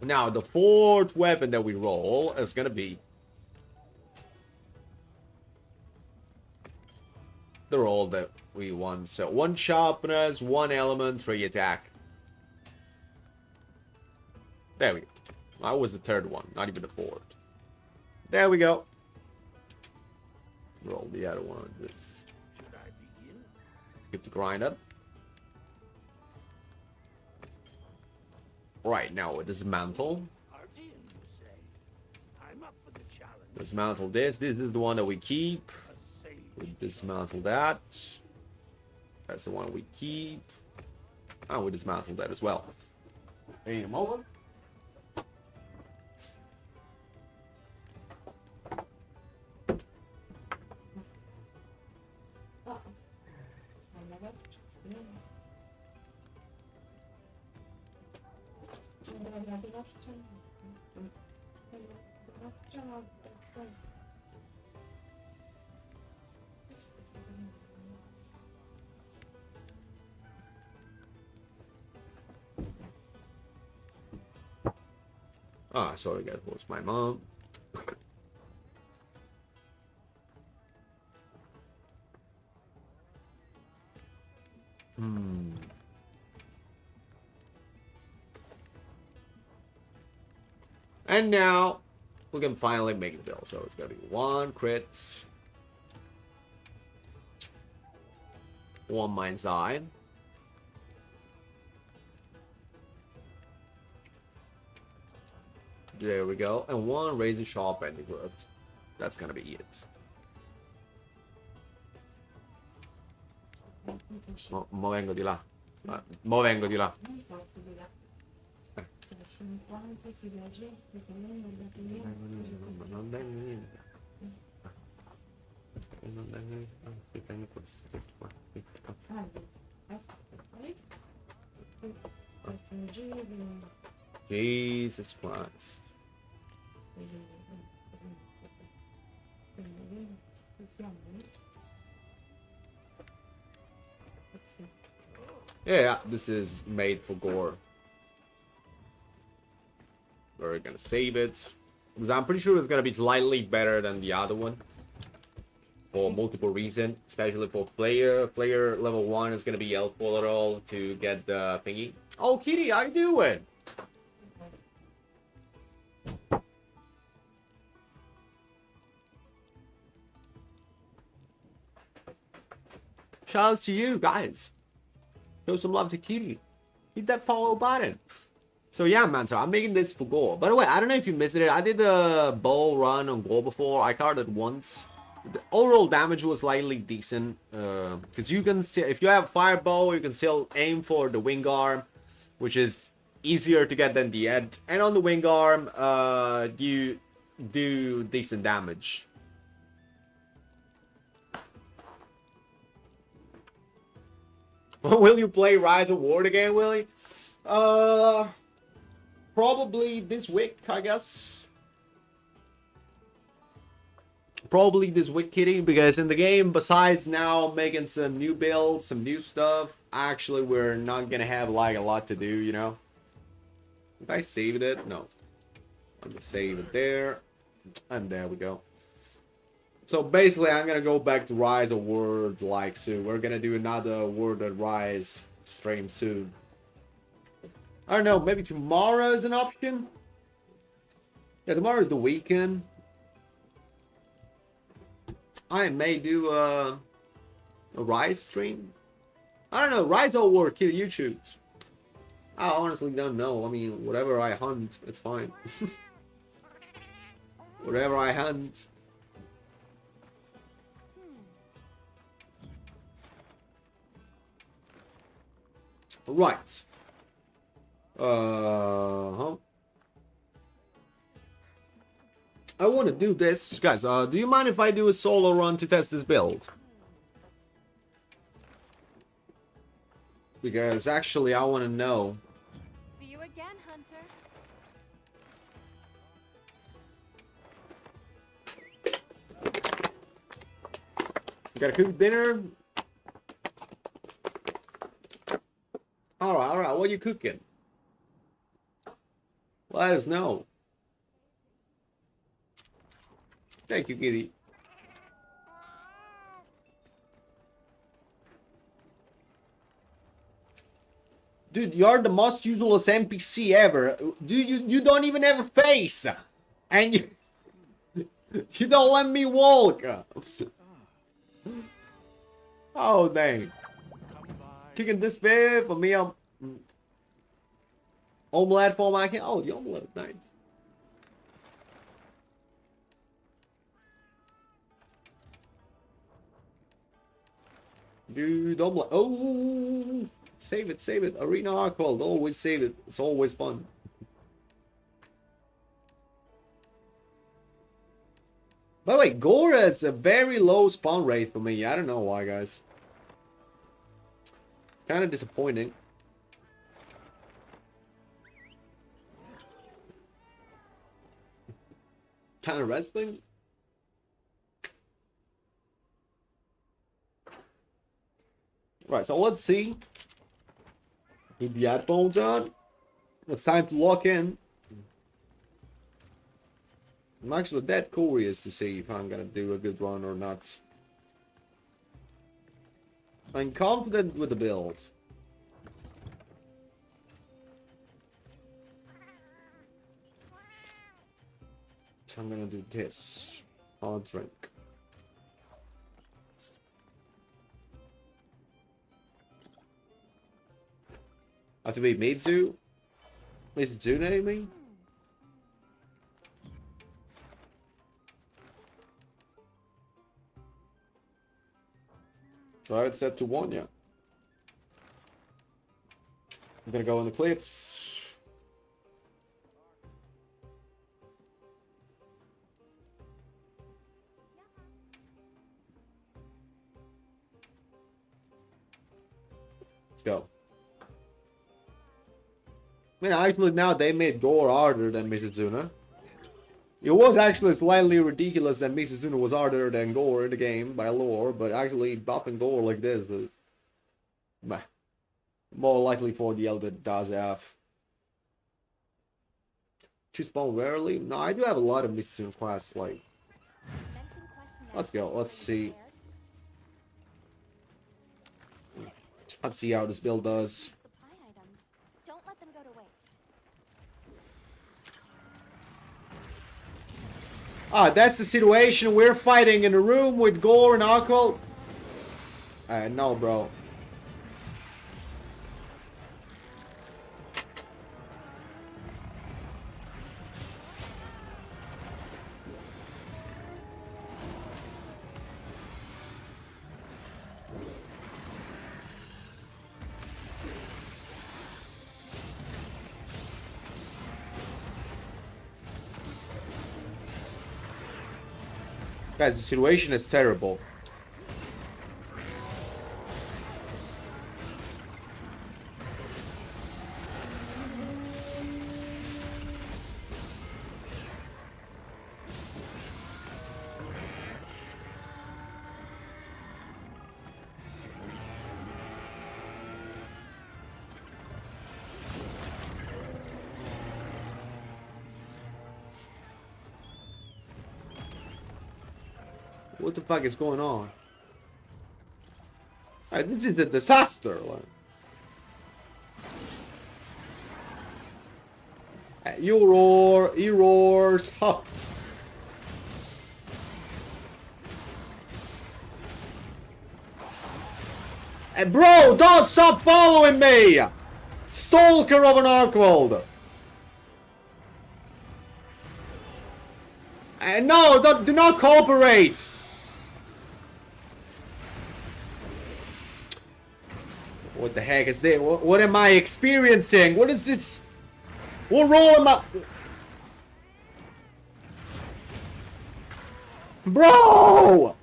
Now, the 4th weapon that we roll is gonna be the roll that we want. So 1 sharpness, 1 element, 3 attack. There we go. That was the 3rd one, not even the 4th. There we go. Roll the other one. Let's Should I begin? get the grind up. Right, now we dismantle. Artian, you say? I'm up for the challenge. Dismantle this. This is the one that we keep. A sage. We dismantle that. That's the one we keep. And we dismantle that as well. Ain't a moment. Ah, sorry guys, it was my mom. And now we can finally make the bill. So it's gonna be 1 crit, 1 mind's eye. There we go, and 1 razor sharp ending growth. That's gonna be it. Mo vengo di là. Mo vengo di là. Jesus Christ. Yeah, this is made for gore. We're gonna save it because I'm pretty sure it's gonna be slightly better than the other one for multiple reasons, especially for player. Player level 1 is gonna be helpful at all to get the thingy. Oh, Kitty, how you doing? Shout out to you guys. Show some love to Kitty. Hit that follow button. So yeah, man, so I'm making this for gore. By the way, I don't know if you missed it. I did the bow run on gore before. I carded once. The overall damage was slightly decent. Because you can see, if you have fire bow, you can still aim for the wing arm, which is easier to get than the head. And on the wing arm, you do decent damage. Will you play Rise of War again, Willie? Probably this week, I guess. Probably this week, Kitty, because in the game, besides now making some new builds, some new stuff, actually we're not gonna have like a lot to do, you know? If I saved it, no. I'm gonna save it there, and there we go. So basically, I'm gonna go back to Rise of War like soon. We're gonna do another World of Rise stream soon. I don't know, maybe tomorrow is an option. Yeah, tomorrow is the weekend. I may do a Rise stream. I don't know, Rise or War, kill you choose. I honestly don't know. I mean, whatever I hunt, it's fine. Whatever I hunt. Right. I want to do this. Guys, do you mind if I do a solo run to test this build? Because actually I want to know. See you again, Hunter. You gotta cook dinner? Alright, what are you cooking? Let us know. Thank you, Kitty. Dude, you're the most useless NPC ever. Dude, you don't even have a face. And you don't let me walk. Oh, dang. Kicking this bit for me, Omelette for my cat. Oh, the omelette, nice. Dude, omelette. Oh, save it, save it. Arena Archwald, always save it. It's always fun. By the way, Gore has a very low spawn rate for me. I don't know why, guys. Kind of disappointing. Kind of wrestling. Right, so let's see. Keep the headphones on. It's time to lock in. I'm actually that curious to see if I'm gonna do a good run or not. I'm confident with the build. So I'm gonna do this. I'll drink. Have to be Mitsu? Mizune, I mean? So it's set to 1, yeah. I'm gonna go on the cliffs. Let's go. I mean, actually now they made Gore harder than Mizuna. It was actually slightly ridiculous that Mizuna was harder than Gore in the game by lore, but actually buffing Gore like this is more likely for the elder does have. She spawned rarely? No, I do have a lot of Mizuna quests, like. Let's go, let's see. Let's see how this build does. Supply items. Don't let them go to waste. Ah, that's the situation. We're fighting in a room with Gore and Archwald. No, bro. Guys, the situation is terrible. What the fuck is going on? This is a disaster. You roar, he roars. Huh. Hey, bro, don't stop following me! Stalker of an Archwald! No, do not cooperate! What the heck is this? What am I experiencing? What is this? What role am I? Bro!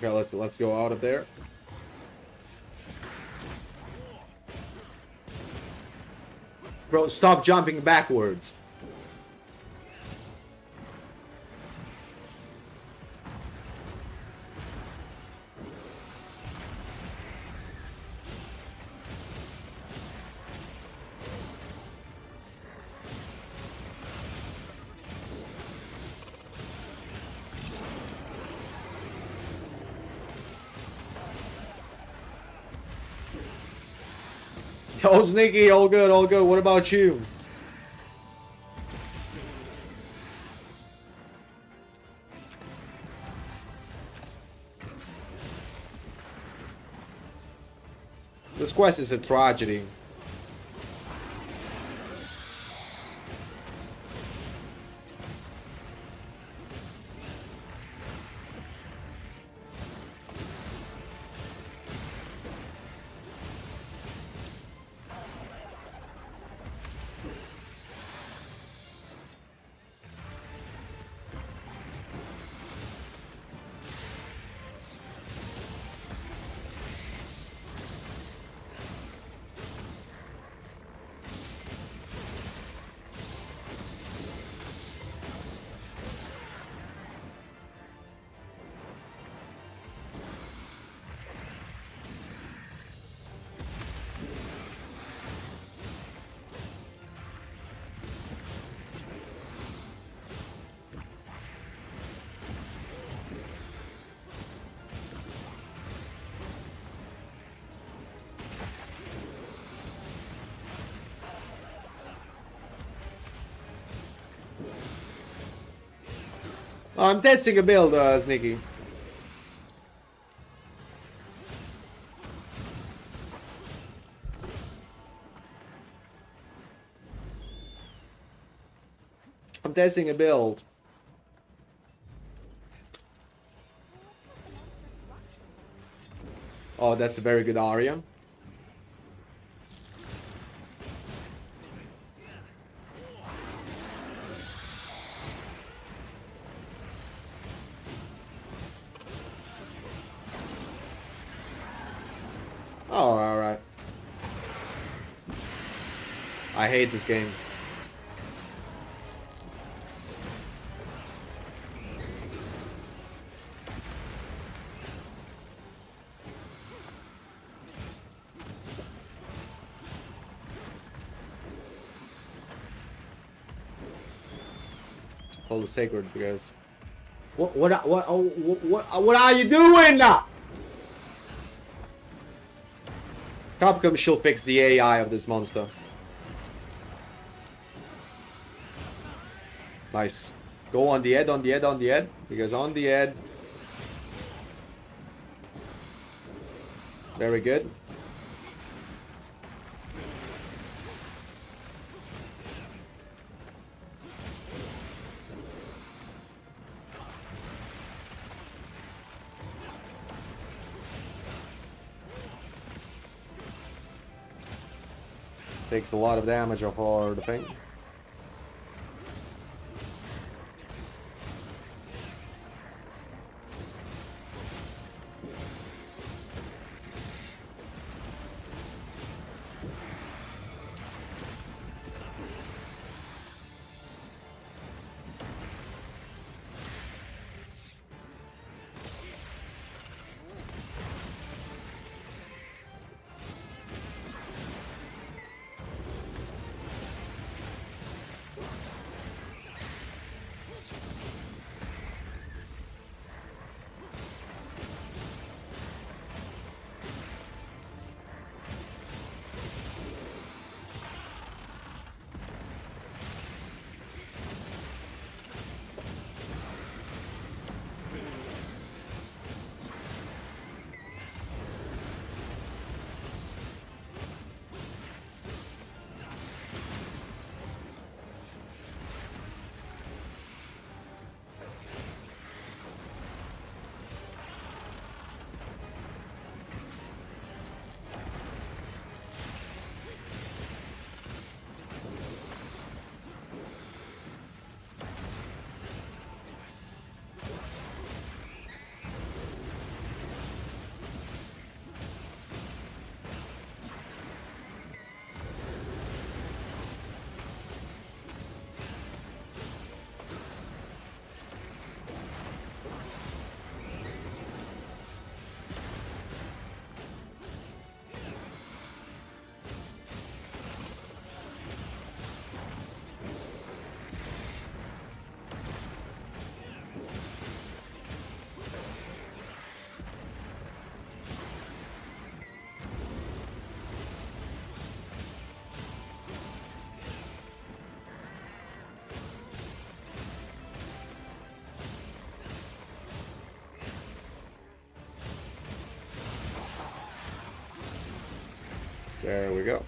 Okay, let's go out of there. Bro, stop jumping backwards. Yo, Sneaky, all good, all good. What about you? This quest is a tragedy. I'm testing a build, Sneaky. I'm testing a build. Oh, that's a very good aria. Oh, alright. I hate this game. Hold the sacred, because what are you doing now? Capcom should fix the AI of this monster. Nice. Go on the head, on the head, on the head. Because on the head. Very good. Takes a lot of damage off our the thing. There we go.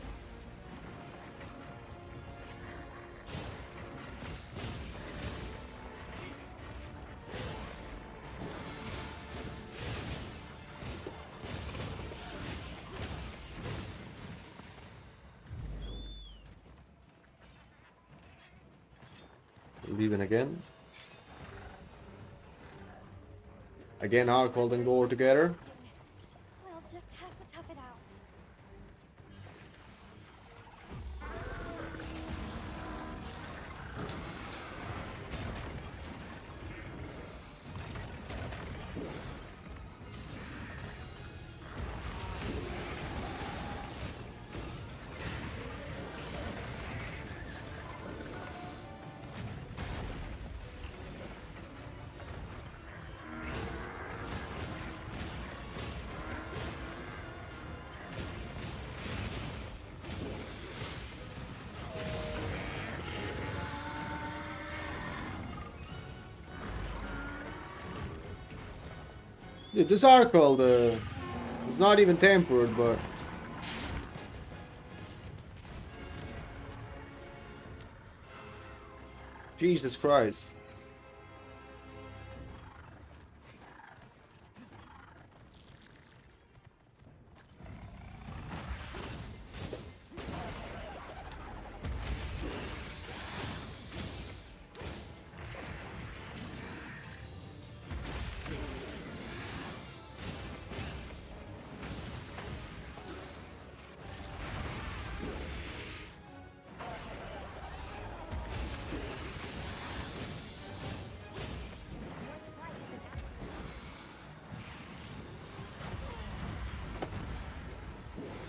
Leaving again. Again, Arkhold and Gore together. We'll just have to tough it out. Dude, this Arkhold is not even tempered, but Jesus Christ.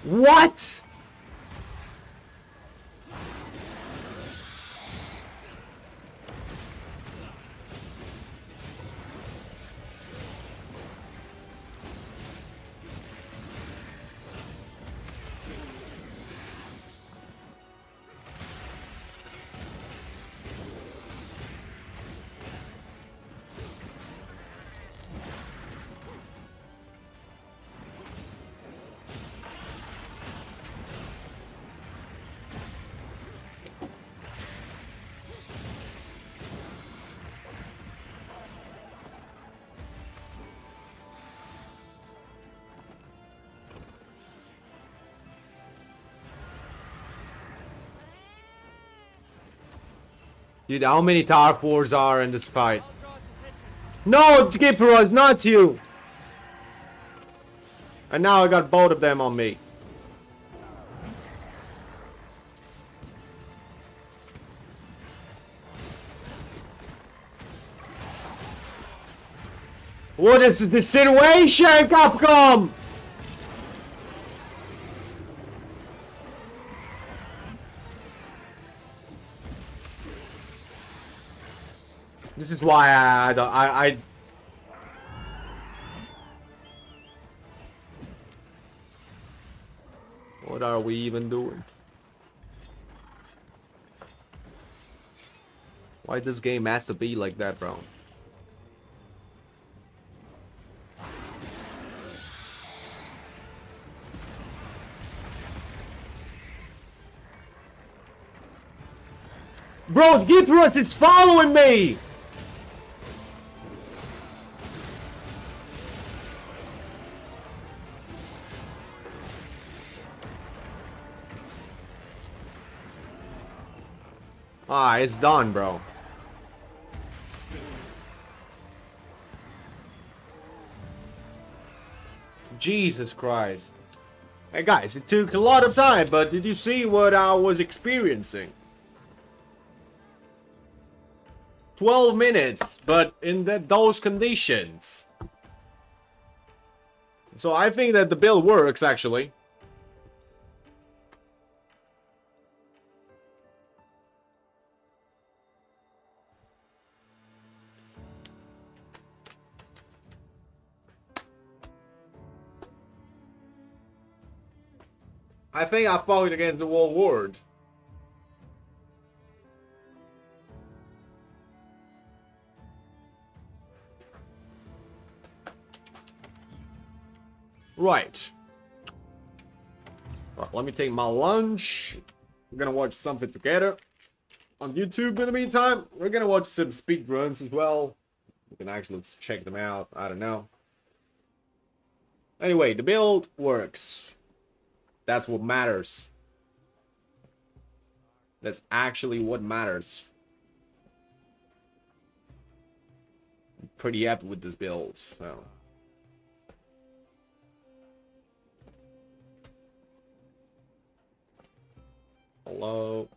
What? Dude, how many Dark Wars are in this fight? No, Gipro, it's not you! And now I got both of them on me. What is the situation, Capcom? This is why I What are we even doing? Why this game has to be like that, bro? Bro, Githros is following me! Ah, it's done, bro. Jesus Christ. Hey guys, it took a lot of time, but did you see what I was experiencing? 12 minutes, but in those conditions. So I think that the build works, actually. I think I fought against the whole world. Right. Alright, let me take my lunch. We're gonna watch something together on YouTube in the meantime. We're gonna watch some speedruns as well. We can actually check them out. I don't know. Anyway, the build works. That's what matters. That's actually what matters. I'm pretty happy with this build. So. Hello.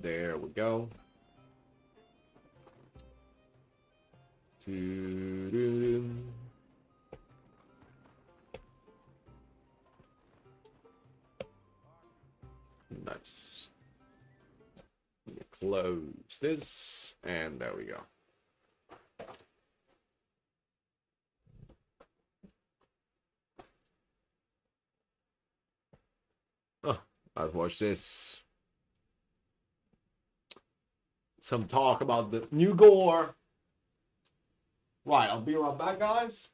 There we go. Doo-doo-doo. Nice. Close this, and there we go. Oh, let's watch this. Some talk about the new gore. Right, I'll be right back, guys.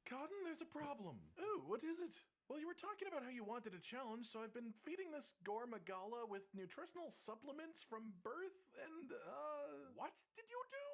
Cotton, there's a problem. Oh, what is it? Well, you were talking about how you wanted a challenge, so I've been feeding this Gore Magala with nutritional supplements from birth and, What did you do?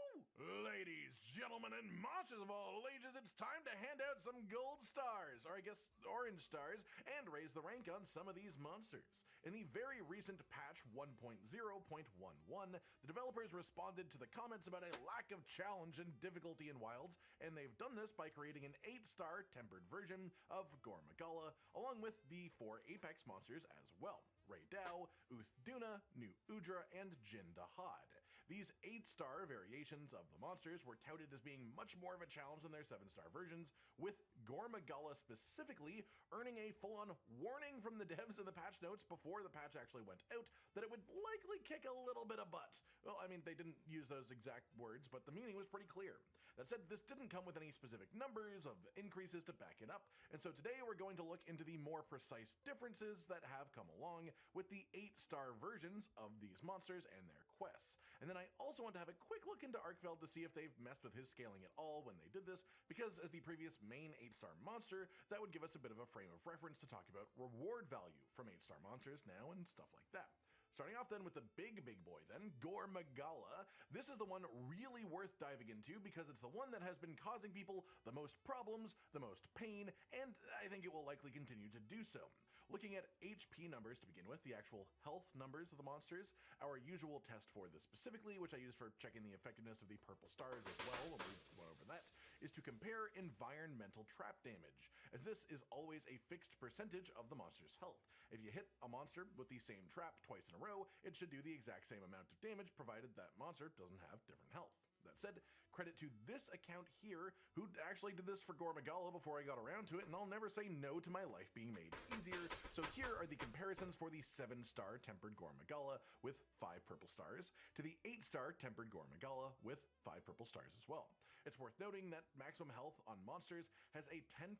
Ladies, gentlemen, and monsters of all ages, it's time to hand out some gold stars, or I guess orange stars, and raise the rank on some of these monsters. In the very recent patch 1.0.11, the developers responded to the comments about a lack of challenge and difficulty in Wilds, and they've done this by creating an 8-star tempered version of Gore Magala, along with the 4 Apex monsters as well: Ray Dow, Uth Duna, New Udra, and Jin Dahad. These 8-star variations of the monsters were touted as being much more of a challenge than their 7-star versions, with Gore Magala specifically earning a full-on warning from the devs in the patch notes before the patch actually went out that it would likely kick a little bit of butt. Well, I mean, they didn't use those exact words, but the meaning was pretty clear. That said, this didn't come with any specific numbers of increases to back it up, and so today we're going to look into the more precise differences that have come along with the 8-star versions of these monsters and their quests. And then I also want to have a quick look into Arkfeld to see if they've messed with his scaling at all when they did this, because as the previous main 8-star monster, that would give us a bit of a frame of reference to talk about reward value from 8-star monsters now and stuff like that. Starting off then with the big boy then, Gore Magala. This is the one really worth diving into because it's the one that has been causing people the most problems, the most pain, and I think it will likely continue to do so. Looking at HP numbers to begin with, the actual health numbers of the monsters, our usual test for this specifically, which I use for checking the effectiveness of the purple stars as well when we went over that, is to compare environmental trap damage, as this is always a fixed percentage of the monster's health. If you hit a monster with the same trap twice in a row, it should do the exact same amount of damage, provided that monster doesn't have different health. That said, credit to this account here, who actually did this for Gore Magala before I got around to it, and I'll never say no to my life being made easier. So here are the comparisons for the 7-star tempered Gore Magala with 5 purple stars, to the 8-star tempered Gore Magala with 5 purple stars as well. It's worth noting that maximum health on monsters has a 10%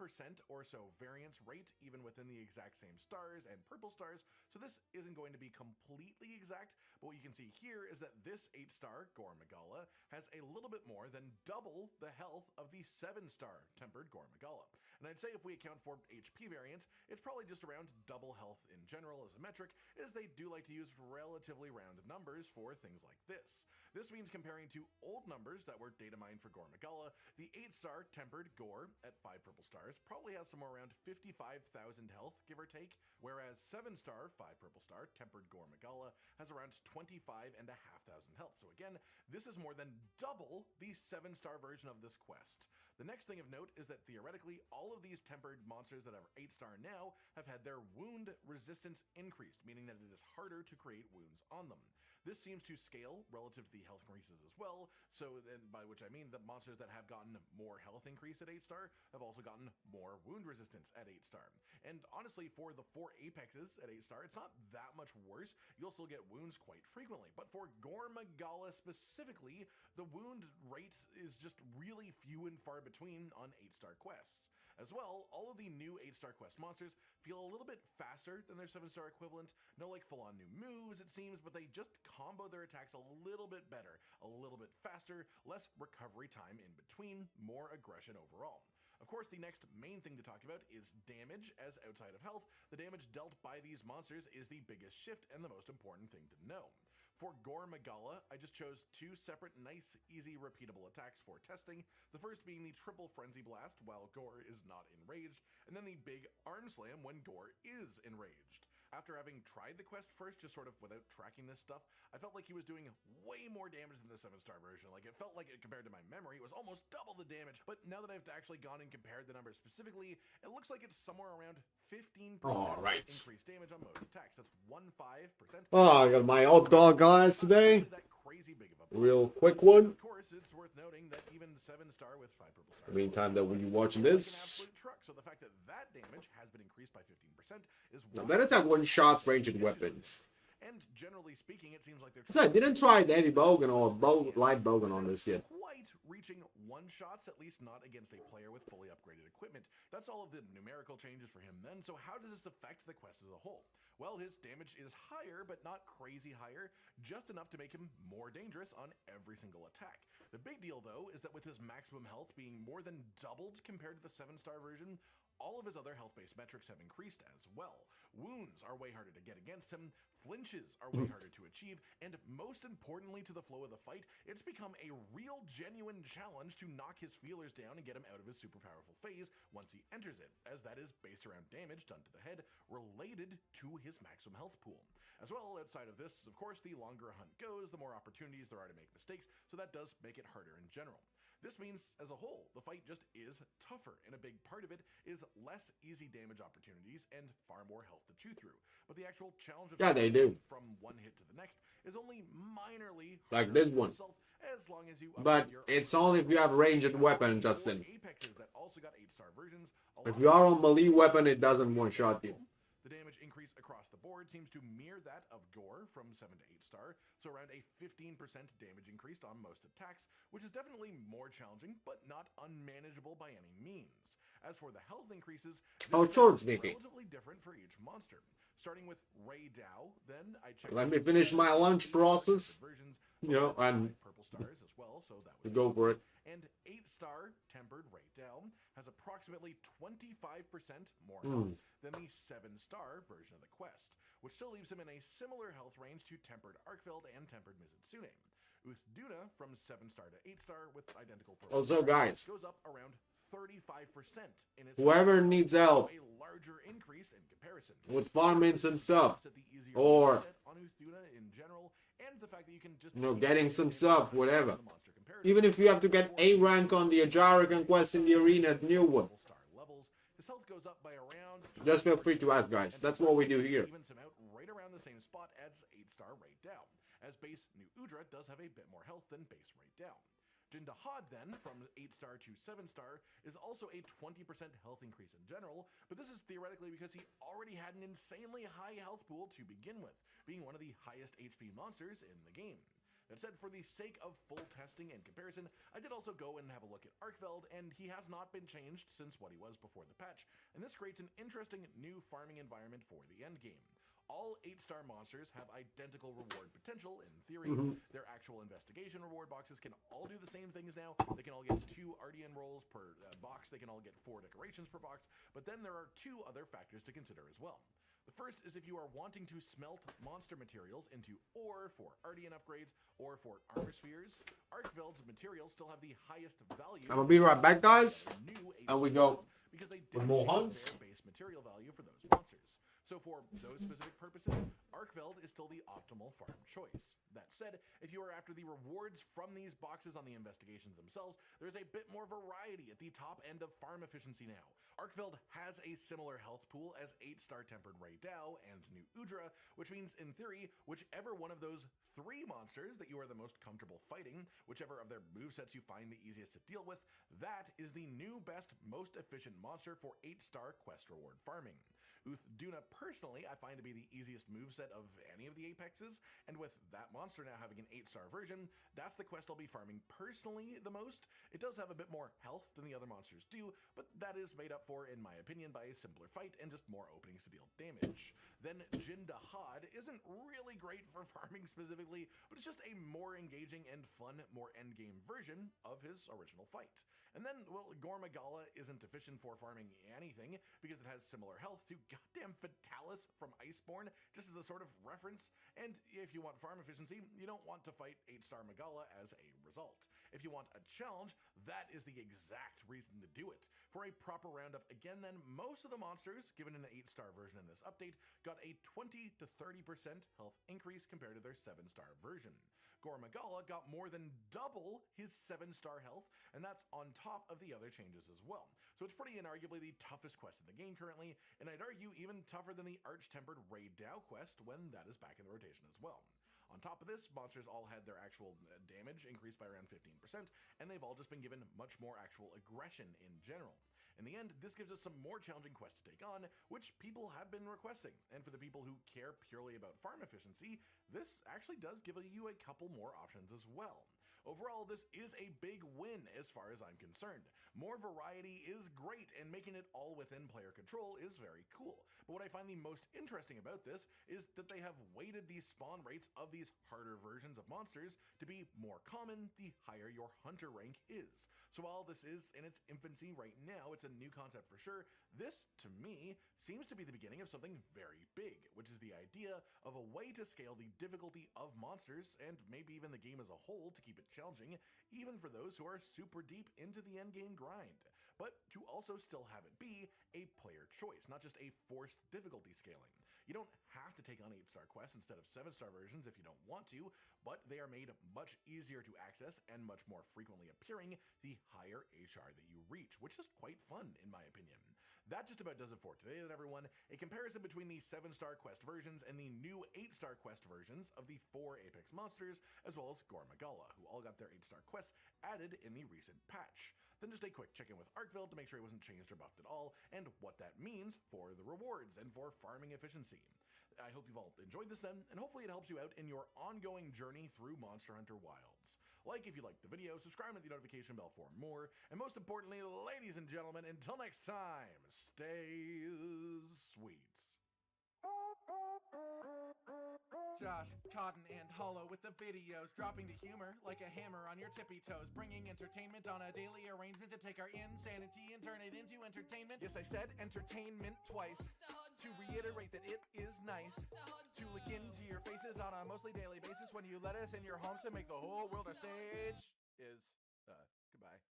or so variance rate, even within the exact same stars and purple stars, so this isn't going to be completely exact, but what you can see here is that this 8-star Gore Magala has a little bit more than double the health of the 7-star tempered Gore Magala. And I'd say if we account for HP variance, it's probably just around double health in general as a metric, as they do like to use relatively round numbers for things like this. This means comparing to old numbers that were data mined for Gore Magala, the 8-star tempered Gore at 5 purple stars probably has somewhere around 55,000 health, give or take, whereas 7-star 5 purple star tempered Gore Magala has around 25,500 health. So again, this is more than double the 7-star version of this quest. The next thing of note is that theoretically, all of these tempered monsters that are 8-star now have had their wound resistance increased, meaning that it is harder to create wounds on them. This seems to scale relative to the health increases as well, so and by which I mean that monsters that have gotten more health increase at 8-star have also gotten more wound resistance at 8-star. And honestly, for the 4 Apexes at 8-star, it's not that much worse. You'll still get wounds quite frequently, but for Gore Magala specifically, the wound rate is just really few and far between on 8-star quests. As well, all of the new 8-star quest monsters feel a little bit faster than their 7-star equivalent. No like full-on new moves, it seems, but they just combo their attacks a little bit better, a little bit faster, less recovery time in between, more aggression overall. Of course, the next main thing to talk about is damage, as outside of health, the damage dealt by these monsters is the biggest shift and the most important thing to know. For Gore Magala, I just chose 2 separate nice, easy, repeatable attacks for testing, the first being the triple Frenzy Blast while Gore is not enraged, and then the big Arm Slam when Gore is enraged. After having tried the quest first, just sort of without tracking this stuff, I felt like he was doing way more damage than the 7-star version. Like, it felt like it, compared to my memory, it was almost double the damage. But now that I've actually gone and compared the numbers specifically, it looks like it's somewhere around 15% increased damage on most attacks. That's 15%. Oh, I got my hot dog, guys, today. That crazy big of a Real quick one. Of course, it's worth noting that even 7-star with 5 purple stars. Meantime, that when you watching like an this, absolute truck. So the fact that that damage has been increased by 15% is now that attack one shots ranged weapons. And generally speaking, it seems like they're So I didn't try the heavy bowgun or light bowgun on this yet. quite reaching one shots, at least not against a player with fully upgraded equipment. That's all of the numerical changes for him then. So how does this affect the quest as a whole? Well, his damage is higher, but not crazy higher, just enough to make him more dangerous on every single attack. The big deal, though, is that with his maximum health being more than doubled compared to the 7-star version, all of his other health-based metrics have increased as well. Wounds are way harder to get against him, flinches are way harder to achieve, and most importantly to the flow of the fight, it's become a real genuine challenge to knock his feelers down and get him out of his super powerful phase once he enters it, as that is based around damage done to the head related to his maximum health pool. As well, outside of this, of course, the longer a hunt goes, the more opportunities there are to make mistakes, so that does make it harder in general. This means, as a whole, the fight just is tougher, and a big part of it is less easy damage opportunities and far more health to chew through. But the actual challenge of They do. from one hit to the next is only minorly Like harder this on one. itself, as long as you But upgrade your it's own only if you have ranged weapon. weapon, Four Justin. Apexes that also got 8-star versions. If you are on melee weapon, it doesn't one-shot you. The damage increase across the board seems to mirror that of Gore from 7 to 8-star, so around a 15% damage increase on most attacks, which is definitely more challenging, but not unmanageable by any means. As for the health increases, this Oh, is sure, Sneaky. relatively different for each monster. Starting with Ray Dow, then I checked Let out me finish my 7 lunch process. versions, You know, and purple stars as well, so that was go for it. and 8-star tempered Ray Dow has approximately 25% more health than the 7-star version of the quest, which still leaves him in a similar health range to tempered Arkfeld and tempered Mizutsune. Uthduna from 7-star to 8-star with identical purple Also, stars guys, goes up around 35% in its whoever health, needs so help a larger increase in comparison. with farming some stuff, Offset the easier or, reset on Uthduna in general, and the fact that you can just getting some stuff, whatever. the monster comparison. Even if you have to get A rank on the HR999 quest in the arena, new one. Star levels, his health goes up by around Just feel free to ask, guys. That's what we do here. Evens him out right around the same spot as 8-star Ray Down, as base New Udra does have a bit more health than base Ray Down. Jindahad then, from 8-star to 7-star, is also a 20% health increase in general, but this is theoretically because he already had an insanely high health pool to begin with, being one of the highest HP monsters in the game. That said, for the sake of full testing and comparison, I did also go and have a look at Arkfeld, and he has not been changed since what he was before the patch, and this creates an interesting new farming environment for the endgame. All 8-star monsters have identical reward potential in theory. Their actual investigation reward boxes can all do the same things now. They can all get 2 Ardian rolls per box. They can all get 4 decorations per box. But then there are 2 other factors to consider as well. The first is if you are wanting to smelt monster materials into ore for Ardian upgrades or for armor spheres, Arkveld's materials still have the highest value. I'm gonna be right back, guys. New And we 8 go because they with didn't more change hunts. their base material value for those monsters. So for those specific purposes, Arkveld is still the optimal farm choice. That said, if you are after the rewards from these boxes on the investigations themselves, there's a bit more variety at the top end of farm efficiency now. Arkveld has a similar health pool as 8-star tempered Ray Dow and New Udra, which means in theory, whichever one of those 3 monsters that you are the most comfortable fighting, whichever of their movesets you find the easiest to deal with, that is the new best, most efficient monster for 8-star quest reward farming. Uthduna personally I find to be the easiest moveset set of any of the Apexes, and with that monster now having an 8-star version, that's the quest I'll be farming personally the most. It does have a bit more health than the other monsters do, but that is made up for, in my opinion, by a simpler fight and just more openings to deal damage. Then Jindahad isn't really great for farming specifically, but it's just a more engaging and fun, more endgame version of his original fight. And then, well, Gormagala isn't efficient for farming anything because it has similar health to goddamn Fatalis from Iceborne, just as a sort of reference. And if you want farm efficiency, you don't want to fight 8-star Magala as a result. If you want a challenge, that is the exact reason to do it. For a proper roundup, again then, most of the monsters, given an 8-star version in this update, got a 20 to 30% health increase compared to their 7-star version. Gormagala got more than double his 7-star health, and that's on top of the other changes as well. So it's pretty inarguably the toughest quest in the game currently, and I'd argue even tougher than the Arch-Tempered Raid Dao quest when that is back in the rotation as well. On top of this, monsters all had their actual damage increased by around 15%, and they've all just been given much more actual aggression in general. In the end, this gives us some more challenging quests to take on, which people have been requesting. And for the people who care purely about farm efficiency, this actually does give you a couple more options as well. Overall, this is a big win as far as I'm concerned. More variety is great, and making it all within player control is very cool. But what I find the most interesting about this is that they have weighted the spawn rates of these harder versions of monsters to be more common the higher your hunter rank is. So while this is in its infancy right now, it's a new concept for sure, this, to me, seems to be the beginning of something very big, which is the idea of a way to scale the difficulty of monsters, and maybe even the game as a whole, to keep it challenging, even for those who are super deep into the endgame grind. But to also still have it be a player choice, not just a forced difficulty scaling. You don't have to take on 8-star quests instead of 7-star versions if you don't want to, but they are made much easier to access and much more frequently appearing the higher HR that you reach, which is quite fun in my opinion. That just about does it for today, everyone. A comparison between the 7-star quest versions and the new 8-star quest versions of the 4 Apex monsters, as well as Gormagala, who all got their 8-star quests added in the recent patch. Then just a quick check-in with Arkville to make sure it wasn't changed or buffed at all, and what that means for the rewards and for farming efficiency. I hope you've all enjoyed this then, and hopefully it helps you out in your ongoing journey through Monster Hunter Wilds. Like if you liked the video, subscribe and hit the notification bell for more, and most importantly, ladies and gentlemen, until next time, stay sweet. Josh, Cotton, and Hollow with the videos, dropping the humor like a hammer on your tippy toes, bringing entertainment on a daily arrangement to take our insanity and turn it into entertainment. Yes, I said entertainment twice, to reiterate that it is nice to look into your faces on a mostly daily basis when you let us in your homes to make the whole world our stage. Goodbye.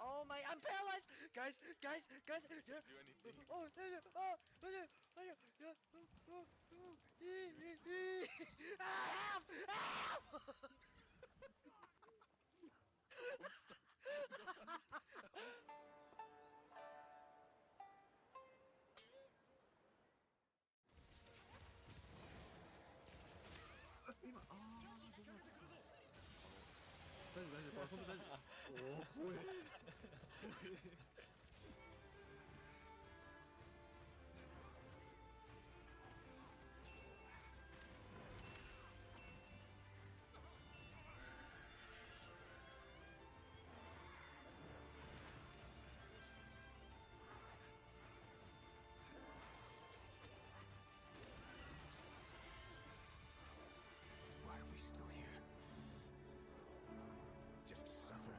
Oh my, I'm paralyzed! Guys! Yeah. Do anything. Oh, help! Why are we still here? Just to suffer.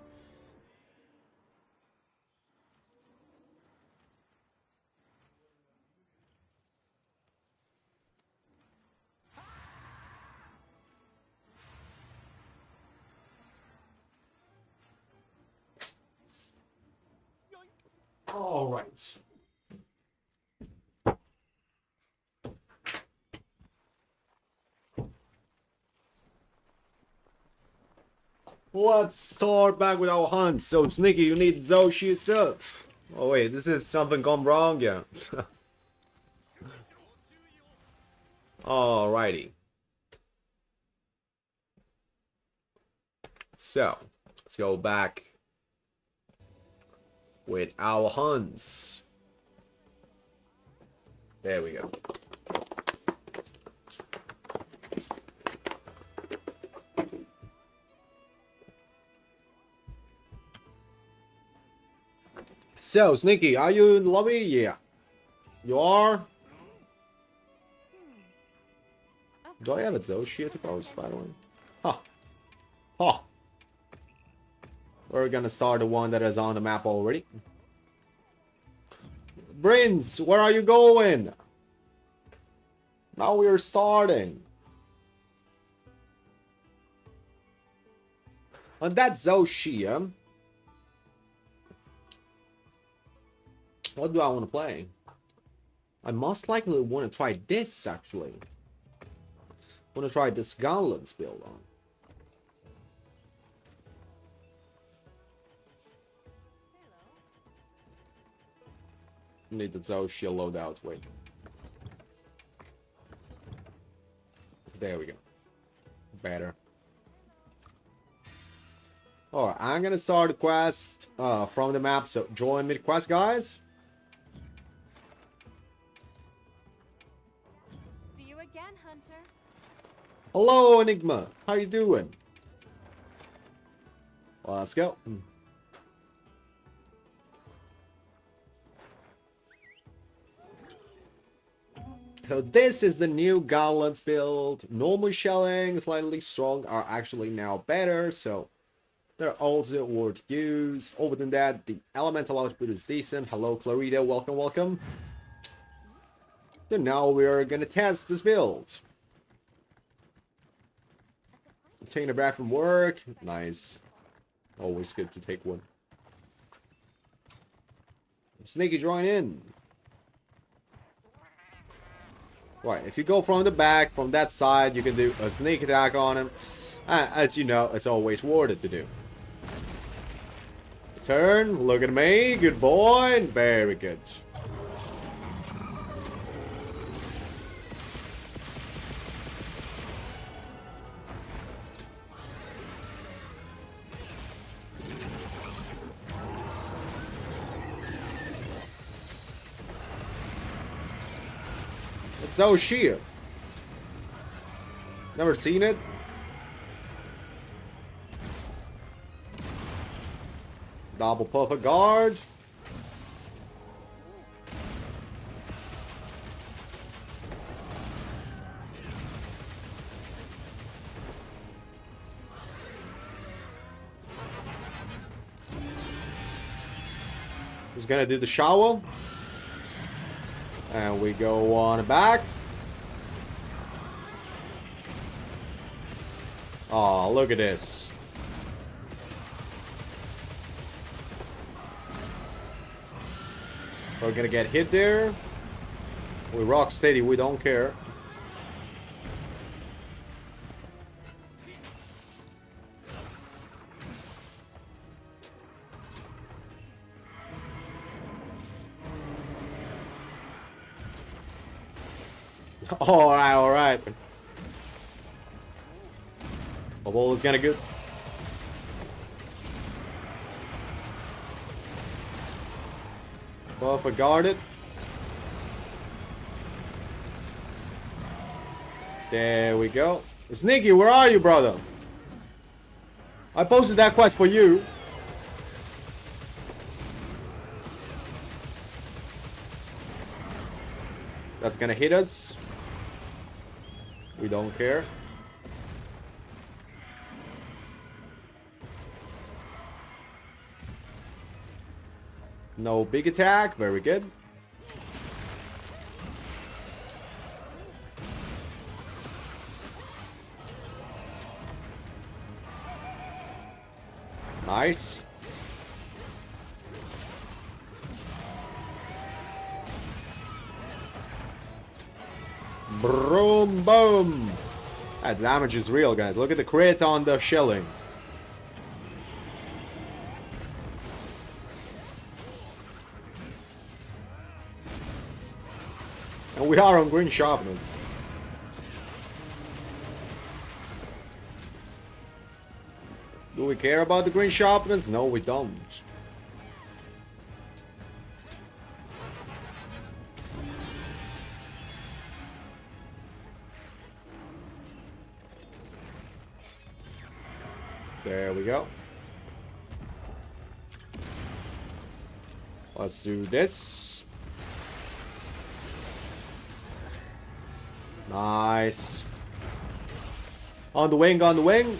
All right. Let's start back with our hunt. So, Sneaky, you need Zoshi stuff. Oh, wait, this is something gone wrong? Yeah. Alrighty. So, let's go back with our hunts. There we go. So, Sneaky, are you in the lobby? Yeah. You are? Do I have a Zoshi to post, by the way? Huh. Huh. We're gonna start the one that is on the map already. Brins, where are you going? Now we are starting. On that Zoshi, what do I want to play? I most likely want to try this, actually. Want to try this Gauntlets build on. Need the Zoshi loadout. Wait. There we go. Better. Alright, I'm gonna start the quest from the map, so join me the quest, guys. See you again, Hunter. Hello, Enigma. How you doing? Well, let's go. So this is the new Gauntlets build. Normal shelling, slightly strong, are actually now better, so they're also worth use. Other than that, the elemental output is decent. Hello, Clarita. Welcome, welcome. So now we're gonna test this build. Taking a break from work. Nice. Always good to take one. Sneaky, join in. Right, if you go from the back, from that side, you can do a sneak attack on him. As you know, it's always worth it to do. Turn, look at me, good boy, very good. It's Zoshi. Never seen it. Double perfect guard. He's gonna do the shower. And we go on back. Oh, look at this. We're gonna get hit there. We rock steady, we don't care. Alright, alright. The ball is gonna go. Perfect guarded. There we go. Sneaky, where are you, brother? I posted that quest for you. That's gonna hit us. We don't care. No big attack. Very good. Nice. Boom, boom. That damage is real, guys. Look at the crit on the shelling. And we are on green sharpness. Do we care about the green sharpness? No, we don't. There we go. Let's do this. Nice. On the wing, on the wing.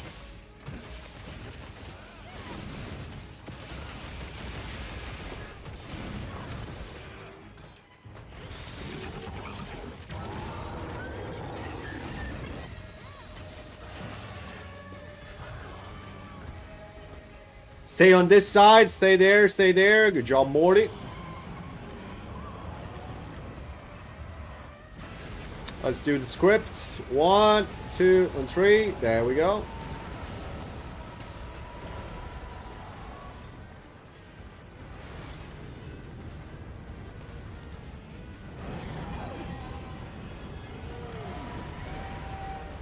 Stay on this side. Stay there. Stay there. Good job, Morty. Let's do the script. 1, 2, and 3. There we go.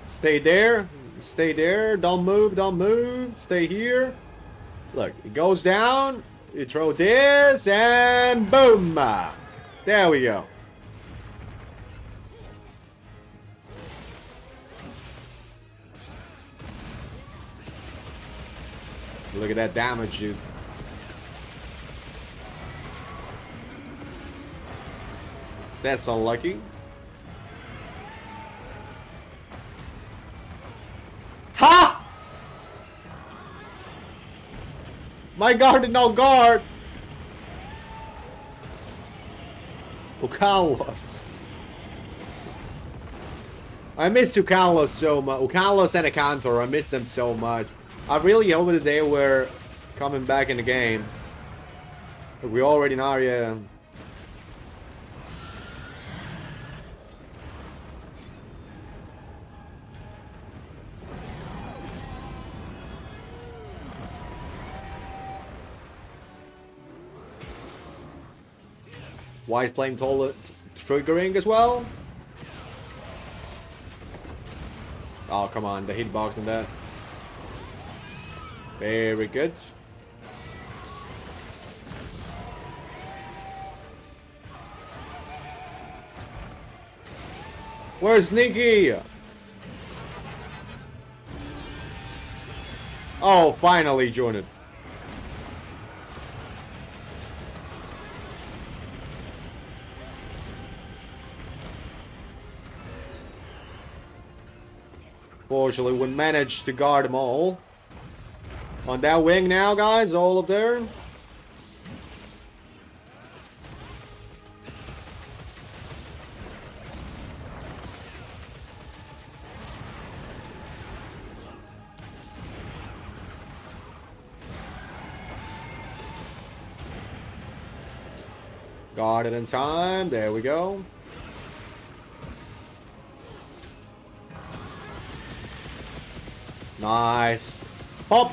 Stay there. Stay there. Don't move. Don't move. Stay here. Look, it goes down. You throw this, and boom. There we go. Look at that damage, dude. That's unlucky. Ha! My guard did not guard. Ukalos. I miss Ukalos so much. Ukalos and Akantor, I miss them so much. I really hope that they were coming back in the game. But we already know, yeah. White flame triggering as well. Oh, come on, the hitbox and that. Very good. Where's Nikki? Oh, finally joined it. Fortunately, we managed to guard them all. On that wing now, guys, all up there. Got it in time. There we go. Nice. Pop.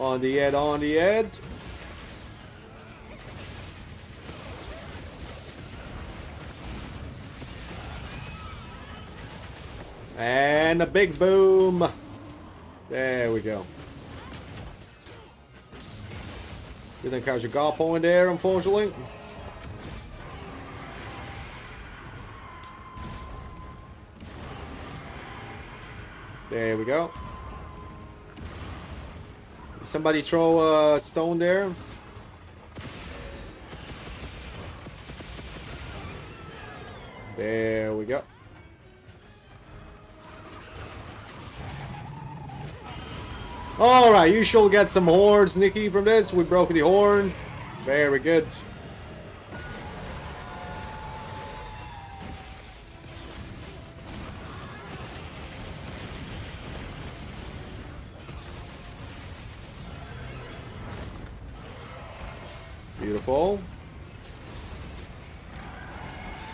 On the head, on the head. And a big boom. There we go. Didn't catch a guard point there, unfortunately. There we go. Somebody throw a stone there. There we go. Alright, you should get some horns, Nikki, from this. We broke the horn. Very good. Beautiful.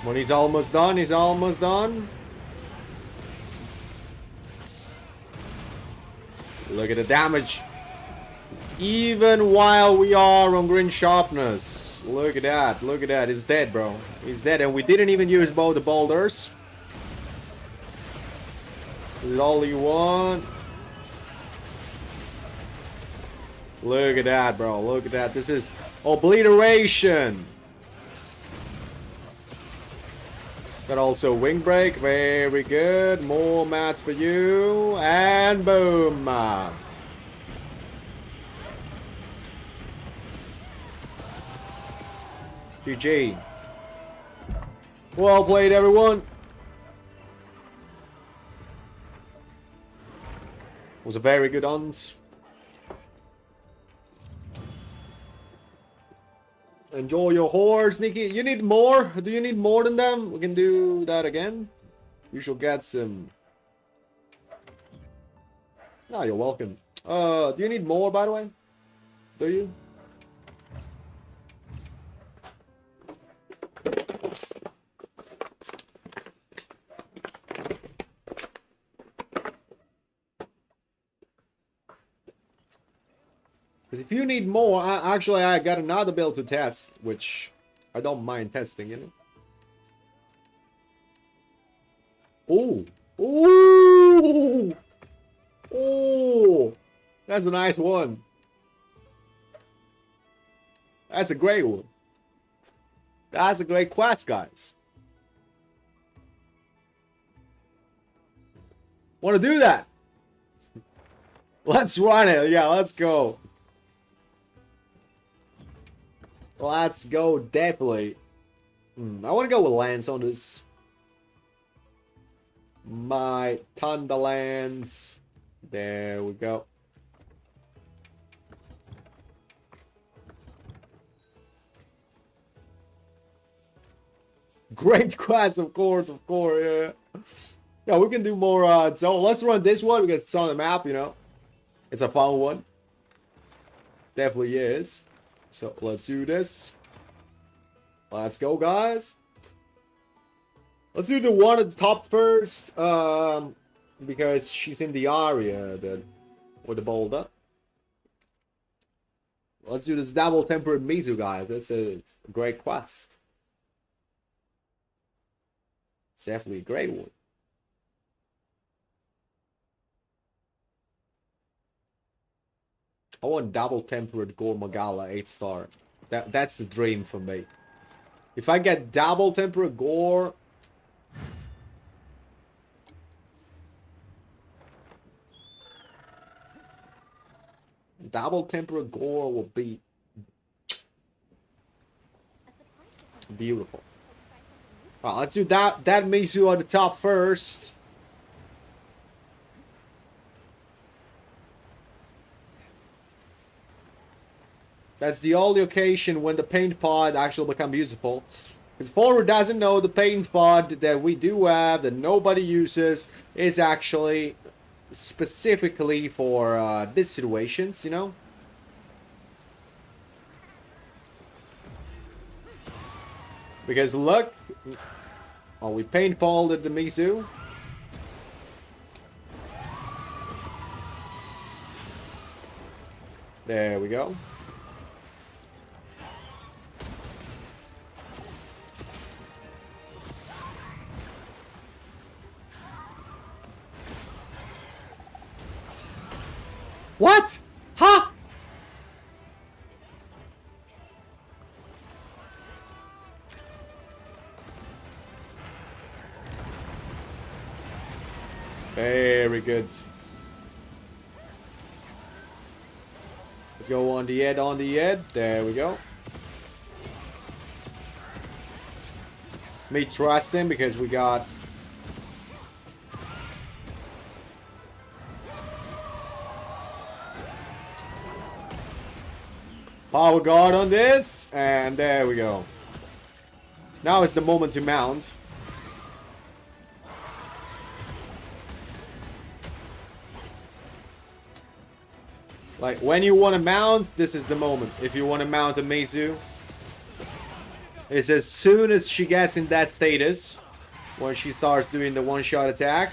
When he's almost done, he's almost done. Look at the damage. Even while we are on green sharpness. Look at that. Look at that. He's dead, bro. He's dead. And we didn't even use both the boulders. Lolly one. Look at that, bro. Look at that. This is obliteration. Got also wing break. Very good. More mats for you. And boom. GG. Well played, everyone. Was a very good hunt. Enjoy your horse, Nikki. You need more? Do you need more than them? We can do that again. You shall get some. No, you're welcome. Do you need more, by the way? Do you? Because if you need more, actually I got another build to test, which I don't mind testing, you know? Ooh! Ooh! Oh! That's a nice one. That's a great one. That's a great quest, guys. Want to do that? Let's run it. Yeah, let's go. Let's go, definitely. I want to go with Lance on this. My Thunderlands. There we go. Great quest, of course, yeah. Yeah, we can do more, so let's run this one because it's on the map, you know. It's a fun one. Definitely is. So let's do this. Let's go, guys. Let's do the one at the top first. Because she's in the area that with the boulder. Let's do this double tempered Mizu, guys. This is a great quest. It's definitely a great one. I want double tempered Gore Magala 8-star. That's the dream for me. If I get double tempered Gore, will be beautiful. Alright, let's do that Mizu on the top first. That's the only occasion when the paint pod actually becomes useful. Because forward doesn't know the paint pod that we do have, that nobody uses, is actually specifically for these situations, you know? Because look, oh, we paintballed the Mizu. There we go. What? Huh? Very good. Let's go on the head, There we go. Me trust him because we got... Power guard on this, and there we go. Now it's the moment to mount. Like, when you want to mount, this is the moment. If you want to mount a Mizu, is as soon as she gets in that status, when she starts doing the one-shot attack,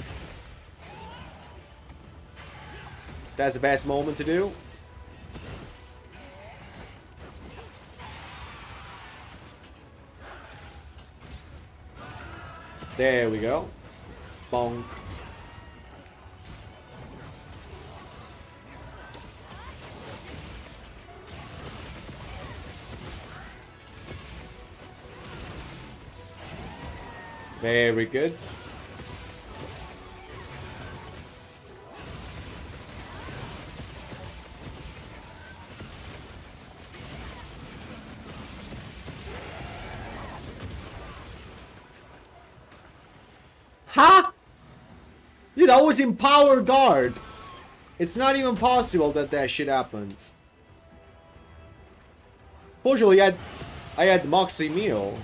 that's the best moment to do. There we go. Bonk. Very good. Huh? Dude, that was Empower Guard. It's not even possible that that shit happens. Fortunately, I had Moxie Meal.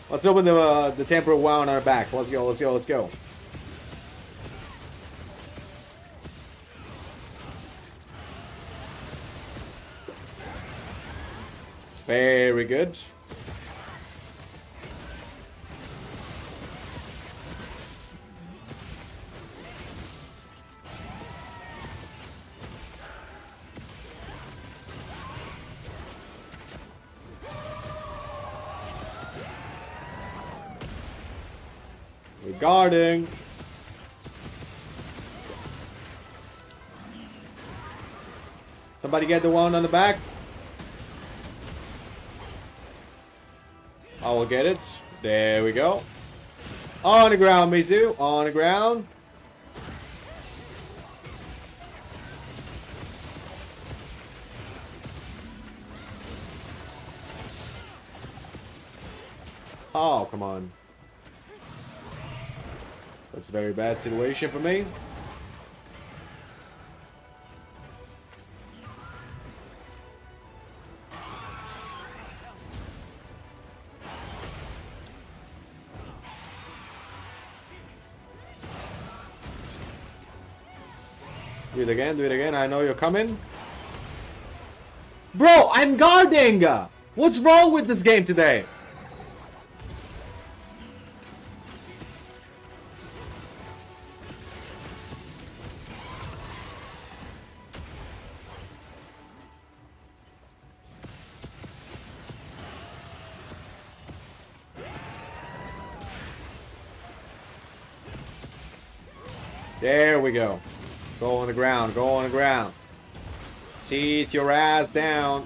Let's open the temporal wow on our back. Let's go, let's go, let's go. Very good. Guarding. Somebody get the one on the back. I will get it. There we go. On the ground, Mizu. On the ground. Oh, come on. That's a very bad situation for me. Do it again, do it again. I know you're coming. Bro, I'm guarding! What's wrong with this game today? There we go. Go on the ground. Go on the ground. Seat your ass down.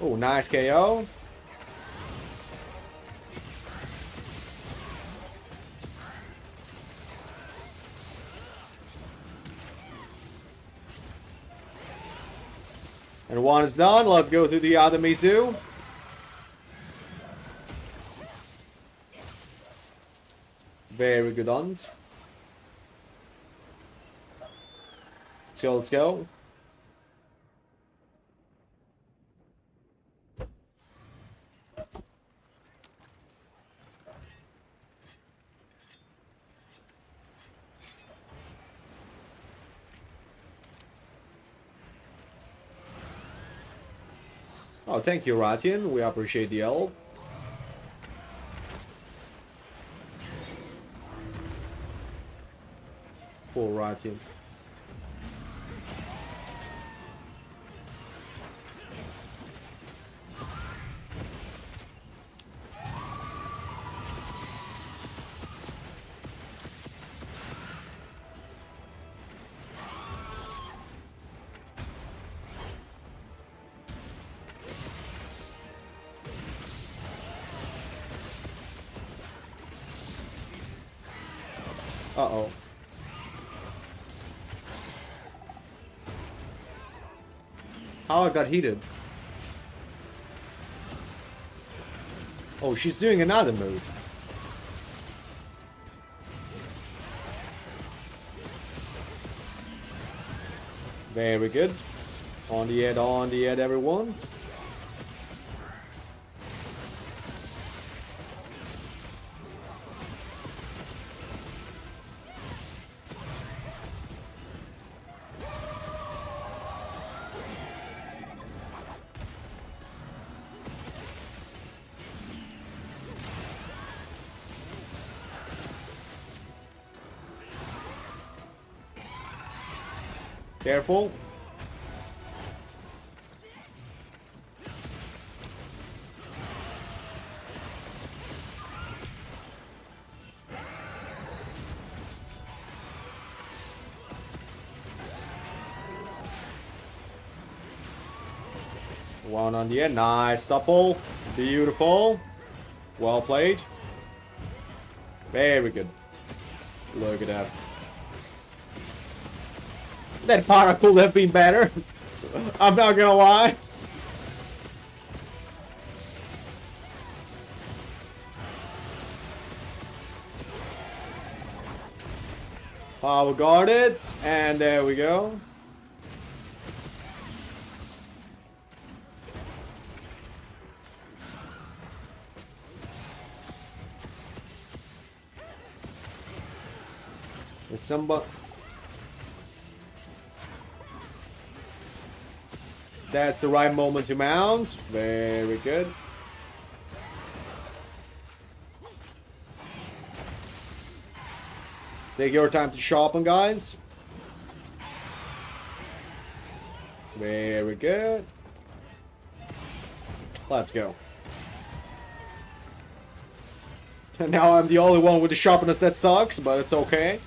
Oh, nice KO. And one is done. Let's go to the other Mizu. Very good on. Let's go, let's go. Oh, thank you, Ratian. We appreciate the help. Poor Ratian. Uh-oh. How I got heated. Oh, she's doing another move. Very good. On the head, everyone. Careful. One on the end. Nice. Stopple. Beautiful. Well played. Very good. Look at that. That para could have been better. I'm not gonna lie. Power guarded. And there we go. There's somebody. That's the right moment to mount. Very good. Take your time to sharpen, guys. Very good. Let's go. And now I'm the only one with the sharpness that sucks, but it's okay.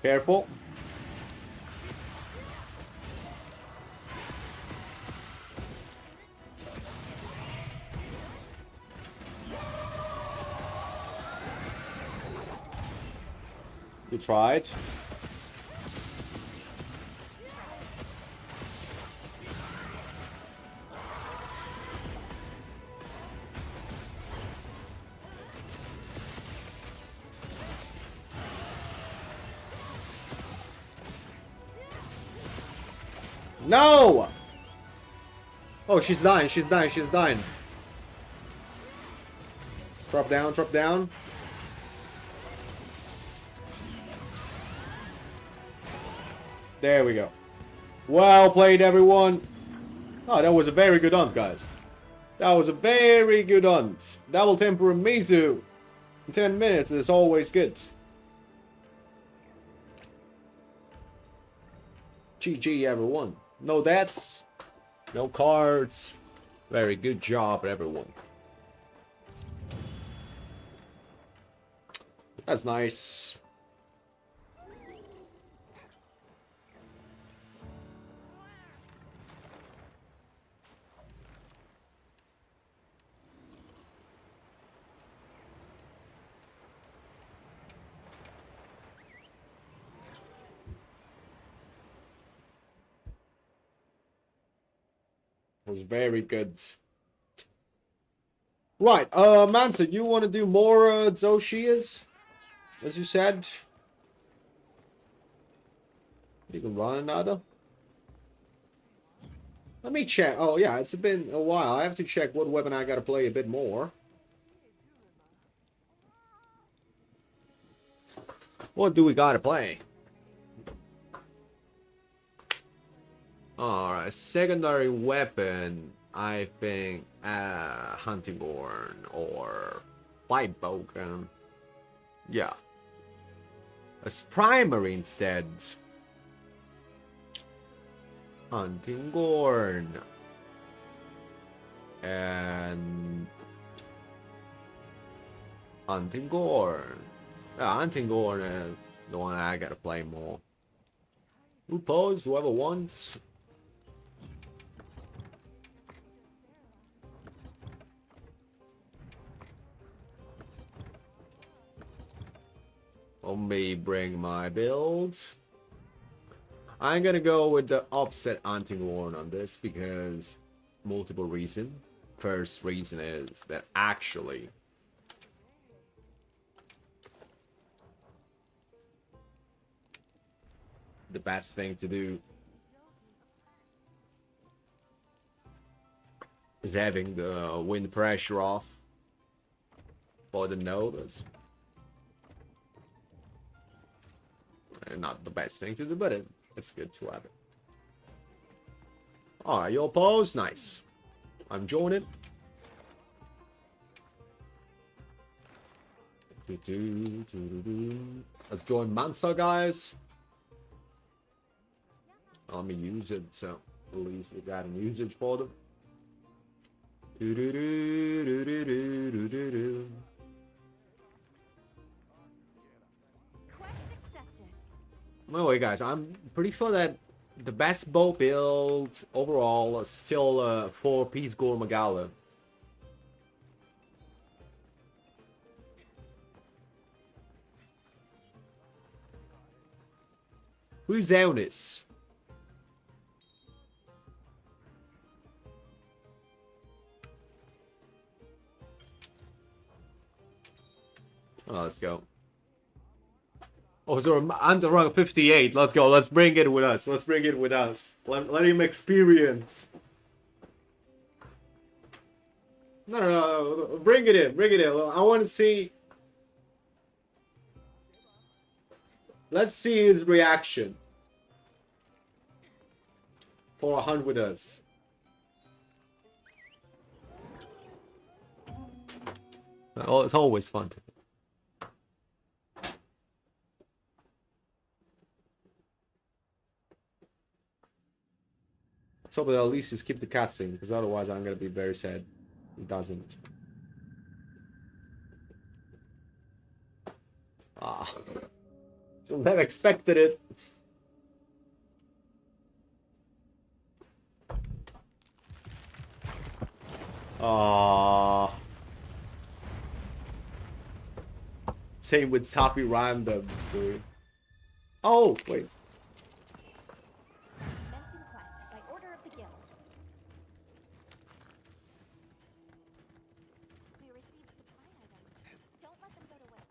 Careful. You tried. No! Oh, she's dying, she's dying, she's dying. Drop down, drop down. There we go. Well played, everyone. Oh, that was a very good hunt, guys. That was a very good hunt. Double Temper Mizu. In 10 minutes is always good. GG, everyone. No deaths. No cards. Very good job, everyone. That's nice. It was very good. Right, Mansa, you want to do more Zoshias? As you said. You can run another. Let me check. Oh, yeah, it's been a while. I have to check what weapon I gotta play a bit more. What do we gotta play? Alright, secondary weapon. I think Hunting Horn or Fight Bogan. Yeah. As primary instead. Hunting Horn. And Hunting Horn. Yeah, Hunting Horn is the one I gotta play more. Who pose? Whoever wants. Let me bring my build. I'm gonna go with the offset Hunting Horn on this because multiple reasons. First reason is that actually the best thing to do is having the wind pressure off for the node. That's not the best thing to do, but it's good to have it. Alright, your pose, nice. I'm joining. Let's join Mansa, guys. Let me use it, so at least we got an usage for them. Quest accepted. Anyway, guys, I'm pretty sure that the best bow build overall is still 4-piece Gore Magala. Who's on this? Oh, let's go. Oh, so I'm under rank 58. Let's go. Let's bring it with us. Let's bring it with us. Let him experience. No. Bring it in. Bring it in. I want to see. Let's see his reaction. For a hunt with us. Oh, it's always fun. Let's hope that at least he skip the cutscene, because otherwise I'm gonna be very sad. He doesn't. Ah. Shouldn't have expected it. Ah. Same with Toppy Randoms, dude. Oh, wait. Commencing quest by order of the guild. We received supply items. Don't let them go to waste.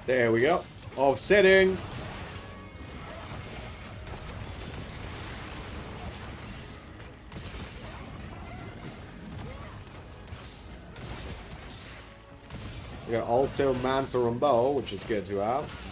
There we go. Offsetting. We got also Mansa and Bow, which is good to have.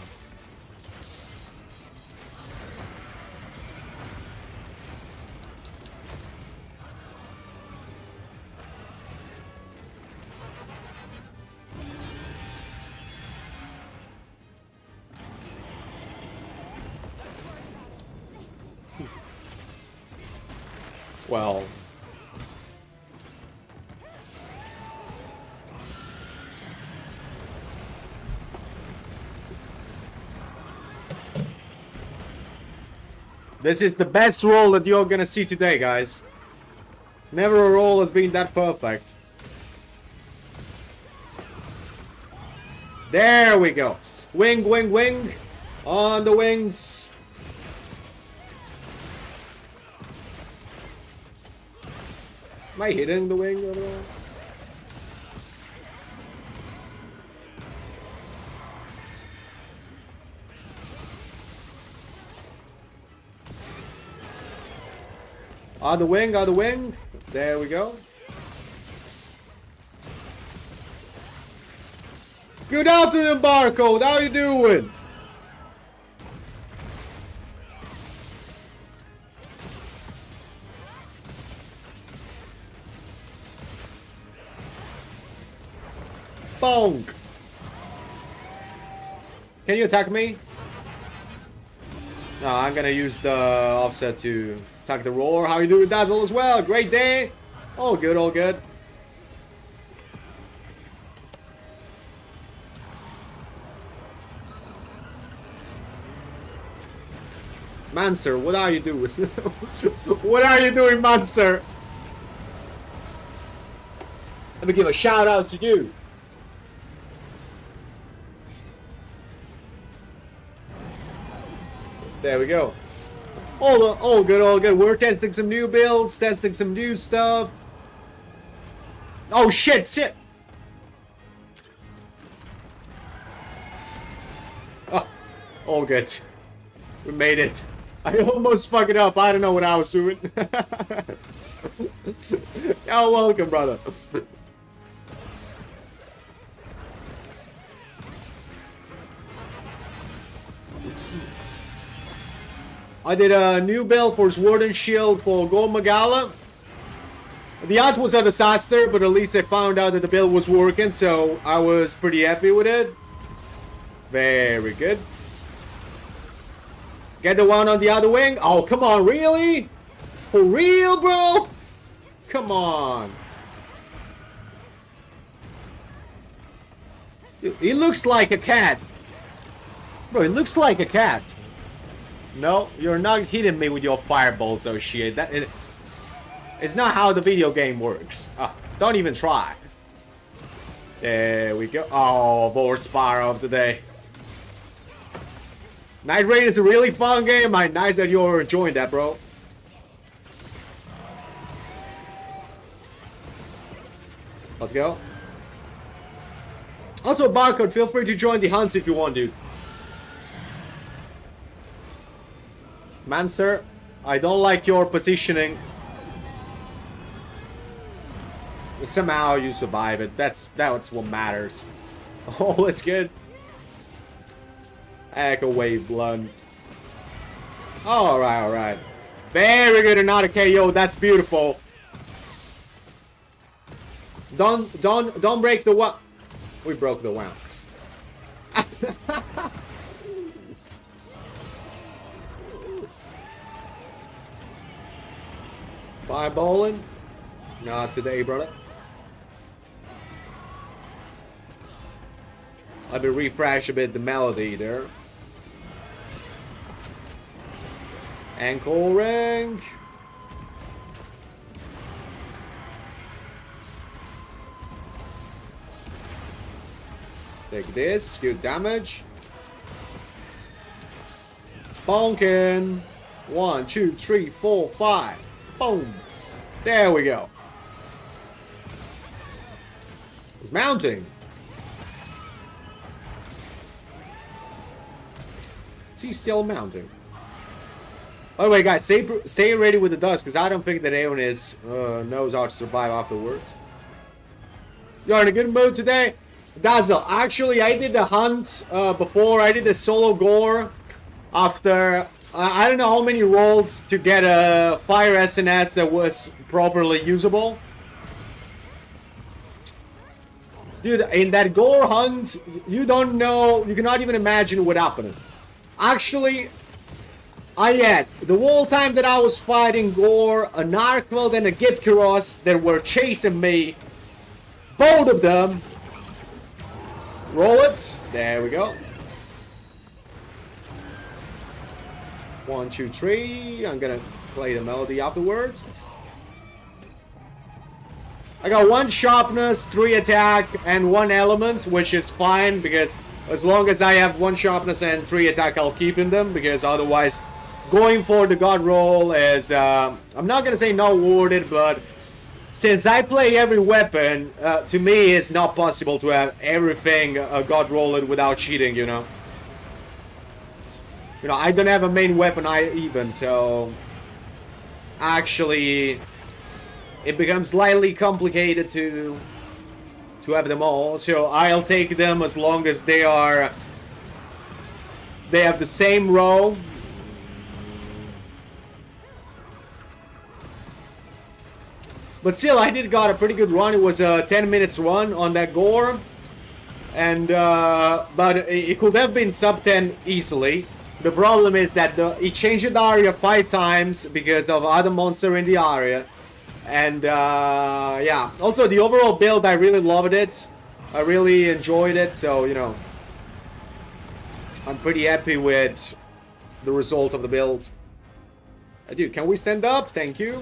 Well, this is the best roll that you're gonna see today, guys. Never a roll has been that perfect. There we go. Wing, wing, wing. On the wings. Am I hitting the wing over there? On the wing, on the wing. There we go. Good afternoon, Barcode. How you doing? Bonk. Can you attack me? No, I'm gonna use the offset to attack the roar. How you doing, Dazzle, as well? Great day. All good, all good. Manser, what are you doing? What are you doing, Manser? Let me give a shout out to you. There we go. All good, all good. We're testing some new builds, testing some new stuff. Oh shit, shit. Oh, all good. We made it. I almost fucked it up. I don't know what I was doing. Oh, welcome, brother. I did a new build for Sword and Shield for Go Magala. The art was a disaster, but at least I found out that the build was working, so I was pretty happy with it. Very good. Get the one on the other wing. Oh, come on, really? For real, bro? Come on. He looks like a cat. Bro, he looks like a cat. No, you're not hitting me with your firebolts, oh shit. It's not how the video game works. Don't even try. There we go. Oh, more Spyro of the day. Night Raid is a really fun game. Nice that you're enjoying that, bro. Let's go. Also, Barcode, feel free to join the hunts if you want, dude. Man, sir, I don't like your positioning. Somehow you survive it. That's what matters. Oh, that's good. Echo Wave Blunt. Alright, alright. Very good and not a KO. That's beautiful. Don't break the one. We broke the one. Fireballing? Not today, brother. Let me refresh a bit the melody there. Ankle ring. Take this, good damage. Bonkin. 1, 2, 3, 4, 5. Boom. There we go. It's mounting. Is he still mounting? By the way, guys, stay ready with the dust, because I don't think that anyone knows how to survive afterwards. You're in a good mood today? Dazzle, actually, I did the hunt before. I did the solo gore after... I don't know how many rolls to get a fire SNS that was properly usable. Dude, in that gore hunt, you don't know, you cannot even imagine what happened. Actually, I had the whole time that I was fighting gore, a Narquil and a Gipkiros that were chasing me. Both of them. Roll it. There we go. 1, 2, 3. I'm gonna play the melody afterwards. I got 1 sharpness, 3 attack, and 1 element, which is fine because as long as I have 1 sharpness and 3 attack, I'll keep in them, because otherwise going for the god roll is I'm not gonna say not worth it, but since I play every weapon, to me it's not possible to have everything god rolled without cheating, you know. You know, I don't have a main weapon even, so actually it becomes slightly complicated to have them all. So I'll take them as long as they have the same row. But still, I did got a pretty good run. It was a 10 minutes run on that gore, and but it could have been sub 10 easily. The problem is that he changed the area 5 times because of other monster in the area. And yeah, also the overall build, I really loved it. I really enjoyed it, so you know, I'm pretty happy with the result of the build. Dude, can we stand up? Thank you.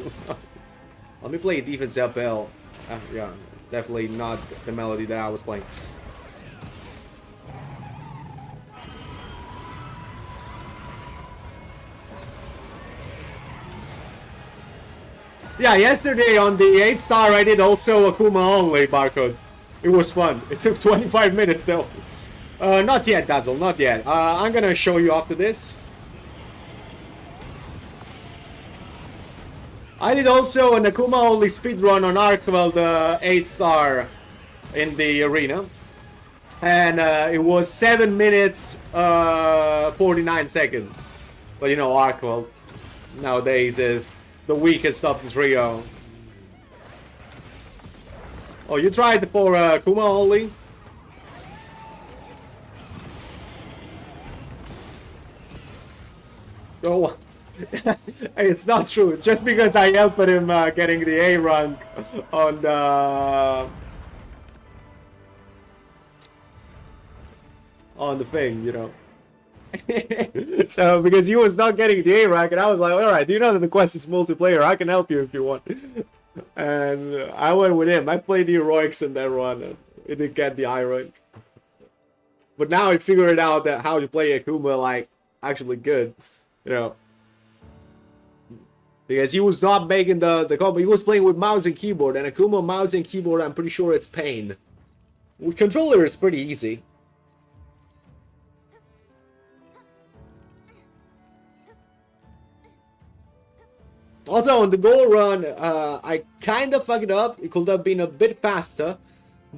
Let me play defense FL. Yeah, definitely not the melody that I was playing. Yeah, yesterday on the 8-star I did also Akuma only barcode. It was fun. It took 25 minutes though. Not yet, Dazzle, not yet. I'm gonna show you after this. I did also an Akuma only speedrun on Arkwell, the 8-star in the arena. And it was 7 minutes 49 seconds. But you know, Arkwell nowadays is the weakest of the trio. Oh, you tried for Kuma only? Oh, it's not true. It's just because I helped him getting the A rank on the thing, you know. So because he was not getting the A rank, and I was like, all right, you know that the quest is multiplayer. I can help you if you want. And I went with him. I played the heroics in that run, and it didn't get the I rank. But now I figured out that how to play Akuma like actually good, you know. Because he was not making the combo. He was playing with mouse and keyboard, and Akuma mouse and keyboard, I'm pretty sure it's pain. With controller, it's pretty easy. Also, on the goal run, I kind of fucked it up. It could have been a bit faster.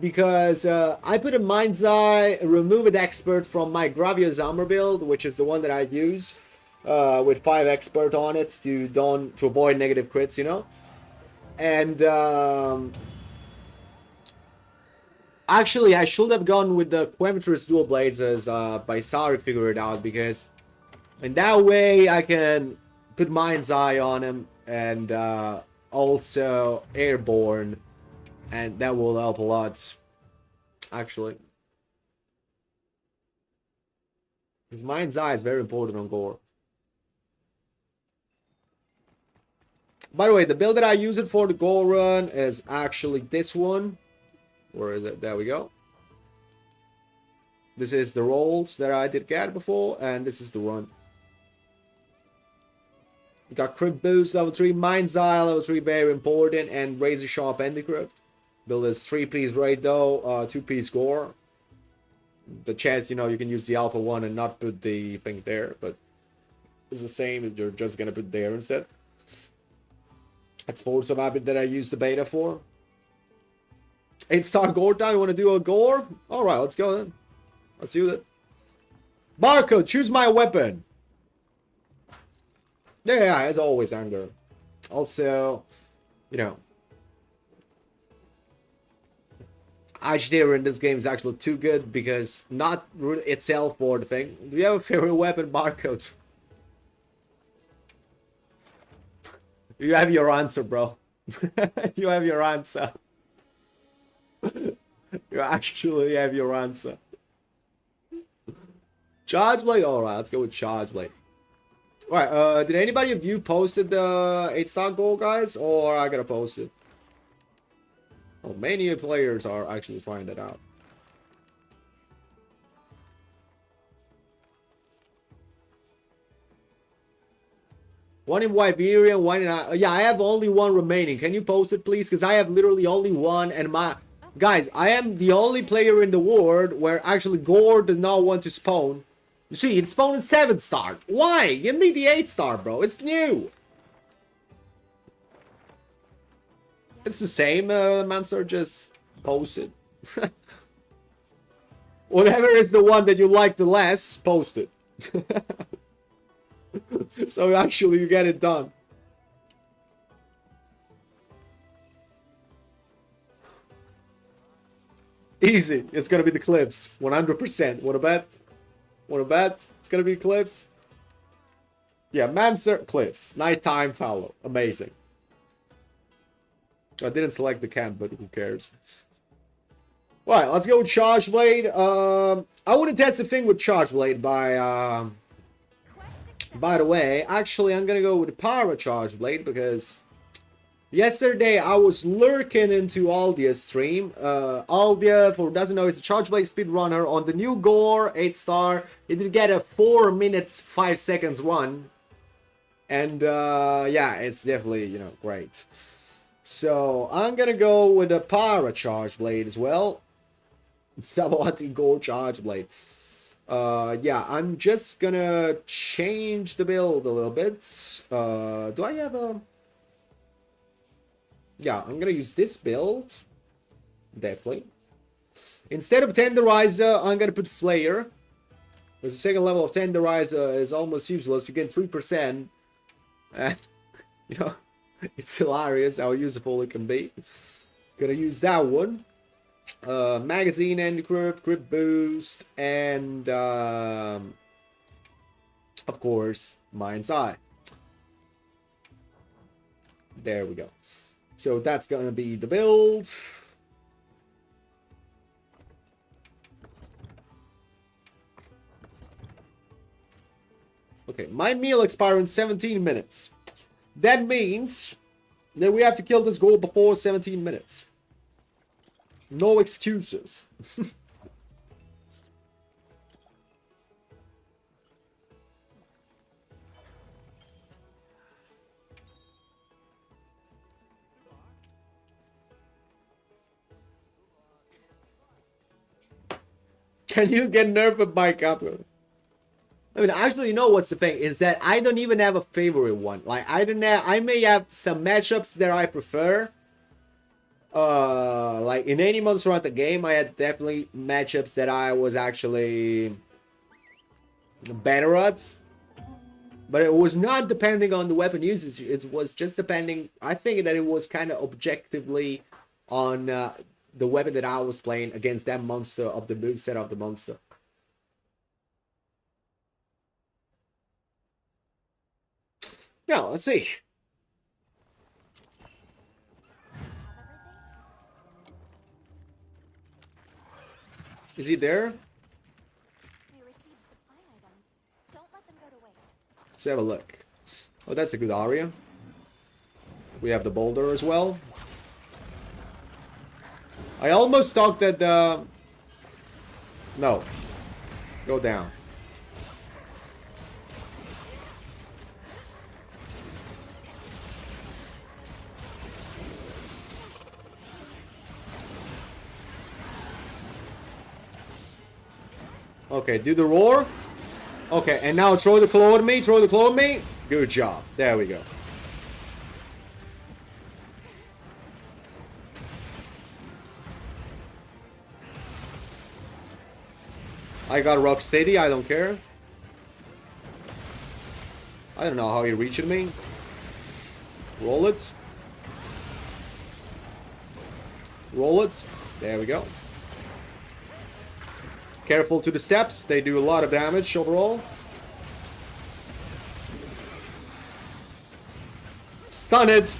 Because I put a Mind's Eye, removed expert from my Gravios armor build, which is the one that I use. With 5 expert on it to avoid negative crits, you know. And actually, I should have gone with the Quemitrus dual blades as Baisari figured it out, because in that way I can put Mind's Eye on him and also airborne, and that will help a lot. Actually, because Mind's Eye is very important on Gore. By the way, the build that I use it for the goal run is actually this one. Where is it? There we go. This is the rolls that I did get before, and this is the run. We got crit boost level 3, Mind's Eye level 3, very important, and razor sharp Endicrypt. Build is 3-piece raid though, 2-piece gore. The chance, you know, you can use the alpha one and not put the thing there, but it's the same if you're just gonna put there instead. That's Force of Habit that I use the beta for. 8-star gore time, you want to do a gore? Alright, let's go then. Let's do that. Barcode, choose my weapon. Yeah, as always, anger. Also, you know, Agitator in this game is actually too good because not itself for the thing. Do you have a favorite weapon, Barcode? You have your answer, bro. You have your answer. You actually have your answer. Charge Blade? Alright, let's go with Charge Blade. Alright, did anybody of you posted the 8-star goal, guys? Or I gotta post it? Oh, many players are actually trying that out. One in Wyverian, one in... yeah, I have only one remaining. Can you post it, please? Because I have literally only one, and my... Guys, I am the only player in the world where actually Gore does not want to spawn. You see, it spawned 7-star. Why? Give me the 8-star, bro. It's new. It's the same, Mansur, just post it. Whatever is the one that you like the less, post it. So actually you get it done. Easy. It's gonna be the clips. 100%. Wanna bet? Wanna bet? It's gonna be clips. Yeah, Manser Cliffs. Nighttime Fallow. Amazing. I didn't select the camp, but who cares? Right, let's go with Charge Blade. I wouldn't test the thing with Charge Blade by the way. Actually, I'm gonna go with the Para Charge Blade because yesterday I was lurking into Aldia's stream. Aldia, for who doesn't know, is a Charge Blade speedrunner on the new Gore 8-star. He did get a 4 minutes 5 seconds run. And yeah, it's definitely, you know, great. So I'm gonna go with the Para Charge Blade as well. Double anti-gold Charge Blade. Yeah, I'm just gonna change the build a little bit. Do I have a... Yeah, I'm gonna use this build. Definitely. Instead of Tenderizer, I'm gonna put Flayer. Because the second level of Tenderizer is almost useless. You get 3%. And, you know, it's hilarious how useful it can be. Gonna use that one. Magazine encrypt, grip boost, and of course, Mind's Eye. There we go. So that's gonna be the build. Okay, my meal expires in 17 minutes. That means that we have to kill this goal before 17 minutes. No excuses. Can you get nerfed by Capcom? I mean, actually, you know what's the thing is that I don't even have a favorite one. Like, I don't have. I may have some matchups that I prefer. Like in any Monster Hunter game, I had definitely matchups that I was actually better at. But it was not depending on the weapon usage. It was just depending. I think that it was kind of objectively on the weapon that I was playing against that monster of the moveset of the monster. Now, let's see. Is he there? We received supply items. Don't let them go to waste. Let's have a look. Oh, that's a good aria. We have the boulder as well. I almost thought that no. Go down. Okay, do the roar. Okay, and now throw the claw at me. Throw the claw at me. Good job. There we go. I got rock steady. I don't care. I don't know how he reached me. Roll it. Roll it. There we go. Careful to the steps. They do a lot of damage overall. Stun it.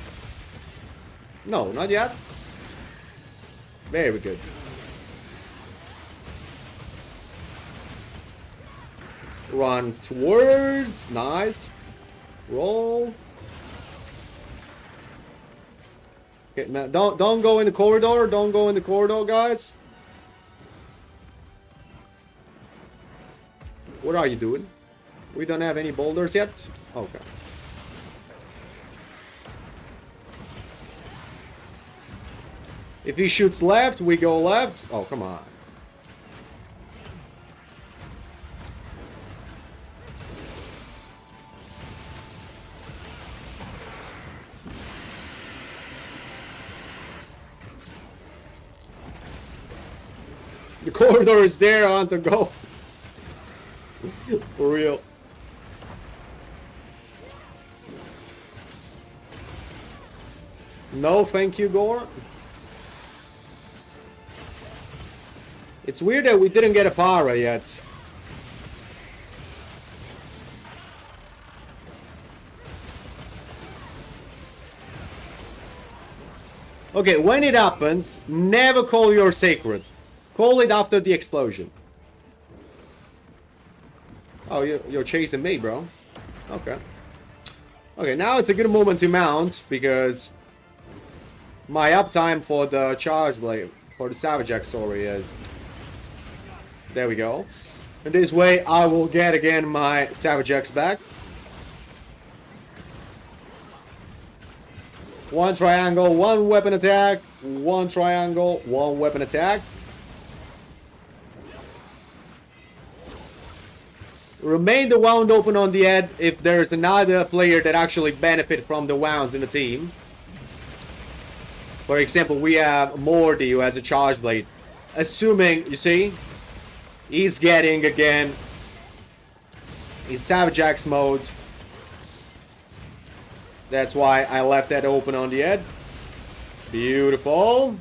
No, not yet. Very good. Run towards. Nice. Roll. Okay, now don't go in the corridor. Don't go in the corridor, guys. What are you doing? We don't have any boulders yet? Okay. If he shoots left, we go left. Oh, come on. The corridor is there, Hunter. Go. For real. No, thank you, Gore. It's weird that we didn't get a para yet. Okay, when it happens, never call your sacred. Call it after the explosion. Oh, you're chasing me, bro. Okay. Okay, now it's a good moment to mount, because my uptime for the charge blade, for the Savage Axe, sorry, is... There we go. And this way, I will get again my Savage Axe back. One triangle, one weapon attack. One triangle, one weapon attack. Remain the wound open on the head if there's another player that actually benefit from the wounds in the team. For example, we have Morty who has a charge blade. Assuming, you see, he's getting again his Savage Axe mode. That's why I left that open on the head. Beautiful.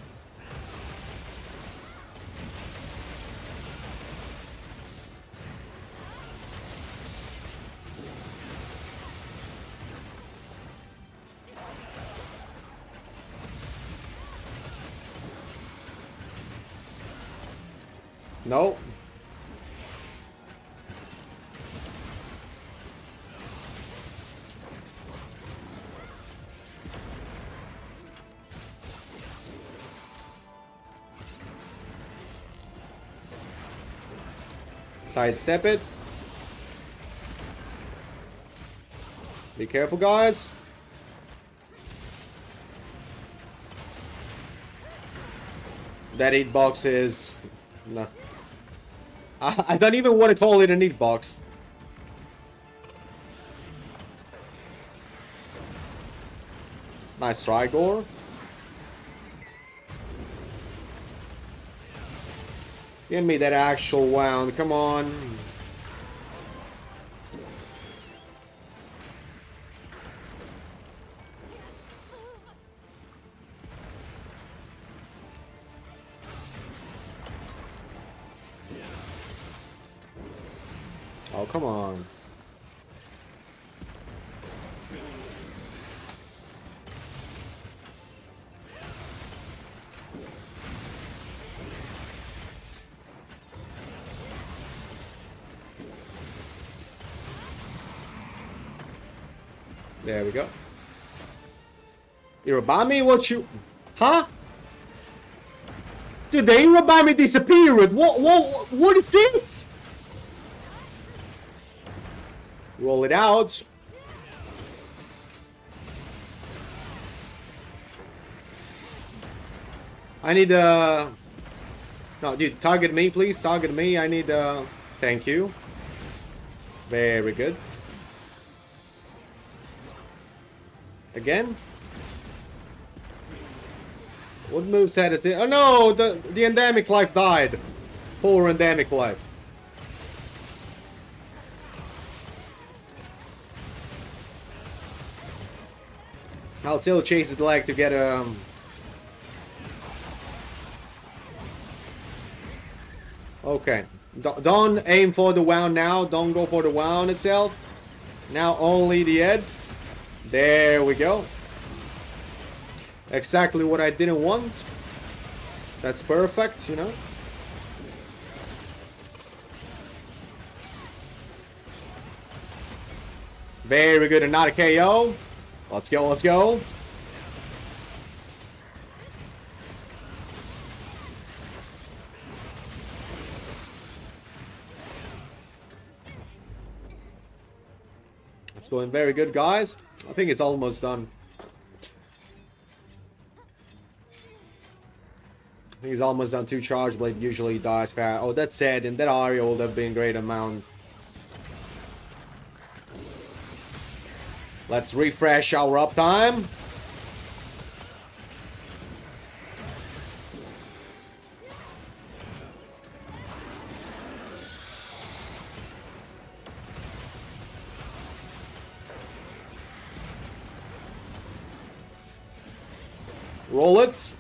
No. Sidestep it. Be careful, guys. That 8-box is... No. I don't even want to call it an 8-box. Nice try, Gore. Give me that actual wound, come on. Oh, come on. There we go. Irabami, what you... Huh? Dude, the Irabami disappeared. What is this? Roll it out. I need no, dude, target me, please. Target me. I need thank you. Very good. Again? What moveset is it? Oh no, the endemic life died. Poor endemic life. I'll still chase the leg to get Okay. Don't aim for the wound now. Don't go for the wound itself. Now only the head. There we go. Exactly what I didn't want. That's perfect, you know. Very good, and not a KO. Let's go, let's go. It's going very good, guys. I think it's almost done. I think he's almost done. 2 charge blade usually dies fast. Oh, that said, in that area would have been great amount. Let's refresh our uptime. Roll it.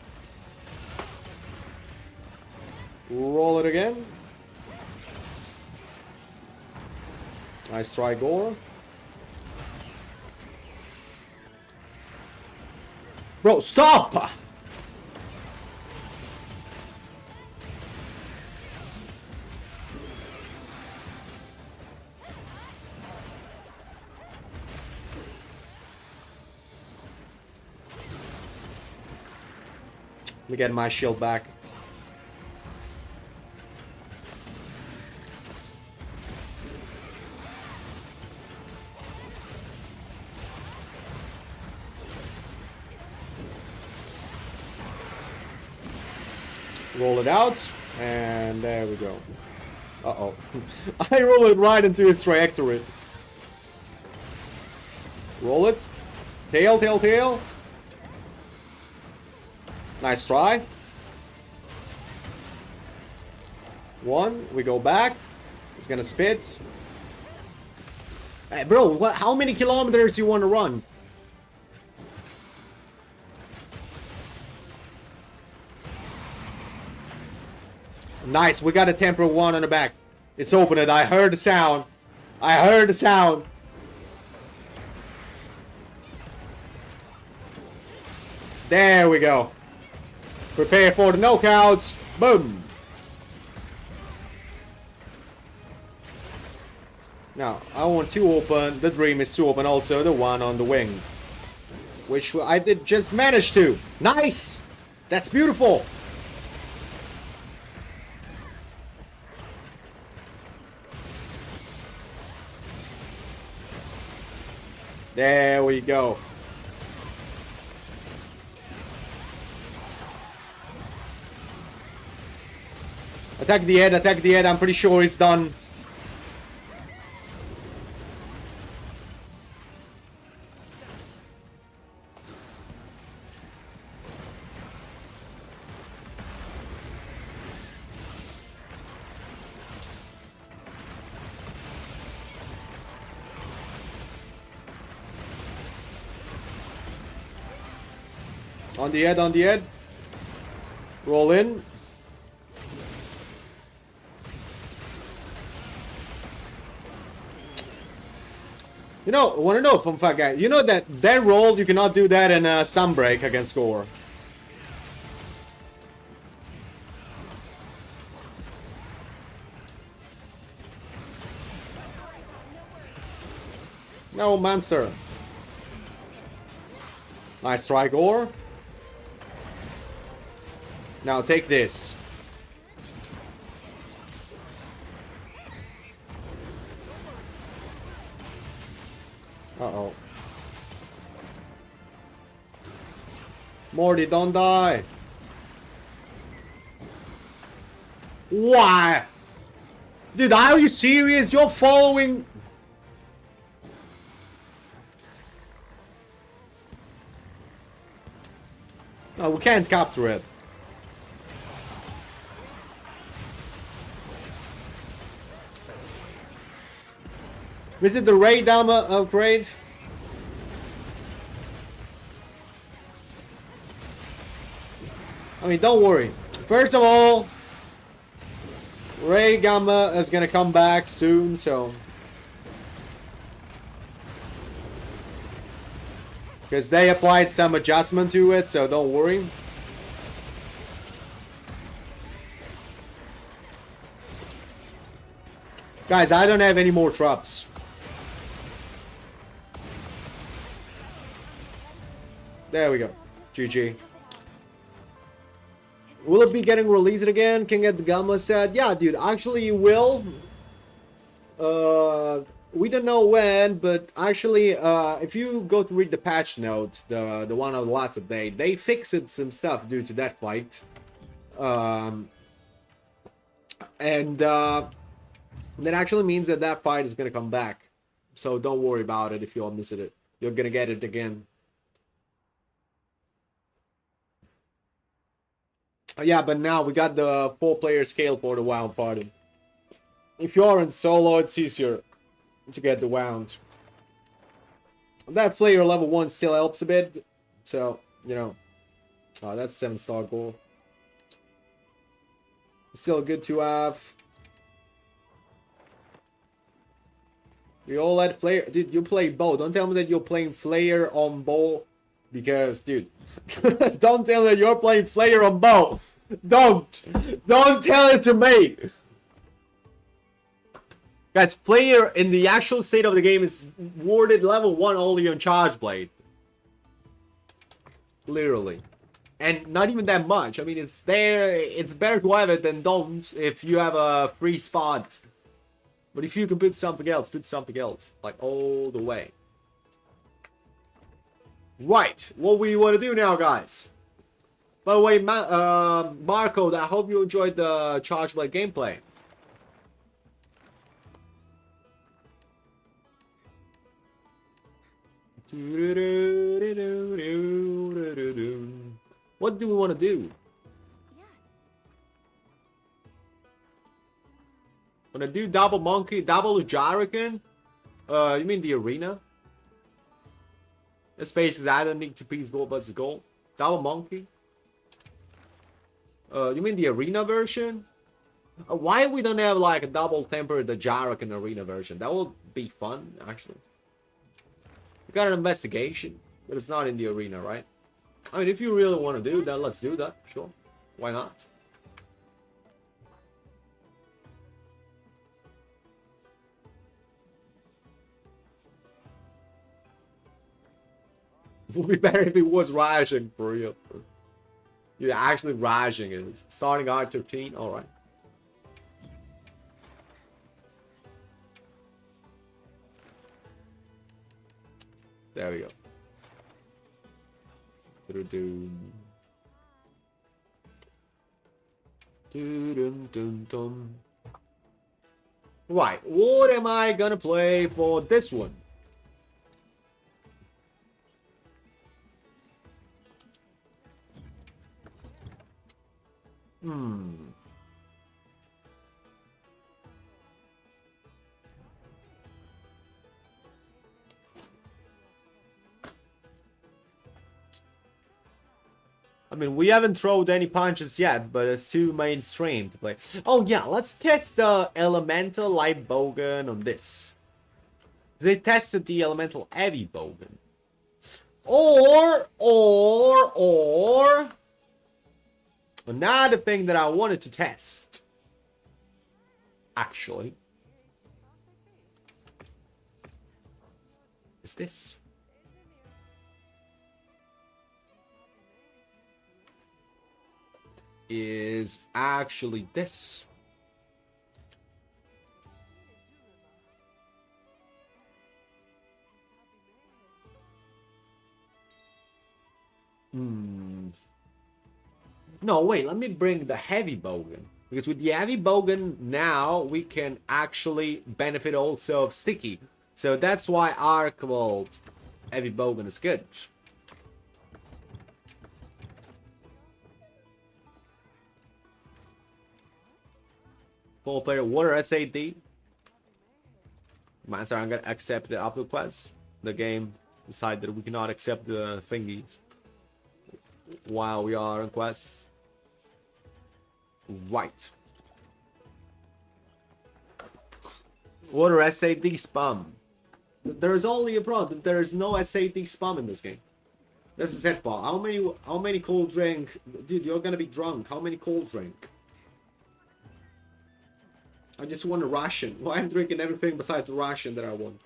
Roll it again. Nice try, Gore. Bro, stop! Let me get my shield back. Roll it out, and there we go. Uh-oh. I roll it right into his trajectory. Roll it. Tail, tail, tail. Nice try. One, we go back. He's gonna spit. Hey, bro, what? How many kilometers you want to run? Nice, we got a temper one on the back. It's opening. I heard the sound. I heard the sound. There we go. Prepare for the knockouts. Boom. Now, I want to open. The dream is to open also the one on the wing. Which I did just manage to. Nice. That's beautiful. There we go. Attack the head, attack the head. I'm pretty sure it's done. On the head, on the head. Roll in. You know, I want to know, fun fact guy. You know that roll, you cannot do that in a Sunbreak against Gore. No, Mancer. Nice try, Gore. Now take this. Uh-oh. Morty, don't die. Why? Dude, are you serious? You're following... No, we can't capture it. Is it the raid armor upgrade? I mean, don't worry. First of all, Ray Gamma is gonna come back soon, so... Because they applied some adjustment to it, so don't worry. Guys, I don't have any more traps. There we go. GG. Will it be getting released again? King at the Gamma said, yeah, dude, actually you will. We don't know when, but actually, if you go to read the patch note, the one of the last update, they fixed some stuff due to that fight. That actually means that that fight is gonna come back. So don't worry about it if you all miss it. You're gonna get it again. Yeah, but now we got the 4-player scale for the Wound party. If you are in solo, it's easier to get the Wound. That Flayer level 1 still helps a bit. So, you know. Oh, that's 7-star goal. Still good to have. You all had Flayer. Dude, you play bow. Don't tell me that you're playing Flayer on bow. Because, dude. Don't tell me that you're playing Flayer on bow. Don't tell it to me. Guys, Flayer in the actual state of the game is warded level 1 only on Charge Blade. Literally. And not even that much. I mean, it's there. It's better to have it than don't if you have a free spot. But if you can put something else, like all the way. Right, what we want to do now, guys. By the way, Marco, I hope you enjoyed the Chargeblade gameplay. What do we want to do? Yes. Want to do double monkey, double Jarican? You mean the arena? The space is I don't need to piece gold, but it's gold. Double monkey? You mean the arena version? Why we don't have like a double tempered the Jarican arena version? That would be fun, actually. We got an investigation, but it's not in the arena, right? I mean, if you really want to do that, let's do that. Sure. Why not? It would be better if it was Rajing for real. Yeah, actually Rajing is. Starting R13, alright. There we go. Right, what am I gonna play for this one? I mean, we haven't thrown any punches yet, but it's too mainstream to play. Oh yeah, let's test the Elemental Light Bowgun on this. They tested the Elemental Heavy Bowgun. Or... Another thing that I wanted to test. Actually. Is this. Is actually this. No, wait, let me bring the heavy bowgun. Because with the heavy bowgun now, we can actually benefit also of sticky. So that's why Archibald heavy bowgun is good. Full player water SAD. Man, sorry, I'm gonna accept the upload quest. The game decided that we cannot accept the thingies while we are on quest. Right. Water SAD spam. There's only a problem. There is no SAD spam in this game. This is it, Paul. How many cold drink? Dude, you're gonna be drunk. How many cold drink? I just want a ration. Well, I'm drinking everything besides the ration that I want.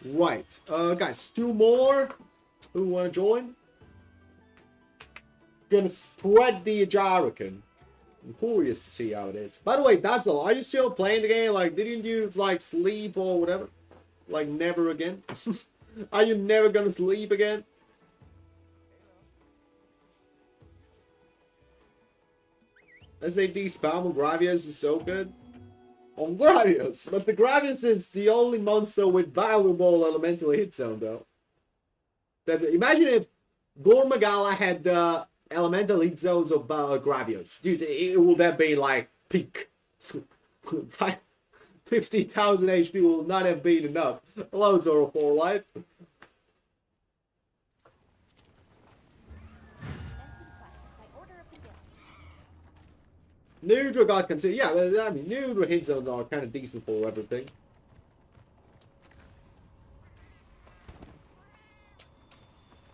Right. Guys, 2 more. Who wanna join? Gonna spread the Jarican. I'm curious to see how it is. By the way, that's all. Are you still playing the game? Like, didn't you like sleep or whatever? Like, never again? Are you never gonna sleep again? SAD spam on Gravios is so good. On Gravios, but the Gravios is the only monster with valuable elemental hit zone, though. Imagine if Gormagala had elemental hit zones of Gravios. Dude, it would have been like peak. 50,000 HP will not have been enough. Loads are for life. Nudra got considered. Yeah, I mean, Nudra hit zones are kind of decent for everything.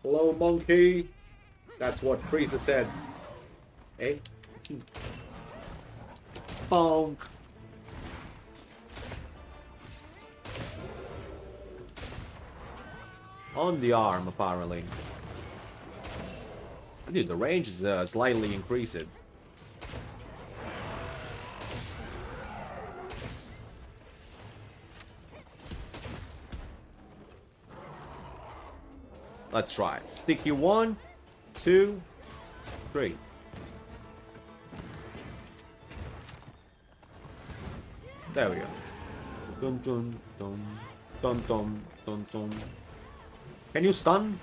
Hello, monkey. That's what Frieza said. Eh? Bonk. On the arm, apparently. Dude, the range is slightly increased. Let's try it. Sticky 1, 2, 3. There we go. Dun dun dun dun dun dun dun. Can you stun?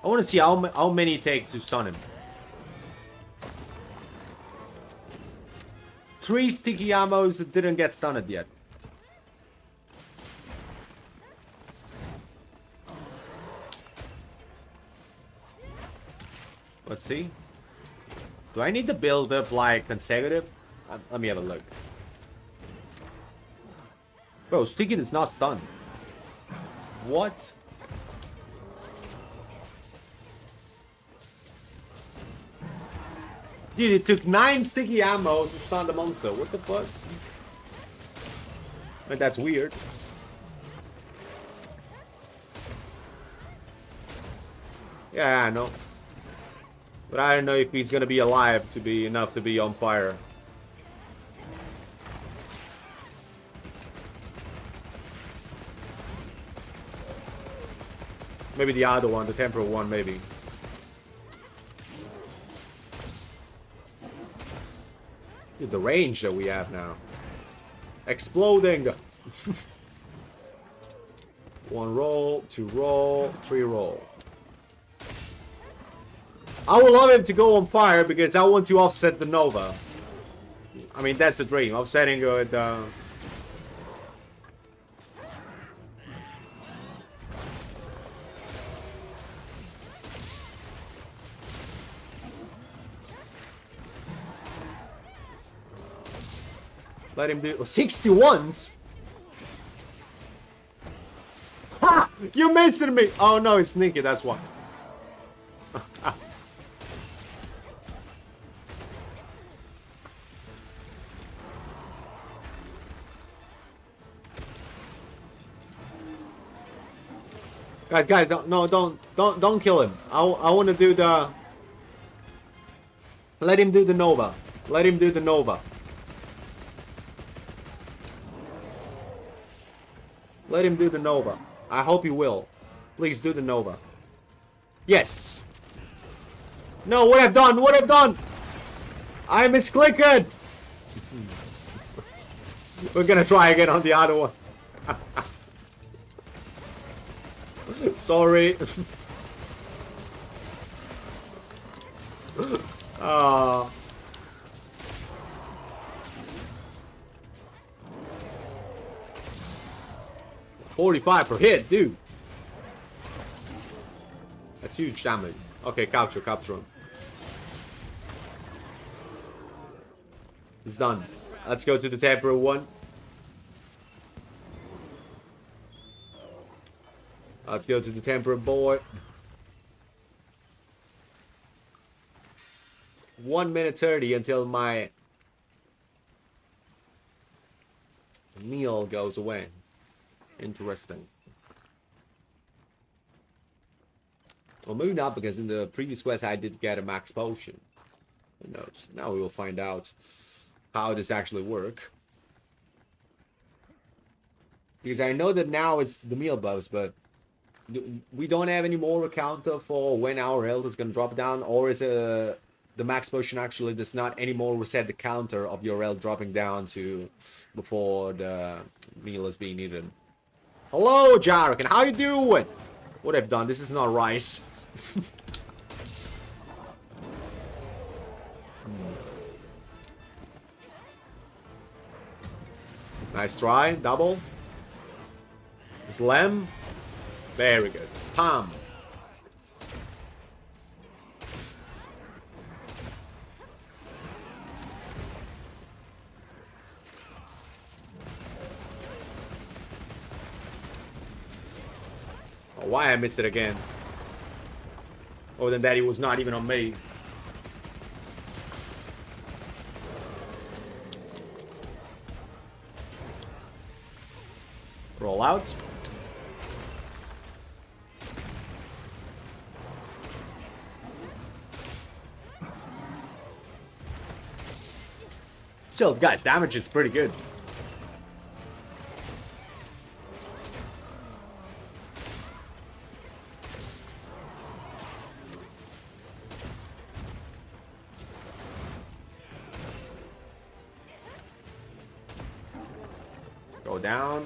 I want to see how many it takes to stun him. 3 sticky ammos that didn't get stunned yet. Let's see. Do I need to build up like consecutive? Let me have a look. Bro, Sticky is not stunned. What? Dude, it took 9 sticky ammo to stun the monster. What the fuck? But that's weird. Yeah, I know. But I don't know if he's gonna be alive to be enough to be on fire. Maybe the other one, the temporal one, maybe. Dude, the range that we have now. Exploding! 1 roll, 2 roll, 3 roll. I would love him to go on fire because I want to offset the Nova. I mean, that's a dream. Offsetting it. Let him do 61s. Ha! You missing me! Oh no, it's sneaky. That's why. Guys, don't kill him. I want to do the. Let him do the Nova. Let him do the Nova. Let him do the Nova. I hope he will. Please do the Nova. Yes. No, what I've done? What I've done? I misclicked. We're gonna try again on the other one. Sorry. Ah. 45 per hit, dude. That's huge damage. Okay, capture him. He's done. Let's go to the temporal one. Let's go to the temporal boy. 1 minute 30 until my meal goes away. Interesting. Well, maybe not, because in the previous quest I did get a max potion. Who knows? Now we will find out how this actually works. Because I know that now it's the meal buffs, but we don't have any more counter for when our health is going to drop down, or is the max potion actually does not anymore reset the counter of your health dropping down to before the meal is being eaten. Hello, Jarek, how you doing? What I've done, this is not rice. Nice try, double. Slam. Very good. Palm. Oh, why I missed it again? Oh, then that he was not even on me. Roll out. Still, guys, damage is pretty good. Go down.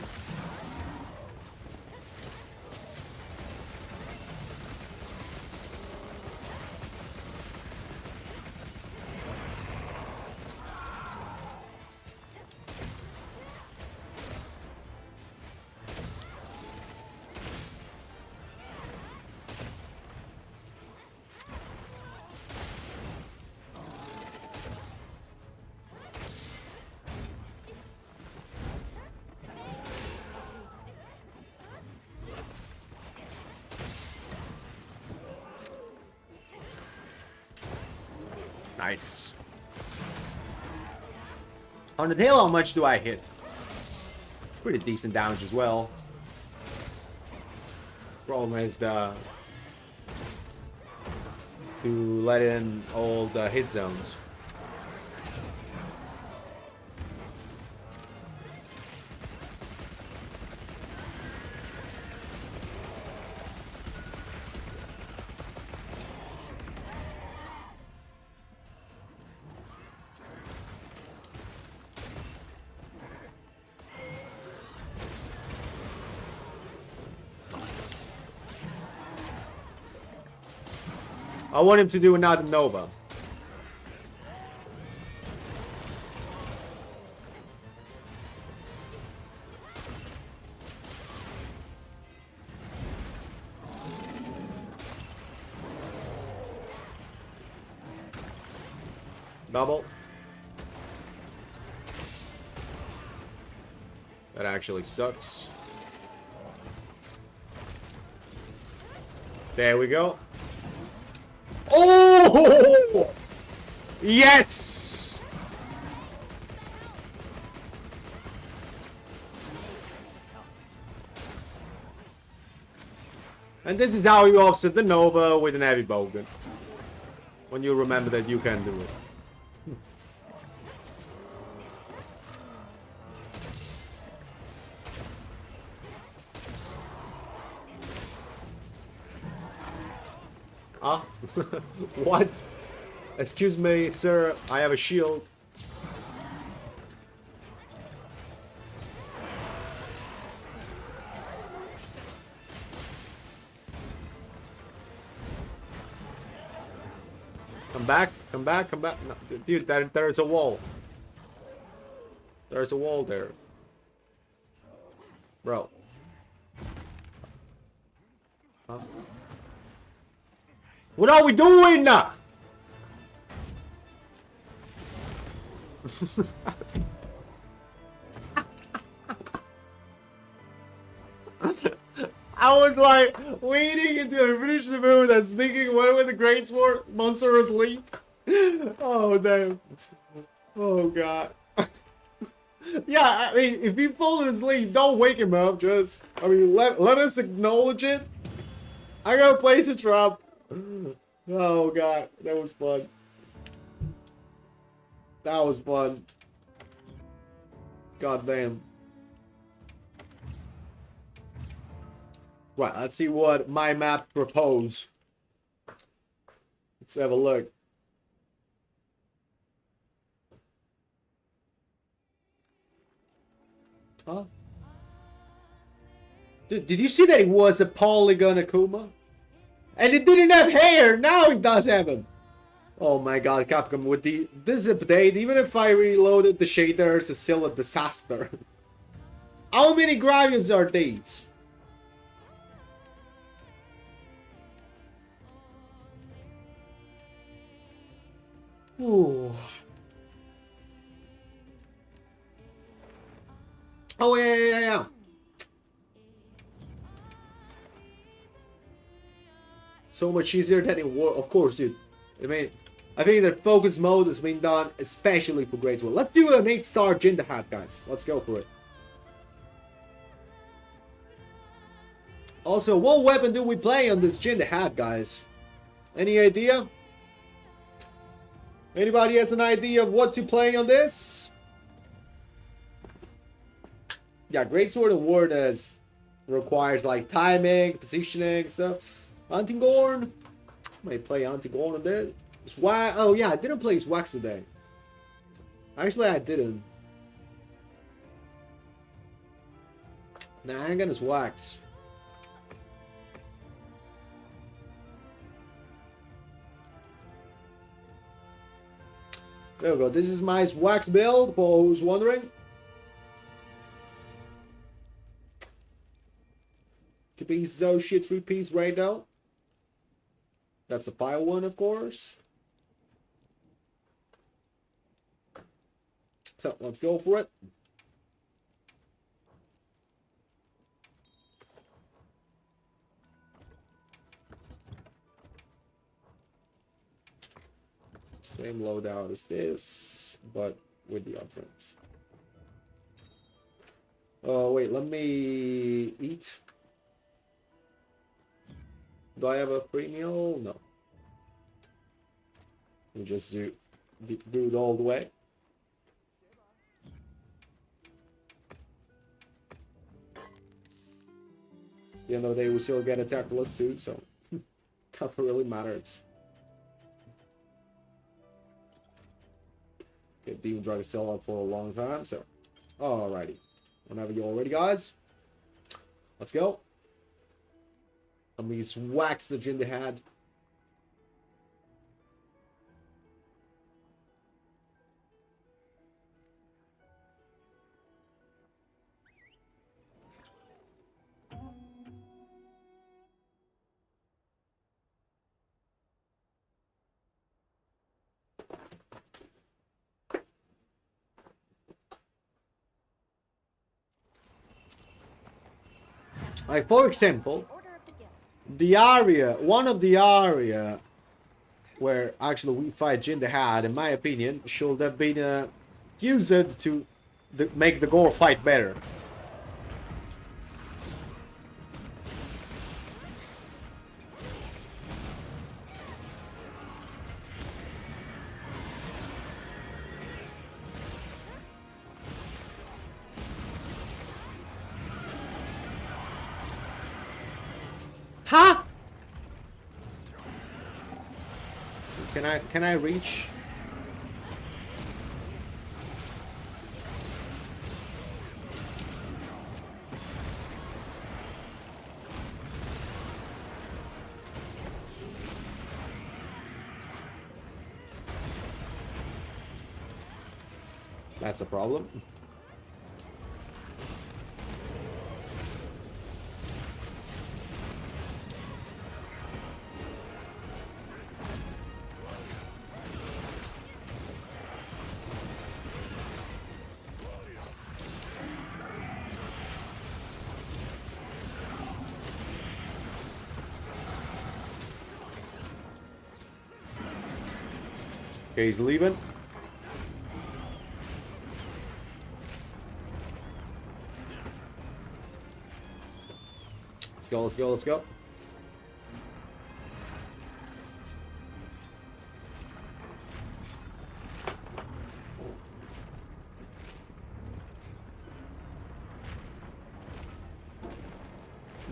Nice. On the tail, how much do I hit? Pretty decent damage as well. Problem is to let in all the hit zones. I want him to do another Nova. Double. That actually sucks. There we go. Oh! Yes! And this is how you offset the Nova with an heavy bowgun. When you remember that you can do it. Ah? What? Excuse me, sir. I have a shield. Come back, come back, come back. No, dude, there's a wall. There's a wall there. Bro. Huh? What are we doing? I was like waiting until I finish the move and thinking, what with the great sword monstrous leap? Oh damn. Oh god. Yeah, I mean, if he falls asleep, don't wake him up. Just, I mean, let us acknowledge it. I gotta place a trap. Oh god, that was fun. That was fun. God damn. Right, let's see what my map propose. Let's have a look. Huh? Did you see that it was a polygon Akuma? And it didn't have hair! Now it does have him! Oh my god, Capcom, with this update, even if I reloaded the shaders, it's still a disaster. How many Gravians are these? Ooh. Oh yeah. So much easier than it was, of course, dude. I mean, I think that focus mode has been done especially for Great War. Let's do an 8-star Jinder hat, guys. Let's go for it. Also, what weapon do we play on this Jinder hat, guys? Any idea? Anybody has an idea of what to play on this? Yeah, Great Sword of Warness requires like timing, positioning, stuff. Antigorn. Might play Antigorn a bit. Swag. Oh yeah, I didn't play Swax today. Actually, I didn't. Nah, I ain't gonna Swax. There we go. This is my Swax build for who's wondering. 2 pieces, oh shit, 3 piece right now. That's a file one, of course. So let's go for it. Same loadout as this, but with the upgrades. Oh wait, let me eat. Do I have a free meal? No. We just do it all the way. At the end of the day, we still get attack plus 2, so doesn't really matter. It's get Demon Dragon sell out for a long time, so alrighty. Whenever you're ready, guys, let's go. Let me just wax the Jin the head. Like, for example, Order of the guild. the area, one of the area where actually we fight Jin the Hat, in my opinion, should have been used to make the gore fight better. Huh? Can I reach? That's a problem. Okay, he's leaving. Let's go, let's go, let's go.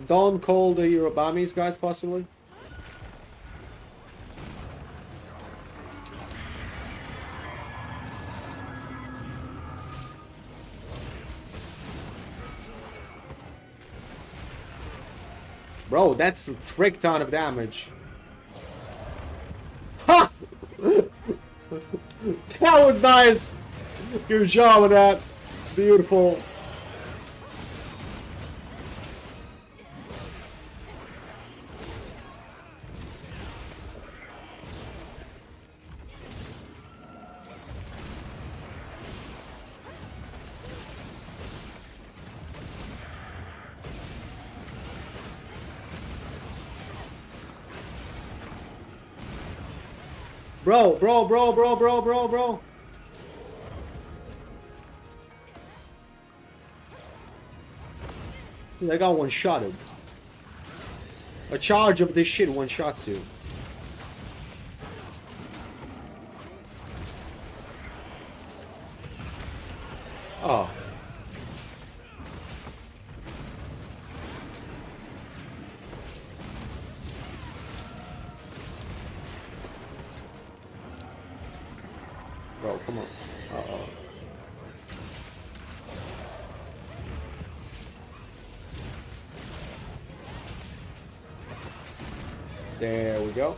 Don't call the Eurobamis, guys, possibly. Bro, that's a frick ton of damage. Ha! That was nice! Good job on that. Beautiful. Bro. Dude, I got one-shotted. A charge of this shit one-shots you. Oh. Uh-oh, come on. Uh-oh. There we go.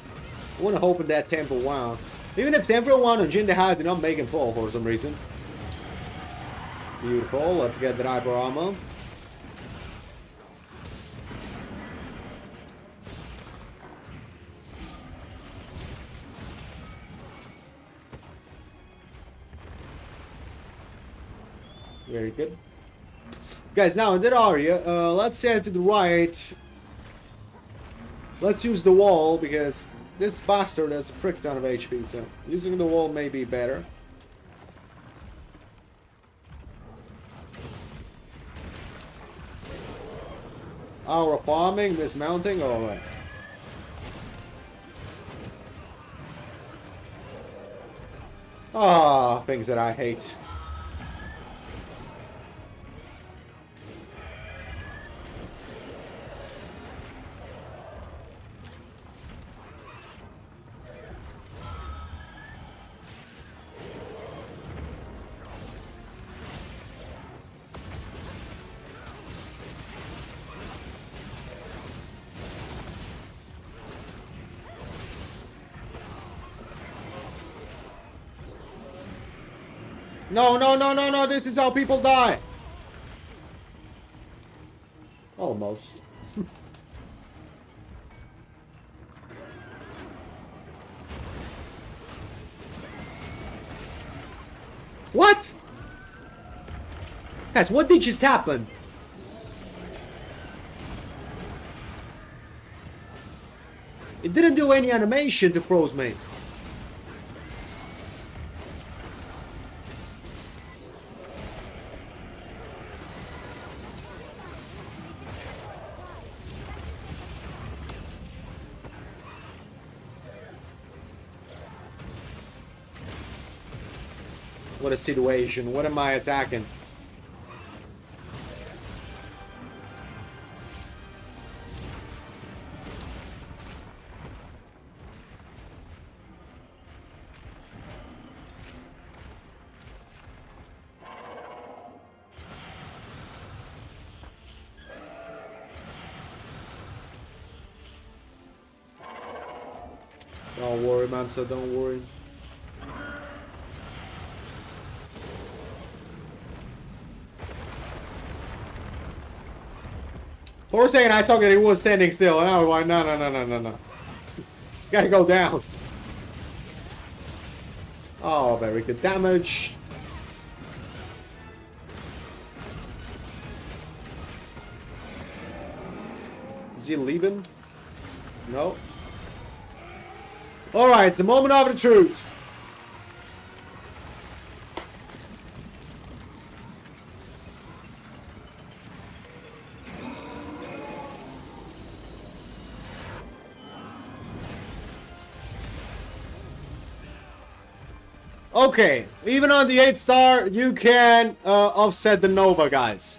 I want to open that Temple 1. Even if Temple 1 on Jinder High did not make him fall for some reason. Beautiful. Let's get the hyper armor. Very good. Guys, now in that area, let's head to the right. Let's use the wall, because this bastard has a frick ton of HP, so using the wall may be better. Hour of farming, dismounting, alright. Ah, things that I hate. No, no, no, no, no, this is how people die. Almost. What? Guys, what did just happen? It didn't do any animation to pros me. What a situation. What am I attacking? Don't worry, man, so don't worry. For a second, I thought that he was standing still, and I was like, no, no, no, no, no, no. Gotta go down. Oh, very good damage. Is he leaving? No. Alright, it's a moment of the truth. Okay, even on the 8-star, you can offset the Nova, guys.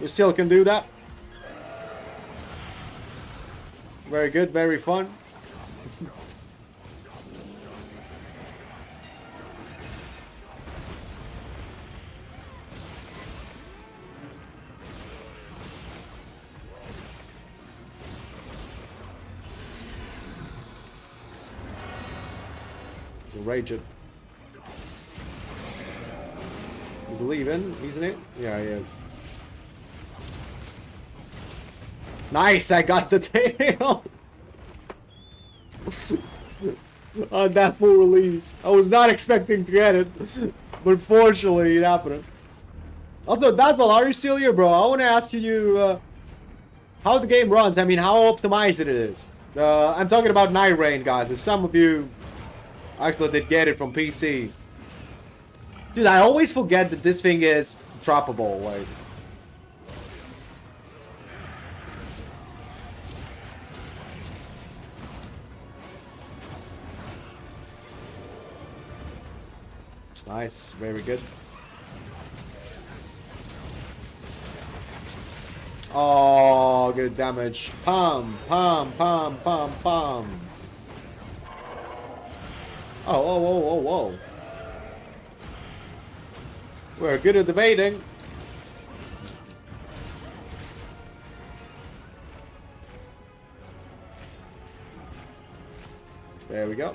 You still can do that. Very good, very fun. He's raging. He's leaving, isn't it? Yeah, he is. Nice, I got the tail. On that full release. I was not expecting to get it, but fortunately it happened. Also, that's all. Are you still here, bro? I want to ask you how the game runs. I mean, how optimized it is. I'm talking about Night Rain, guys. If some of you actually did get it from PC. Dude, I always forget that this thing is droppable. Like, nice, very good. Oh, good damage. Pam, pam, pam, pam, pam. Oh, whoa, whoa, whoa, whoa. We're good at debating. There we go.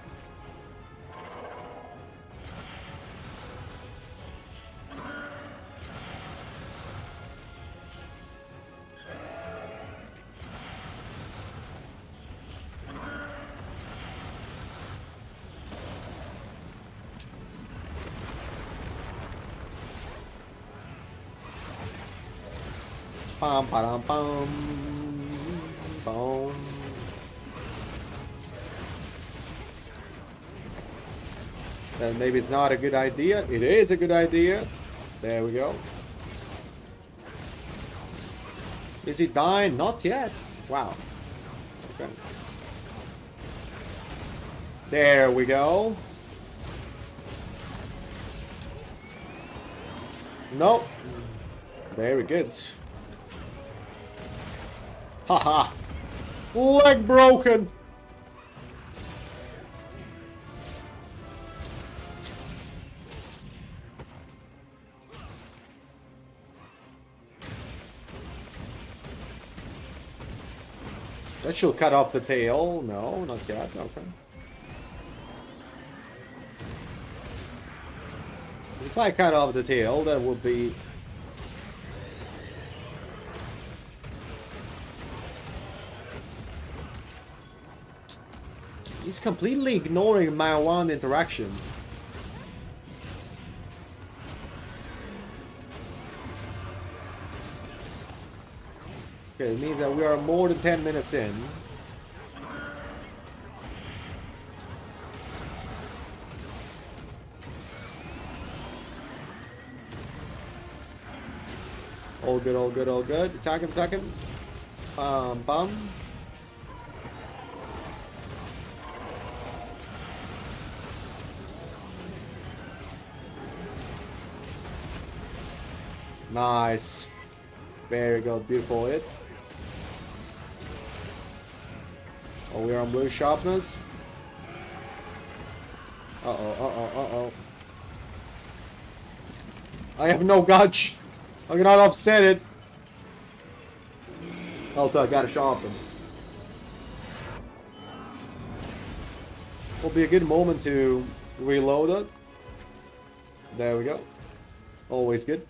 Pam, pam, pam, pam. Then maybe it's not a good idea. It is a good idea. There we go. Is he dying? Not yet. Wow. Okay. There we go. Nope. Very good. Haha. Leg broken. That should cut off the tail. No, not yet. Okay. If I cut off the tail, that would be... He's completely ignoring my wand interactions. Okay, it means that we are more than 10 minutes in. All good, all good, all good. Attack him, attack him. Bum. Nice. Very good, beautiful hit. Oh, we're on blue sharpness. Uh-oh, uh-oh, uh-oh. I have no gutch. I cannot offset it. Also, I gotta sharpen. Will be a good moment to reload it. There we go. Always good.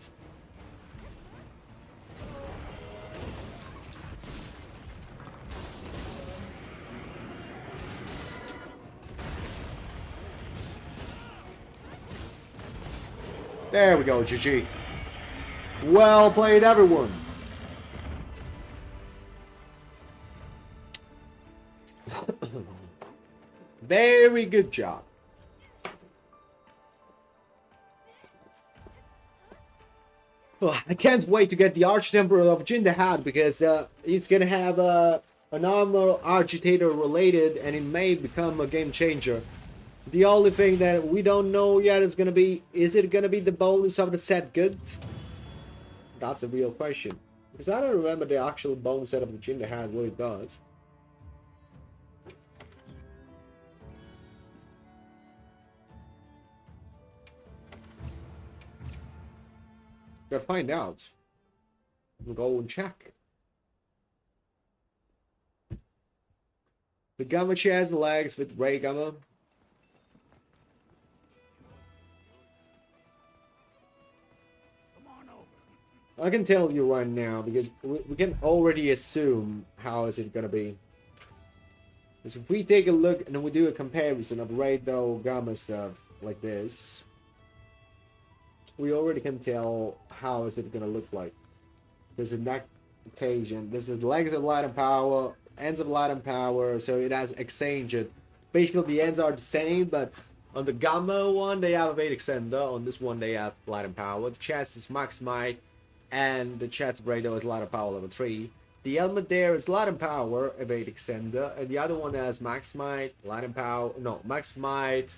There we go, GG. Well played, everyone. Very good job. Oh, I can't wait to get the Arch-Temporal of Jindahad because he's gonna have a normal agitator related and it may become a game changer. The only thing that we don't know yet is gonna be, is it gonna be the bonus of the set good? That's a real question. Because I don't remember the actual bonus set of the Jindahad, what it does. Gotta find out. We'll go and check. The Gamma shares the legs with Ray Gamma. I can tell you right now because we can already assume how is it gonna be. Because if we take a look and we do a comparison of Rado Gamma stuff like this, we already can tell how is it gonna look like. Because in that occasion, this is legs of light and power, ends of light and power, so it has exchanged. Basically the ends are the same, but on the Gamma one they have evade extender, on this one they have light and power. The chest is max might, and the chest of Rado is light and power level 3. The helmet there is light and power, evade extender, and the other one has max might, light and power, no, max might,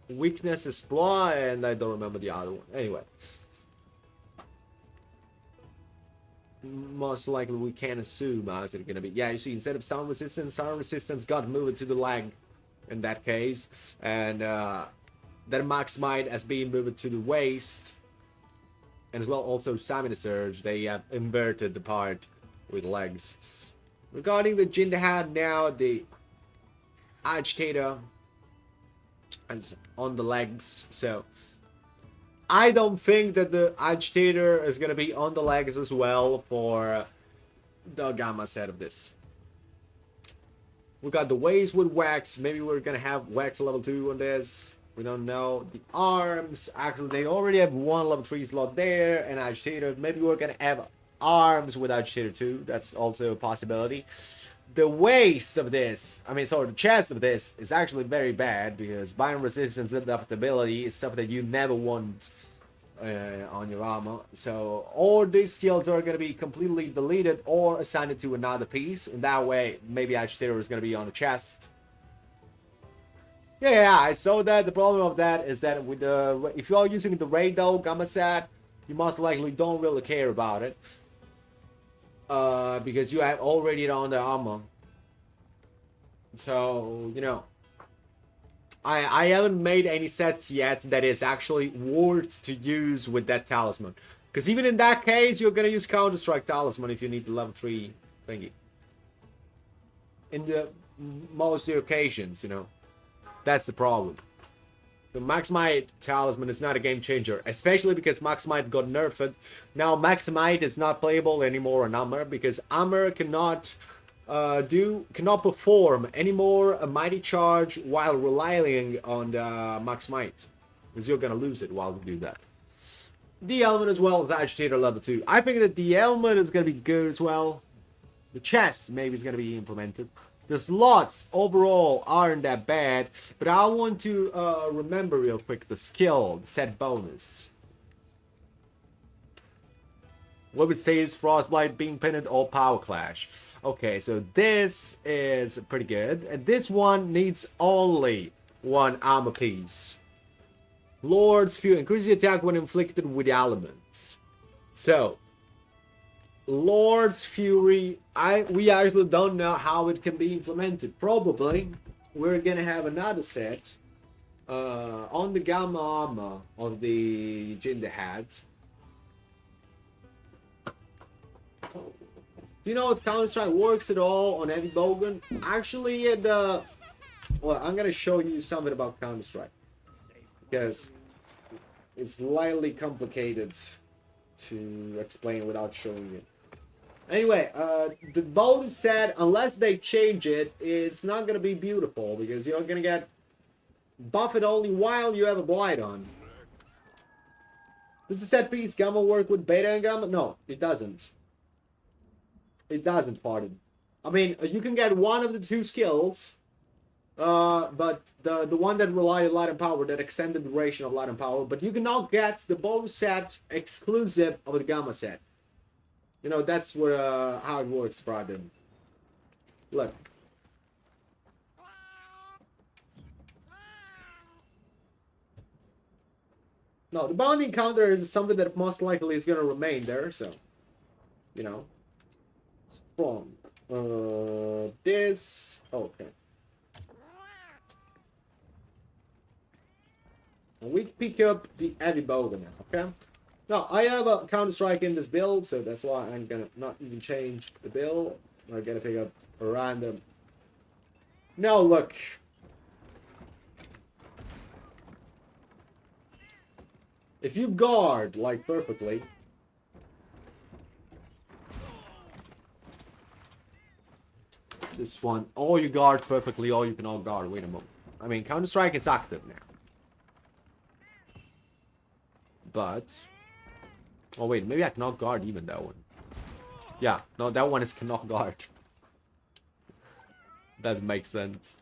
weakness is Splaw, and I don't remember the other one. Anyway. most likely we can assume how is it gonna be. Yeah, you see, instead of sound resistance got moved to the leg in that case, and then max might has been moved to the waist, and as well also stamina surge. They have inverted the part with legs. Regarding the Jindahad now, the agitator is on the legs, so I don't think that the agitator is gonna be on the legs as well for the gamma set of this. We got the waist with wax. Maybe we're gonna have wax level 2 on this. We don't know. The arms, actually they already have one level 3 slot there, and agitator. Maybe we're gonna have arms with agitator 2. That's also a possibility. The waist of this, the chest of this is actually very bad, because bind resistance and adaptability is stuff that you never want on your armor. So all these skills are going to be completely deleted or assigned to another piece. In that way, maybe agitator is going to be on the chest. Yeah, I saw that. The problem of that is that with the if you are using the Rado Gamma set, you most likely don't really care about it. Because you have already on the armor. So, you know, I haven't made any set yet that is actually worth to use with that talisman. Because even in that case, you're gonna use Counter-Strike talisman if you need the level 3 thingy. In the most occasions, you know. That's the problem. The Max Might talisman is not a game changer, especially because Max Might got nerfed. Now Max Might is not playable anymore on Armor, because Armor cannot perform anymore a mighty charge while relying on the Max Might, because you're gonna lose it while you do that. The helmet as well as agitator level 2. I think that the helmet is gonna be good as well. The chest maybe is gonna be implemented. The slots overall aren't that bad, but I want to remember real quick the skill, the set bonus. What would say is Frostbite, Being Pinned, or Power Clash. Okay, so this is pretty good. And this one needs only one armor piece. Lord's Fury. Increase the attack when inflicted with elements. So, Lord's Fury, we actually don't know how it can be implemented. Probably we're gonna have another set on the Gamma armor of the Jindahad. Do you know if Counter-Strike works at all on Heavy Bogan? Actually, well, I'm gonna show you something about Counter-Strike, because it's slightly complicated to explain without showing it. Anyway, the bonus set, unless they change it, it's not gonna be beautiful, because you're gonna get buffed only while you have a blight on. Does the set piece Gamma work with Beta and Gamma? No, it doesn't. It doesn't, pardon. I mean, you can get one of the two skills, but the one that relies on light and power, that extended duration of light and power, but you cannot get the bonus set exclusive of the Gamma set. You know, that's where how it works, pardon. Look. No, the bounding counter is something that most likely is going to remain there, so, you know. Strong. This. Okay. And we pick up the heavy bowgun now, okay? Now, I have a Counter-Strike in this build, so that's why I'm gonna not even change the build. I'm gonna pick up a random. Now, look. If you guard, like, perfectly. This one, or you guard perfectly, or you can all guard. Wait a moment. I mean, Counter-Strike is active now. But... oh, wait, maybe I cannot guard even that one. Yeah, no, that one is cannot guard. That makes sense.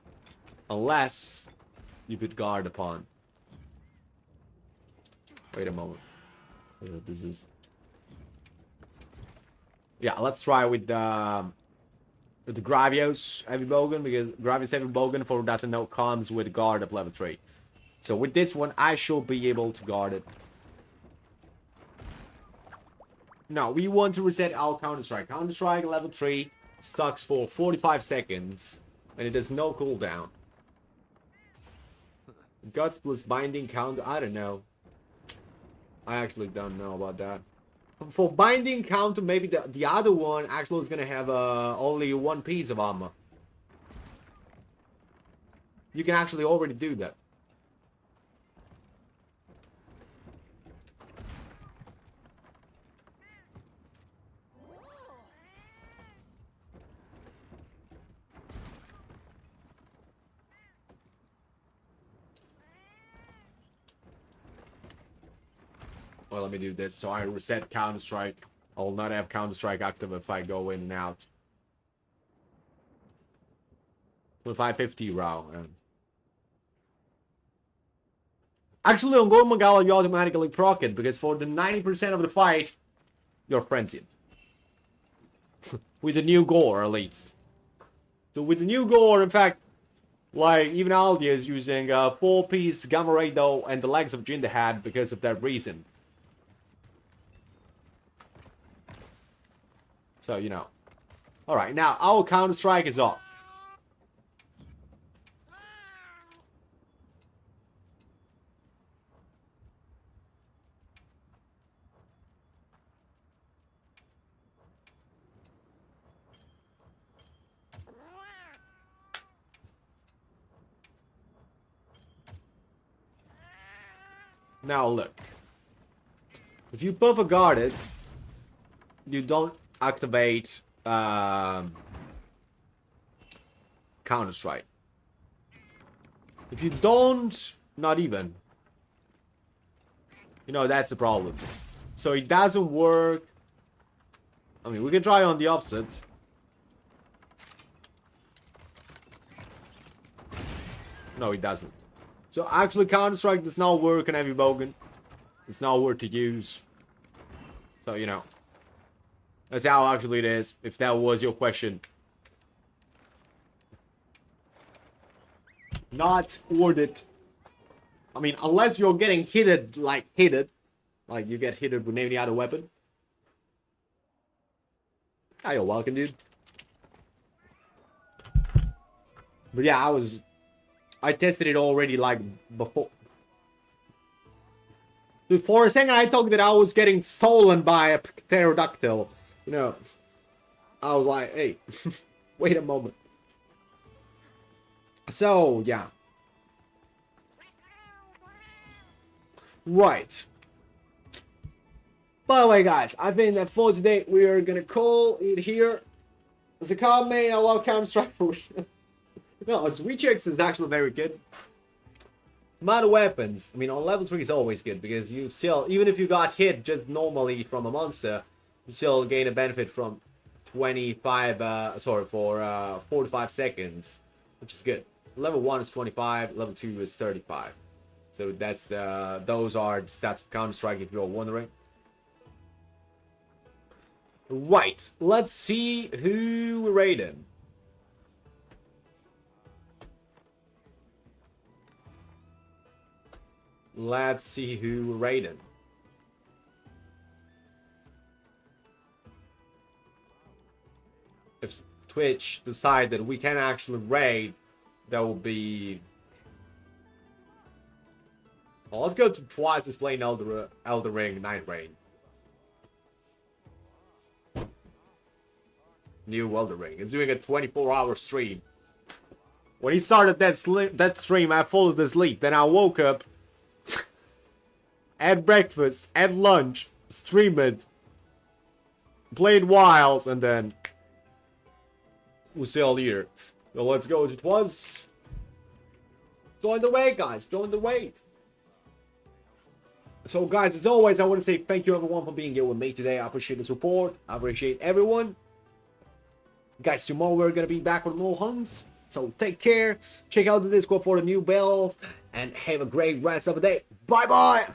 Unless you could guard upon. Wait a moment. This is... yeah, let's try with the Gravios Heavy Bogan, because Gravios Heavy Bogan, for who doesn't know, comes with guard of level 3. So with this one, I should be able to guard it. No, we want to reset our Counter-Strike. Counter-Strike level 3 sucks for 45 seconds. And it does no cooldown. Guts plus binding count, I don't know. I actually don't know about that. For binding counter, maybe the other one actually is gonna have only one piece of armor. You can actually already do that. Well, let me do this. So I reset Counter-Strike. I will not have Counter-Strike active if I go in and out. With 550 round. Actually, on Gold Magala, you automatically proc it, because for the 90% of the fight, you're frenzied. With the new gore, at least. So with the new gore, in fact, like, even Aldia is using 4-piece Gamma Ray though, and the legs of Jinda had because of that reason. So, you know. Alright, now our Counter-Strike is off. Now look. If you perfect guard it, you don't activate Counter-Strike. If you don't, not even. You know, that's a problem. So it doesn't work. I mean, we can try on the offset. No, it doesn't. So actually Counter-Strike does not work on Heavy Bogan. It's not worth to use. So, you know. That's how actually it is, if that was your question. Not worth it. I mean, unless you're getting hitted, like hitted. Like you get hitted with any other weapon. Ah, you're welcome, dude. But yeah, I tested it already, like, before. Dude, for a second I thought that I was getting stolen by a pterodactyl. You know, I was like, hey, wait a moment. So, yeah. Right. By the way, guys, I think that for today, we are gonna call it here. As a comment, I love Counter-Strike for no, its rechecks is actually very good. Smart weapons, I mean, on level 3 is always good, because you still, even if you got hit just normally from a monster, you still gain a benefit from 25, for 45 seconds, which is good. Level 1 is 25, level 2 is 35. So that's those are the stats of Counter-Strike, if you're wondering. Right, let's see who we're rating. Let's see who we're rating. If Twitch decide that we can actually raid, that will be... Well, let's go to twice as playing Elder Ring Night Rain. New Elder Ring. It's doing a 24-hour stream. When he started that stream, I followed the sleep. Then I woke up, had breakfast, had lunch, streamed it, played Wilds, and then we're still here. So let's go as it was. Join the raid, guys. Join the raid. So, guys, as always, I want to say thank you, everyone, for being here with me today. I appreciate the support. I appreciate everyone. Guys, tomorrow we're going to be back with more hunts. So, take care. Check out the Discord for the new build. And have a great rest of the day. Bye-bye.